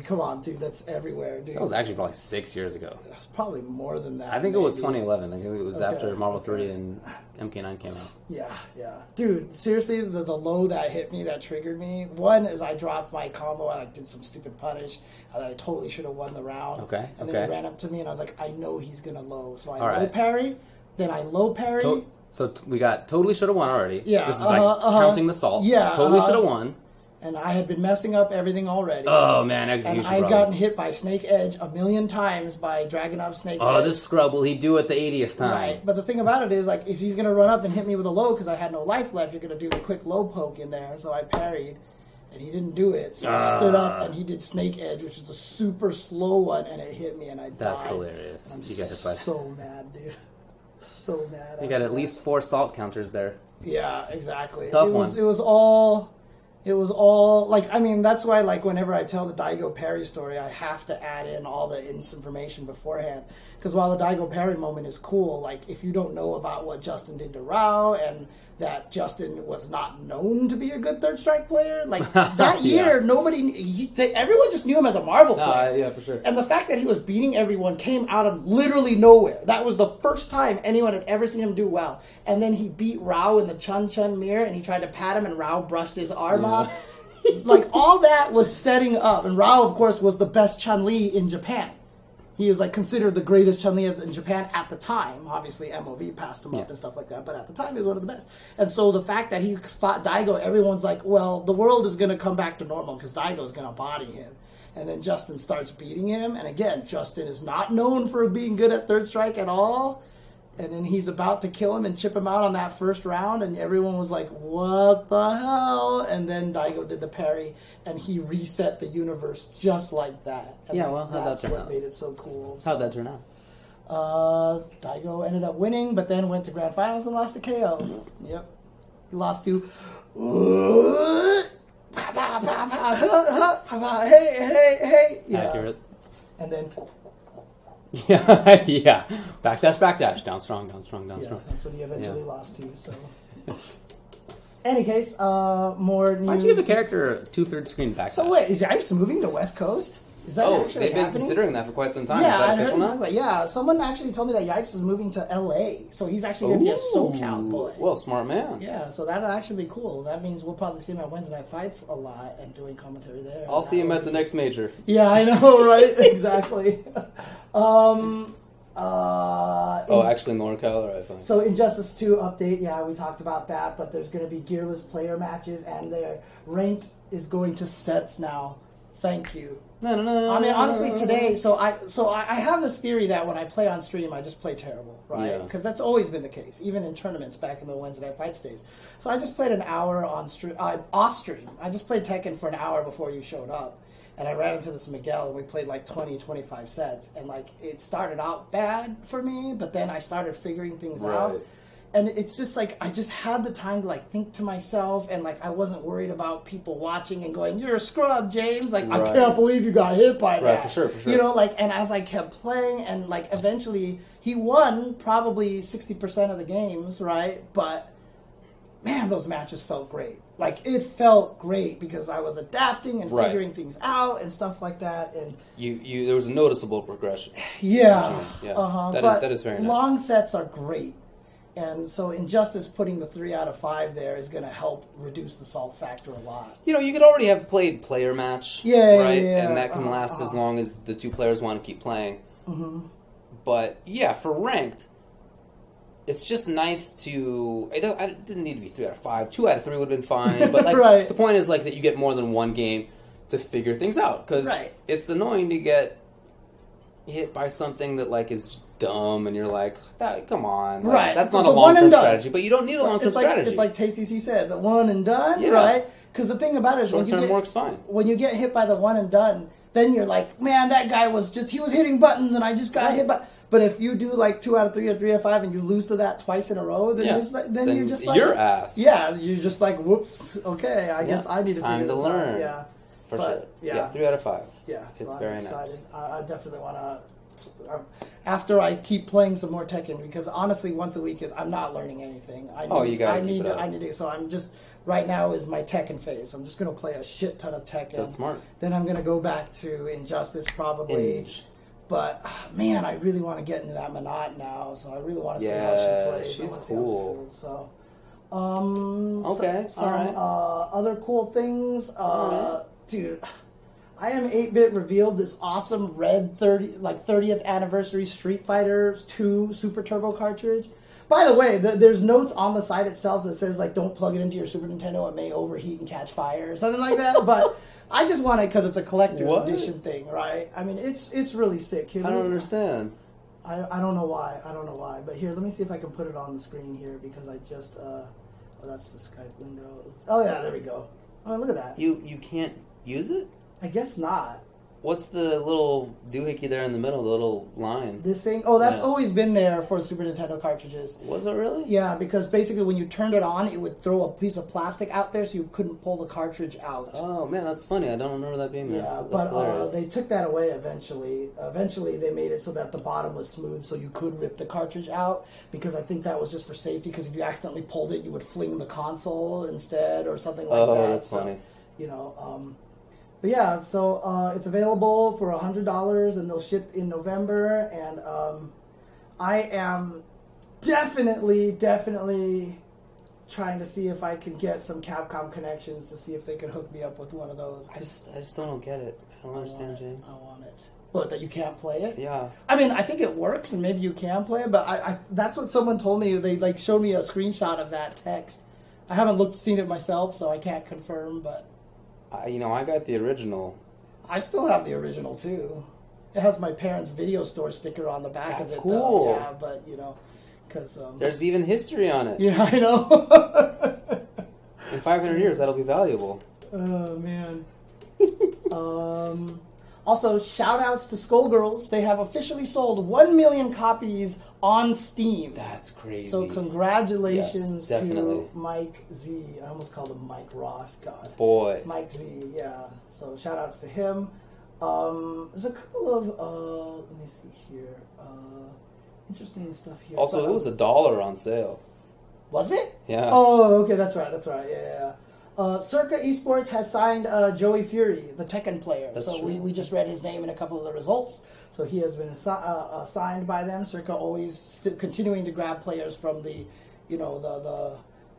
Come on, dude, that's everywhere, dude. That was actually probably 6 years ago. It's probably more than that. I think it was maybe. 2011. I think it was after Marvel 3 and MK9 came out. Yeah. Dude, seriously, the low that hit me, that triggered me. One is I dropped my combo. I did some stupid punish. I totally should have won the round. Okay. And then he ran up to me, and I was like, I know he's going to low. So I All low parry. Then I low parry. So we got totally should have won already. Yeah. This is counting the salt. Yeah. Totally should have won. And I had been messing up everything already. Oh, man, execution And I had problems. gotten hit by Snake Edge a million times by Dragunov Snake Edge. Oh, this scrub, will he do it the 80th time? Right, but the thing about it is, like, if he's going to run up and hit me with a low because I had no life left, you're going to do the quick low poke in there. So I parried, and he didn't do it. So I stood up, and he did Snake Edge, which is a super slow one, and it hit me, and I died. That's hilarious. I'm You got hit by... so mad, dude. So mad. You got at least 4 salt counters there. Yeah, exactly. It's a tough one. It was all, like, I mean, that's why, like, whenever I tell the Daigo parry story, I have to add in all the information beforehand. Because while the Daigo parry moment is cool, like, if you don't know about what Justin did to Rao and that Justin was not known to be a good third strike player, like, that year, everyone just knew him as a Marvel player. Yeah, for sure. And the fact that he was beating everyone came out of literally nowhere. That was the first time anyone had ever seen him do well. And then he beat Rao in the Chun mirror, and he tried to pat him, and Rao brushed his arm off. Like, all that was setting up. And Rao, of course, was the best Chun-Li in Japan. He was, like, considered the greatest Chun-Li in Japan at the time. Obviously, MOV passed him up and stuff like that. But at the time, he was one of the best. And so the fact that he fought Daigo, everyone's like, well, the world is going to come back to normal because Daigo's going to body him. And then Justin starts beating him. And again, Justin is not known for being good at third strike at all. And then he's about to kill him and chip him out on that first round. And everyone was like, what the hell? And then Daigo did the parry. And he reset the universe just like that. And Yeah, well, how'd that that's turn what out? made it so cool. How'd that turn out? Daigo ended up winning, but then went to grand finals and lost to KO. Yep. He lost to... Hey. Yeah. Accurate. And then... Yeah. Backdash. Down strong. Yeah, that's what he eventually lost to, so... Any case, more news. Why'd you give a character a 2/3 screen backdash? So wait, is Yipes moving to West Coast? Is that actually they've been happening? considering that for quite some time. Yeah, Is that I official heard now? about. Yeah, someone actually told me that Yipes is moving to LA, so he's actually going to be a SoCal boy. Well, smart man. Yeah, so that'll actually be cool. That means we'll probably see him at Wednesday Night Fights a lot and doing commentary there. I'll see him at the next major. Yeah, I know, right? Exactly. Actually in NorCal? All right, fine. So Injustice 2 update, yeah, we talked about that, but there's going to be gearless player matches, and their ranked is going to sets now. Thank you. I mean, honestly, today, so I have this theory that when I play on stream, I just play terrible, right? Yeah. Because that's always been the case, even in tournaments back in the Wednesday Night Fights days. So I just played an hour on off stream. I just played Tekken for an hour before you showed up. And I ran into this Miguel, and we played like 20, 25 sets. And like, it started out bad for me, but then I started figuring things out. And it's just like, I just had the time to like think to myself, and like, I wasn't worried about people watching and going, "You're a scrub, James." Like, I can't believe you got hit by that. Right, for sure. You know, like, and as I kept playing, and like, eventually, he won probably 60% of the games, right? But, man, those matches felt great. Like, it felt great because I was adapting and figuring things out and stuff like that. And there was a noticeable progression. Yeah. That is very nice. Long sets are great. And so Injustice putting the 3 out of 5 there is going to help reduce the salt factor a lot. You know, you could already have played player match, right? Yeah. And that can last as long as the two players want to keep playing. Mm-hmm. But, yeah, for ranked, it's just nice to... I didn't need to be 3 out of 5. 2 out of 3 would have been fine. But like, the point is like that you get more than one game to figure things out. Because it's annoying to get hit by something that like is dumb, and you're like, come on. Like, that's not a long-term strategy. But you don't need a long-term strategy. It's like Tasty C said, the one and done, right? Because the thing about it is short-term works fine. When you get hit by the one and done, then you're like, man, that guy was hitting buttons, and I just got hit by... But if you do like 2 out of 3 or 3 out of 5 and you lose to that twice in a row, then you're just like... your ass. Yeah, you're just like, whoops, okay, I guess I need to figure this learn. out. Yeah. For sure. Yeah, 3 out of 5. Yeah, it's so very I'm excited. nice. I definitely want to after I keep playing some more Tekken, because honestly, once a week I'm not learning anything. You gotta keep it up. I need to. So I'm just right now is my Tekken phase. I'm just gonna play a shit ton of Tekken. That's smart. Then I'm gonna go back to Injustice probably. But man, I really want to get into that Menat now. So I really want to see how she plays. She's cool. So. Okay. Some all right. Other cool things. Right. Dude, I am 8-bit revealed this awesome red 30th anniversary Street Fighter 2 Super Turbo cartridge. By the way, there's notes on the side itself that says like don't plug it into your Super Nintendo, it may overheat and catch fire or something like that. But I just want it because it's a collector's edition thing, right? I mean, it's really sick. Here, I don't understand. I don't know why. But here, let me see if I can put it on the screen here because I just oh, that's the Skype window. Oh yeah, there we go. Oh, look at that. You can't use it? I guess not. What's the little doohickey there in the middle, the little line? This thing? Oh, that's always been there for Super Nintendo cartridges. Was it really? Yeah, because basically when you turned it on, it would throw a piece of plastic out there so you couldn't pull the cartridge out. Oh, man, that's funny. I don't remember that being there. Yeah, that's but they took that away eventually. Eventually they made it so that the bottom was smooth so you could rip the cartridge out, because I think that was just for safety, because if you accidentally pulled it, you would fling the console instead or something like that. Oh, that's funny. You know, but yeah, so it's available for $100 and they'll ship in November. And I am definitely trying to see if I can get some Capcom connections to see if they can hook me up with one of those. I just don't get it. I don't understand, James. I want it. What, that you can't play it? Yeah. I mean, I think it works and maybe you can play it, but I that's what someone told me. They like showed me a screenshot of that text. I haven't seen it myself, so I can't confirm, but... I got the original. I still have the original, too. It has my parents' video store sticker on the back of it. That's cool. Yeah, but, because... There's even history on it. Yeah, I know. In 500 years, that'll be valuable. Oh, man. Also, shout-outs to Skullgirls. They have officially sold 1 million copies on Steam. That's crazy. So congratulations Yes, to Mike Z. I almost called him Mike Ross. God. Boy. Mike Z, yeah. So shout-outs to him. There's a couple of, let me see here. Interesting stuff here. Also, it was $1 on sale. Was it? Yeah. Oh, okay, that's right, yeah. Circa Esports has signed Joey Fury, the Tekken player. That's so true. we just read his name in a couple of the results. So he has been signed by them. Circa always continuing to grab players from the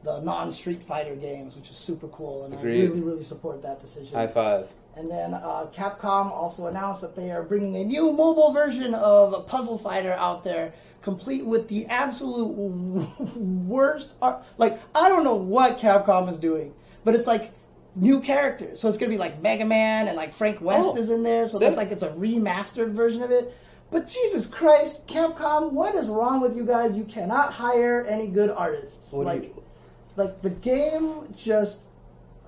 non-Street Fighter games, which is super cool. And Agreed. I really, really support that decision. High five. And then Capcom also announced that they are bringing a new mobile version of Puzzle Fighter out there, complete with the absolute worst art. Like, I don't know what Capcom is doing, but it's like new characters. So it's going to be like Mega Man and like Frank West is in there. So that's like it's a remastered version of it. But Jesus Christ, Capcom, what is wrong with you guys? You cannot hire any good artists. Like the game just...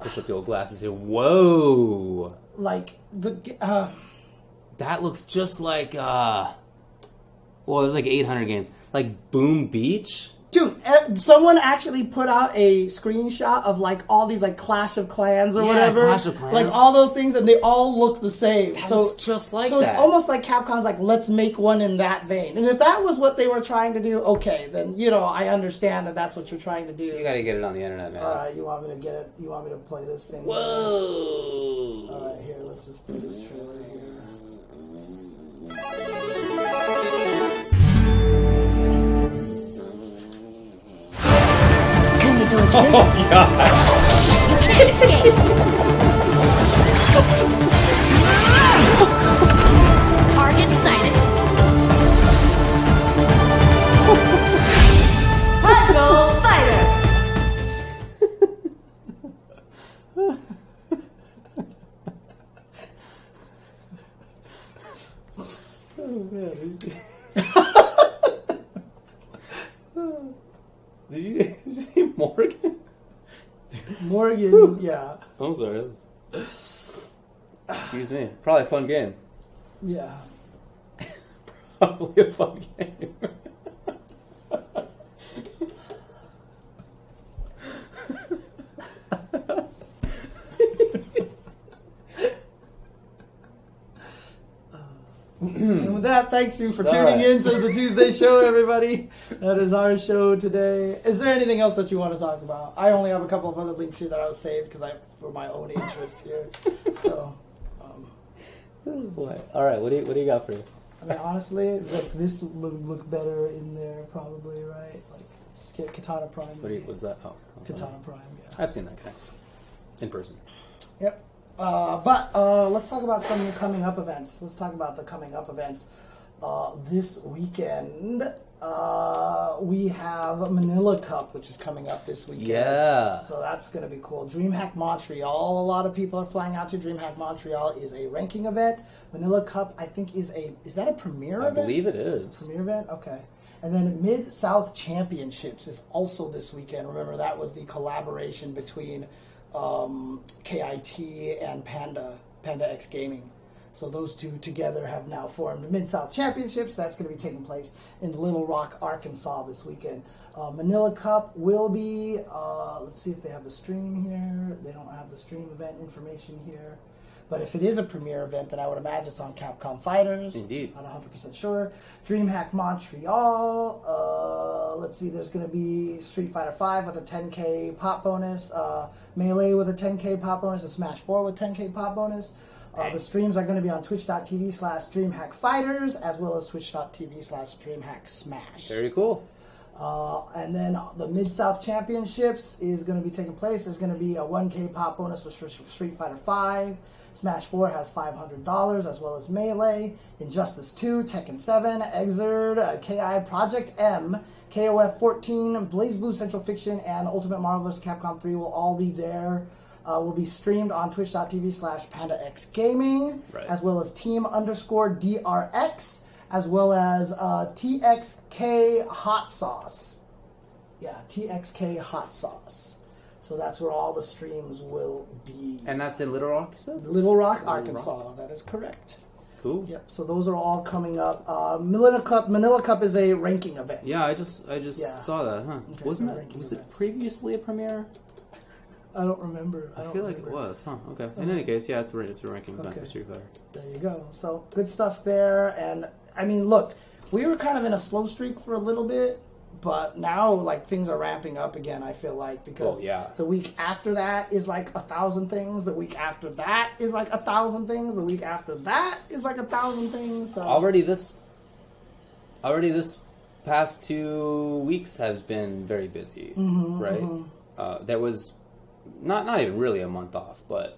Push up the old glasses here. Whoa. Like, that looks just like, well, there's like 800 games. Like Boom Beach? Dude, someone actually put out a screenshot of like all these like Clash of Clans or whatever. Clash of Clans. Like all those things, and they all look the same. That looks just like so that. So it's almost like Capcom's like, let's make one in that vein. And if that was what they were trying to do, okay, then, I understand that that's what you're trying to do. You gotta get it on the internet, man. Alright, you want me to get it? You want me to play this thing? Whoa. Alright, here, let's just play this trailer here. Oh, God. You can't escape. Target sighted. Puzzle Fighter. Oh, man. Did you see Morrigan? Morrigan, yeah. I'm sorry. Excuse me. Probably a fun game. Yeah. Probably a fun game. And with that, Menat, thanks you for tuning in to the Tuesday show, everybody. That is our show today. Is there anything else that you want to talk about? I only have a couple of other links here that I was saved for my own interest here. So, oh boy. All right, what do you got for me? I mean, honestly, like, this would look better in there, probably, right? Like, let's just get Katana Prime. What was that? Oh, Katana Prime, yeah. I've seen that guy in person. Yep. But let's talk about some coming up events. Let's talk about the coming up events. This weekend, we have Manila Cup, which is coming up this weekend. Yeah. So that's going to be cool. DreamHack Montreal, a lot of people are flying out to. DreamHack Montreal is a ranking event. Manila Cup, I think, is that a premier event? I believe it is. It's a premier event? Okay. And then Mid-South Championships is also this weekend. Remember, that was the collaboration between KIT and Panda X Gaming. So those two together have now formed Mid-South Championships. That's going to be taking place in Little Rock, Arkansas this weekend. Manila Cup will be, let's see if they have the stream here. They don't have the stream event information here. But if it is a premier event, then I would imagine it's on Capcom Fighters. Indeed. Not 100% sure. DreamHack Montreal. Let's see, there's going to be Street Fighter V with a 10K pop bonus. Melee with a 10K pop bonus. And Smash 4 with 10K pop bonus. The streams are going to be on twitch.tv/DreamHackFighters as well as twitch.tv/DreamHackSmash. Very cool. And then the Mid-South Championships is going to be taking place. There's going to be a 1K pop bonus for Street Fighter V. Smash 4 has $500 as well as Melee. Injustice 2, Tekken 7, Exerd, KI Project M, KOF 14, BlazBlue Central Fiction, and Ultimate Marvel vs. Capcom 3 will all be there. Will be streamed on twitch.tv/PandaXGaming, as well as Team_DRX, as well as TXK Hot Sauce. Yeah, TXK Hot Sauce. So that's where all the streams will be. And that's in Little Rock, you said? Little Rock, Arkansas. That is correct. Cool. Yep. So those are all coming up. Manila Cup is a ranking event. Yeah, I just saw that. Huh? Okay, Was it previously a premiere? I don't remember. I feel like it was. Huh? Okay. In any case, yeah, it's a ranking event for Street Fighter. There you go. So good stuff there. And I mean, look, we were kind of in a slow streak for a little bit. But now, like, things are ramping up again, I feel like, because the week after that is like 1,000 things. The week after that is like 1,000 things. The week after that is like 1,000 things. So already this past 2 weeks has been very busy, right? There was not even really a month off, but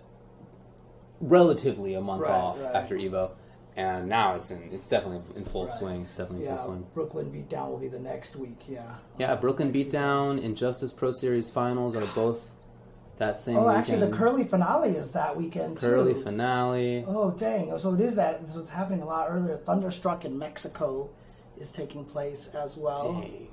relatively a month off after Evo. And now it's definitely in full swing. It's definitely in full swing. Brooklyn Beatdown will be the next week. Yeah, Brooklyn Beatdown, Injustice Pro Series Finals are both that same weekend. Actually, the Curly finale is that weekend too. Curly finale. Oh, dang! So it is that. So it's happening a lot earlier. Thunderstruck in Mexico is taking place as well. Dang.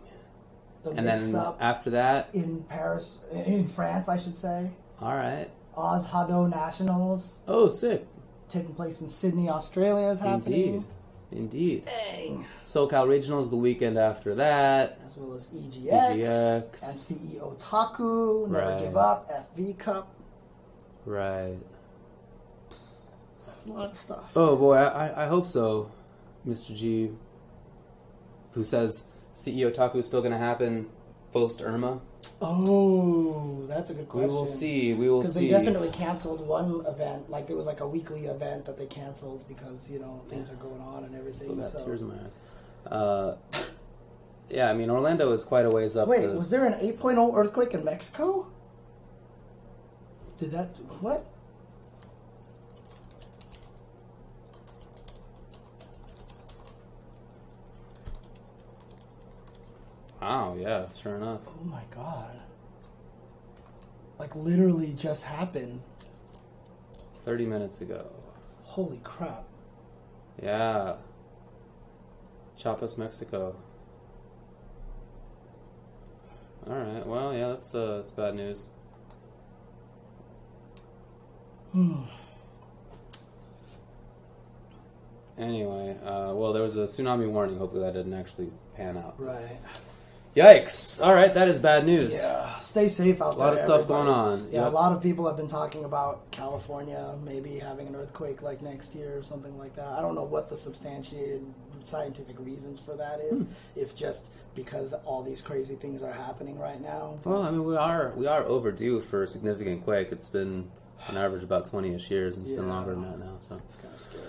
And then after that, in Paris, in France, I should say. All right. Oz Hado Nationals. Oh, sick. Taking place in Sydney, Australia is happening. Indeed. Dang. SoCal Regionals the weekend after that. As well as EGX. And CEO Taku. Never Give Up. FV Cup. Right. That's a lot of stuff. Oh boy, I hope so, Mr. G. Who says CEO Taku is still going to happen post Irma? Oh, that's a good question. We will see. Because they definitely canceled one event. Like, there was like a weekly event that they canceled because, things are going on and everything. Still got tears in my eyes. Yeah, I mean, Orlando is quite a ways up. Wait, was there an 8.0 earthquake in Mexico? What? Wow, yeah, sure enough. Oh my god. Like, literally just happened. 30 minutes ago. Holy crap. Yeah. Chiapas, Mexico. Alright, well, yeah, that's bad news. Anyway, well, there was a tsunami warning. Hopefully that didn't actually pan out. Right. Yikes! All right, that is bad news. Yeah, stay safe out there. A lot of stuff going on. Yeah, a lot of people have been talking about California maybe having an earthquake like next year or something like that. I don't know what the substantiated scientific reasons for that is, if just because all these crazy things are happening right now. Well, I mean, we are overdue for a significant quake. It's been on average about 20-ish years, and it's been longer than that now. So it's kind of scary.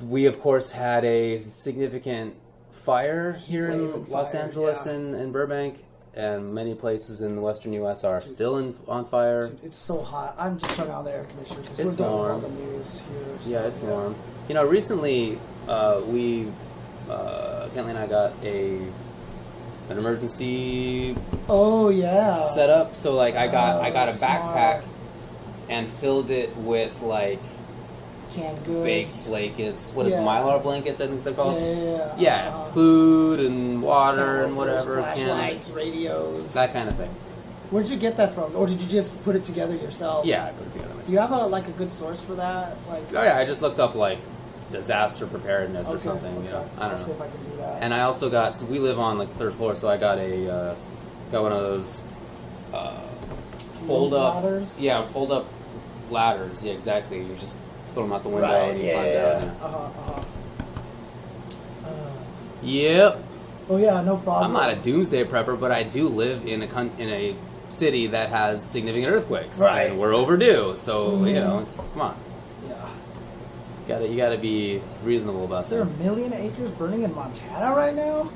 We, of course, had a significant fire here in Los Angeles and Burbank, and many places in the western U.S. are still on fire. Dude, it's so hot. I'm just turning on the air conditioner because we're It's done with all warm. the news here. Yeah, it's warm. You know, recently Kentley and I got an emergency set up. So like I got a backpack and filled it with like canned goods, baked blankets. What are Mylar blankets? I think they're called. Yeah. Food and water and Cameras, whatever. flashlights, radios, that kind of thing. Where'd you get that from, or did you just put it together yourself? Yeah, I put it together myself. Do you have a good source for that? Like, oh yeah, I just looked up like disaster preparedness or something. You know, I don't know. See if I can do that. And I also got. So we live on like the 3rd floor, so I got one of those fold up ladders. Yeah, fold up ladders. Yeah, exactly. You just throw them out the window and you climb down. Yep. Oh yeah, no problem. I'm not a doomsday prepper, but I do live in a city that has significant earthquakes, right? And we're overdue. So you know, come on. Yeah. You gotta be reasonable about Is there things. 1 million acres burning in Montana right now?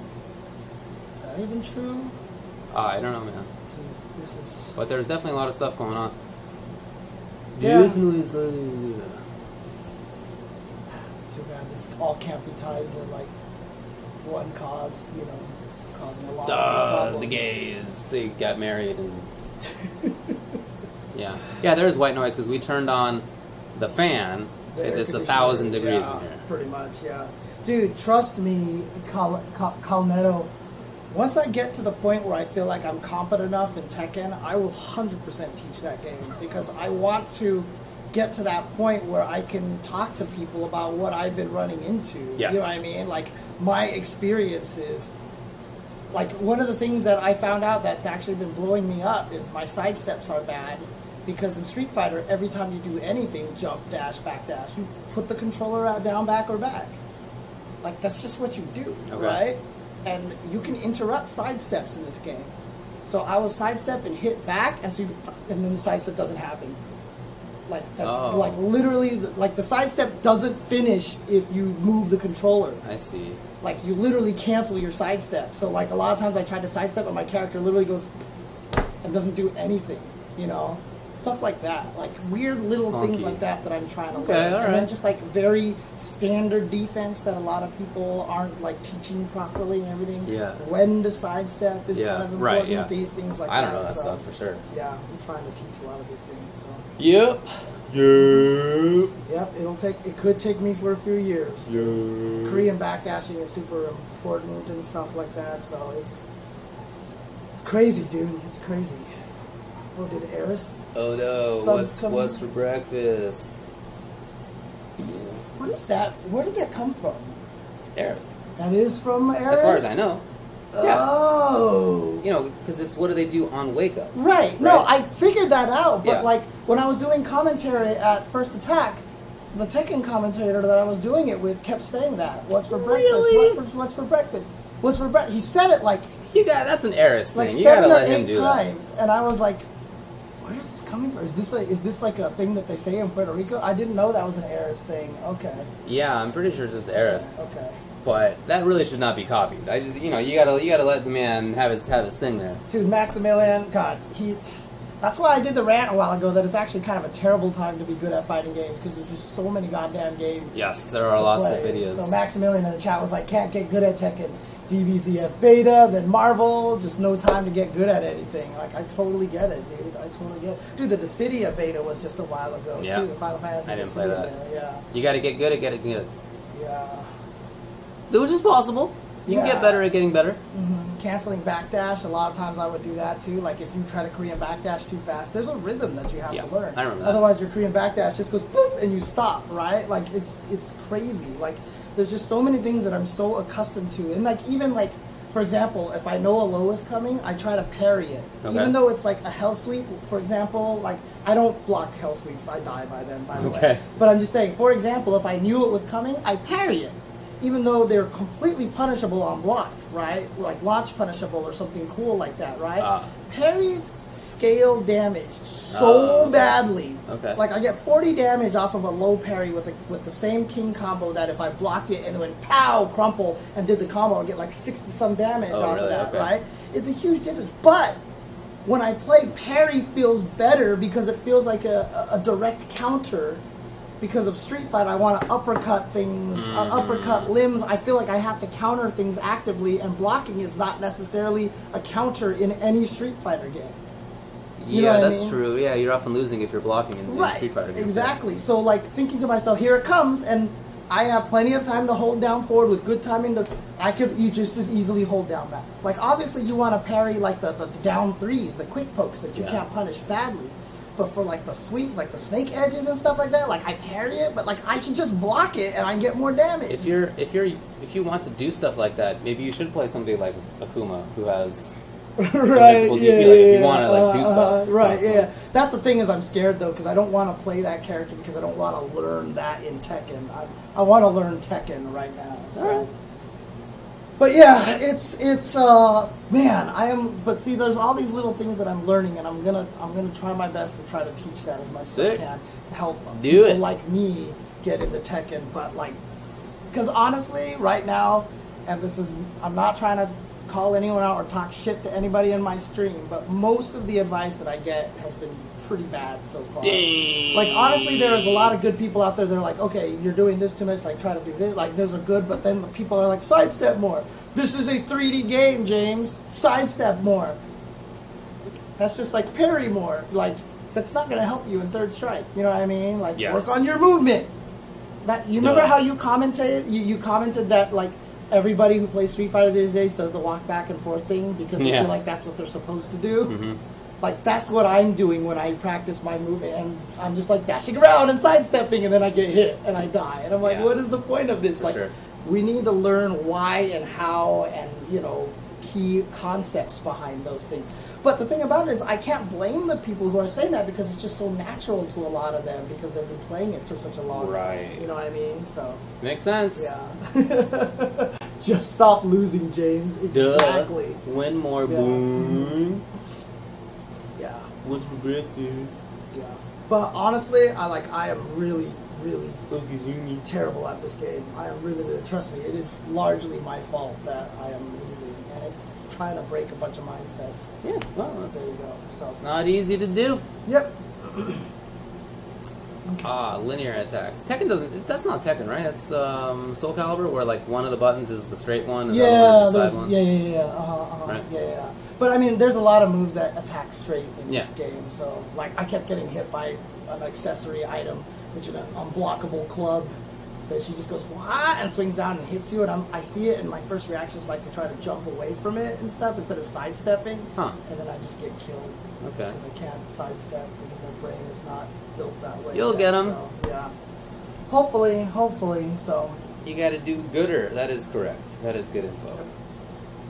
Is that even true? I don't know, man. Dude, this is. But there's definitely a lot of stuff going on. Yeah. Definitely. It's too bad. This all can't be tied to like one cause, you know, causing a lot of these problems. The gays, they got married and yeah, there's white noise because we turned on the fan because it's 1,000 degrees in here. Pretty much, yeah. Dude, trust me, Calnetto. Once I get to the point where I feel like I'm competent enough in Tekken, I will 100% teach that game because I want to get to that point where I can talk to people about what I've been running into. Yes. You know what I mean? Like, my experiences. Like, one of the things that I found out that's actually been blowing me up is my sidesteps are bad because in Street Fighter, every time you do anything, jump, dash, back dash, you put the controller out, down, back, or back. Like, that's just what you do, right? And you can interrupt sidesteps in this game. So I will sidestep and hit back, and then the sidestep doesn't happen. Like, like literally, like the sidestep doesn't finish if you move the controller. I see. Like, you literally cancel your sidestep. So, like, a lot of times I try to sidestep, and my character literally goes and doesn't do anything, you know? Stuff like that. Like, weird little things like that I'm trying to learn. And then just, like, very standard defense that a lot of people aren't, like, teaching properly and everything. Yeah. When to sidestep is kind of important. Right, yeah. These things like that. I don't know that stuff for sure. Yeah, I'm trying to teach a lot of these things. So. Yep. Yep, it could take me for a few years. Korean backdashing is super important and stuff like that, so it's crazy, dude. It's crazy. Oh, did Eris? Oh no, what's for breakfast? What is that? Where did that come from? Eris. That is from Eris? As far as I know. Oh. You know, because it's what do they do on Wake Up? Right. No, I figured that out. But, Yeah. like, when I was doing commentary at First Attack, the Tekken commentator that I was doing it with kept saying that. What's for breakfast? Really? What's for breakfast? What's for breakfast? He said it, like... That's an Eris thing. Like You gotta 7 or let him 8 do times. And I was like, where is this coming from? Is this like a thing that they say in Puerto Rico? I didn't know that was an Eris thing. Okay. that. Yeah, I'm pretty sure it's just Eris. Okay. But that really should not be copied. I just, you gotta let the man have his thing there. Dude, Maximilian, God, that's why I did the rant a while ago that it's actually kind of a terrible time to be good at fighting games because there's just so many goddamn games. Yes, there are lots of videos. So Maximilian in the chat was like, can't get good at Tekken. DBZF beta, then Marvel, just no time to get good at anything. Like, I totally get it, dude. I totally get it. Dude, the Dissidia beta was just a while ago, too. The Final Fantasy I didn't play that. Yeah. You gotta get good at getting good. Yeah. Which is possible. You can get better at getting better. Mm-hmm. Canceling backdash, a lot of times I would do that, too. Like, if you try to Korean backdash too fast, there's a rhythm that you have to learn. I remember that. Otherwise, your Korean backdash just goes boop, and you stop, right? Like, it's crazy. Like, there's just so many things that I'm so accustomed to. And, like, even, like, for example, if I know a low is coming, I try to parry it. Okay. Even though it's, like, a hell sweep, for example, like, I don't block hell sweeps. I die by them, by the way. But I'm just saying, for example, if I knew it was coming, I parry it. even though they're completely punishable on block, right? Like launch punishable or something cool like that, right? Parries scale damage so badly. Okay. Like I get 40 damage off of a low parry with the same king combo that if I blocked it and it went pow, crumple, and did the combo, I get like 60 some damage off of that, right? It's a huge difference. But when I play, parry feels better because it feels like a direct counter. Because of Street Fighter, I want to uppercut things, uppercut limbs. I feel like I have to counter things actively, and blocking is not necessarily a counter in any Street Fighter game. You know what I mean? True. Yeah, you're often losing if you're blocking in Street Fighter games. Exactly. So, like, thinking to myself, here it comes, and I have plenty of time to hold down forward with good timing. I could just as easily hold down back. Like, obviously, you want to parry, like, the down threes, the quick pokes that you can't punish badly. But for, like, the sweeps, like the snake edges and stuff like that, like, I parry it, but, like, I should just block it and I get more damage. If you want to do stuff like that, maybe you should play somebody like Akuma, who has invincible DP. If you want to, like, do stuff. Right, yeah. That's the thing is I'm scared, though, because I don't want to play that character because I don't want to learn that in Tekken. I want to learn Tekken right now. So. All right. But yeah, it's man, but see, there's all these little things that I'm learning, and I'm gonna try my best to try to teach that as much as I can to help people like me get into Tekken. But like, because honestly, right now, and I'm not trying to call anyone out or talk shit to anybody in my stream, but most of the advice that I get has been pretty bad so far. Dang. Like, honestly, there's a lot of good people out there that are like, okay, you're doing this too much, like, try to do this. Like, those are good, but then the people are like, sidestep more. This is a 3D game, James. Sidestep more. That's just like parry more. Like, that's not going to help you in third strike. You know what I mean? Like, work on your movement. You remember how you commented? You commented that, like, everybody who plays Street Fighter these days does the walk back and forth thing because they feel like that's what they're supposed to do. Mm-hmm. Like, that's what I'm doing when I practice my movement, and I'm just, like, dashing around and sidestepping, and then I get hit, and I die. And I'm like, what is the point of this? We need to learn why and how and, you know, key concepts behind those things. But the thing about it is I can't blame the people who are saying that because it's just so natural to a lot of them because they've been playing it for such a long time. You know what I mean? So makes sense. Yeah. Just stop losing, James. Exactly. Duh. Win more, boom. Yeah. What's for breakfast? Yeah. But honestly, I am really terrible at this game. I am really, trust me, it is largely my fault that I am losing, and it's trying to break a bunch of mindsets. Yeah, well, there you go. So not easy to do. Yep. Linear attacks. Tekken doesn't. That's not Tekken, right? That's Soul Calibur, where like one of the buttons is the straight one, and the other is the side one. Yeah. Right? Yeah. But I mean, there's a lot of moves that attack straight in this game. So like, I kept getting hit by an accessory item, which is an unblockable club that she just goes wah and swings down and hits you, and I see it, and my first reaction is like to try to jump away from it and stuff instead of sidestepping, and then I just get killed. Okay. Because I can't sidestep because my brain is not built that way. You'll get them. So, yeah. Hopefully. So. You got to do gooder. That is correct. That is good info.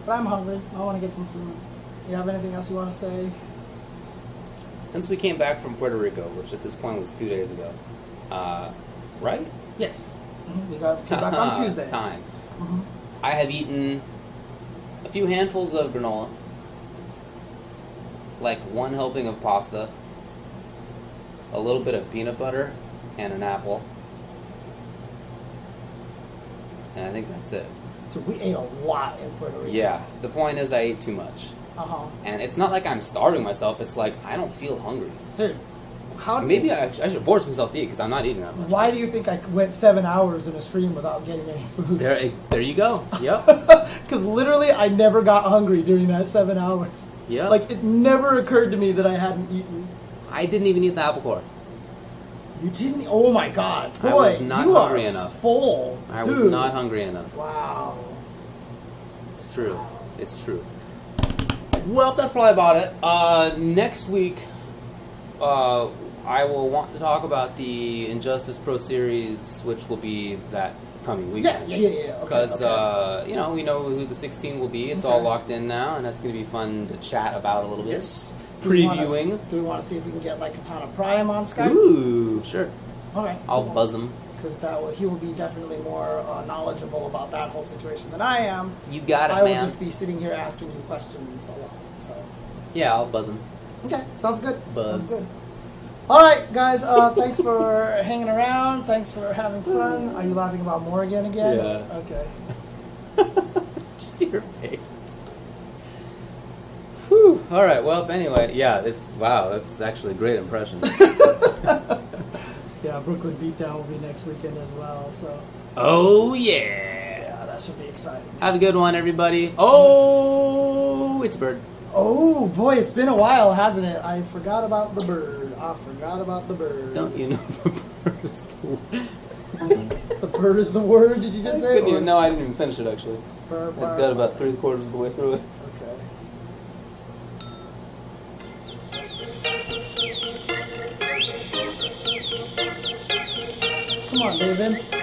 But I'm hungry. I want to get some food. You have anything else you want to say? Since we came back from Puerto Rico, which at this point was 2 days ago, right? Yes. We came back on Tuesday. Time. I have eaten a few handfuls of granola, like one helping of pasta, a little bit of peanut butter, and an apple. And I think that's it. So we ate a lot in Puerto Rico. Yeah. The point is I ate too much. And it's not like I'm starving myself. It's like I don't feel hungry. Dude, maybe I should force myself to eat because I'm not eating that much. Why do you think I went 7 hours in a stream without getting any food? There you go. Yep. Because literally I never got hungry during that 7 hours. Yeah. Like, it never occurred to me that I hadn't eaten. I didn't even eat the apple core. You didn't? Oh my god. Boy, I was not hungry enough. Full. I was not hungry enough. Wow. It's true. It's true. Well, that's probably about it. Next week, I will want to talk about the Injustice Pro Series, which will be that coming weekend. Yeah. Because, we know who the 16 will be. It's all locked in now, and that's going to be fun to chat about a little bit. Yes. Previewing. Do we want to see if we can get, like, Katana Prime on Skype? Ooh, sure. All right. I'll buzz him. because he will be definitely more knowledgeable about that whole situation than I am. You got it, I man. will just be sitting here asking you questions a lot. So. Yeah, I'll buzz him. Okay, sounds good. Buzz. Sounds good. All right, guys. Thanks for hanging around. Thanks for having fun. Are you laughing about Morrigan again? Yeah. Okay. Just see her face. Whew. All right. Well, anyway, yeah. That's actually a great impression. Yeah, Brooklyn Beatdown will be next weekend as well. So. Oh yeah. Yeah, that should be exciting. Have a good one, everybody. Oh, it's a bird. Oh boy, it's been a while, hasn't it? I forgot about the bird. Don't you know the bird is the word? The bird is the word. Did you just say? No, I didn't even finish it actually. Burr, It's got about 3/4 of the way through it. Okay. Come on, David.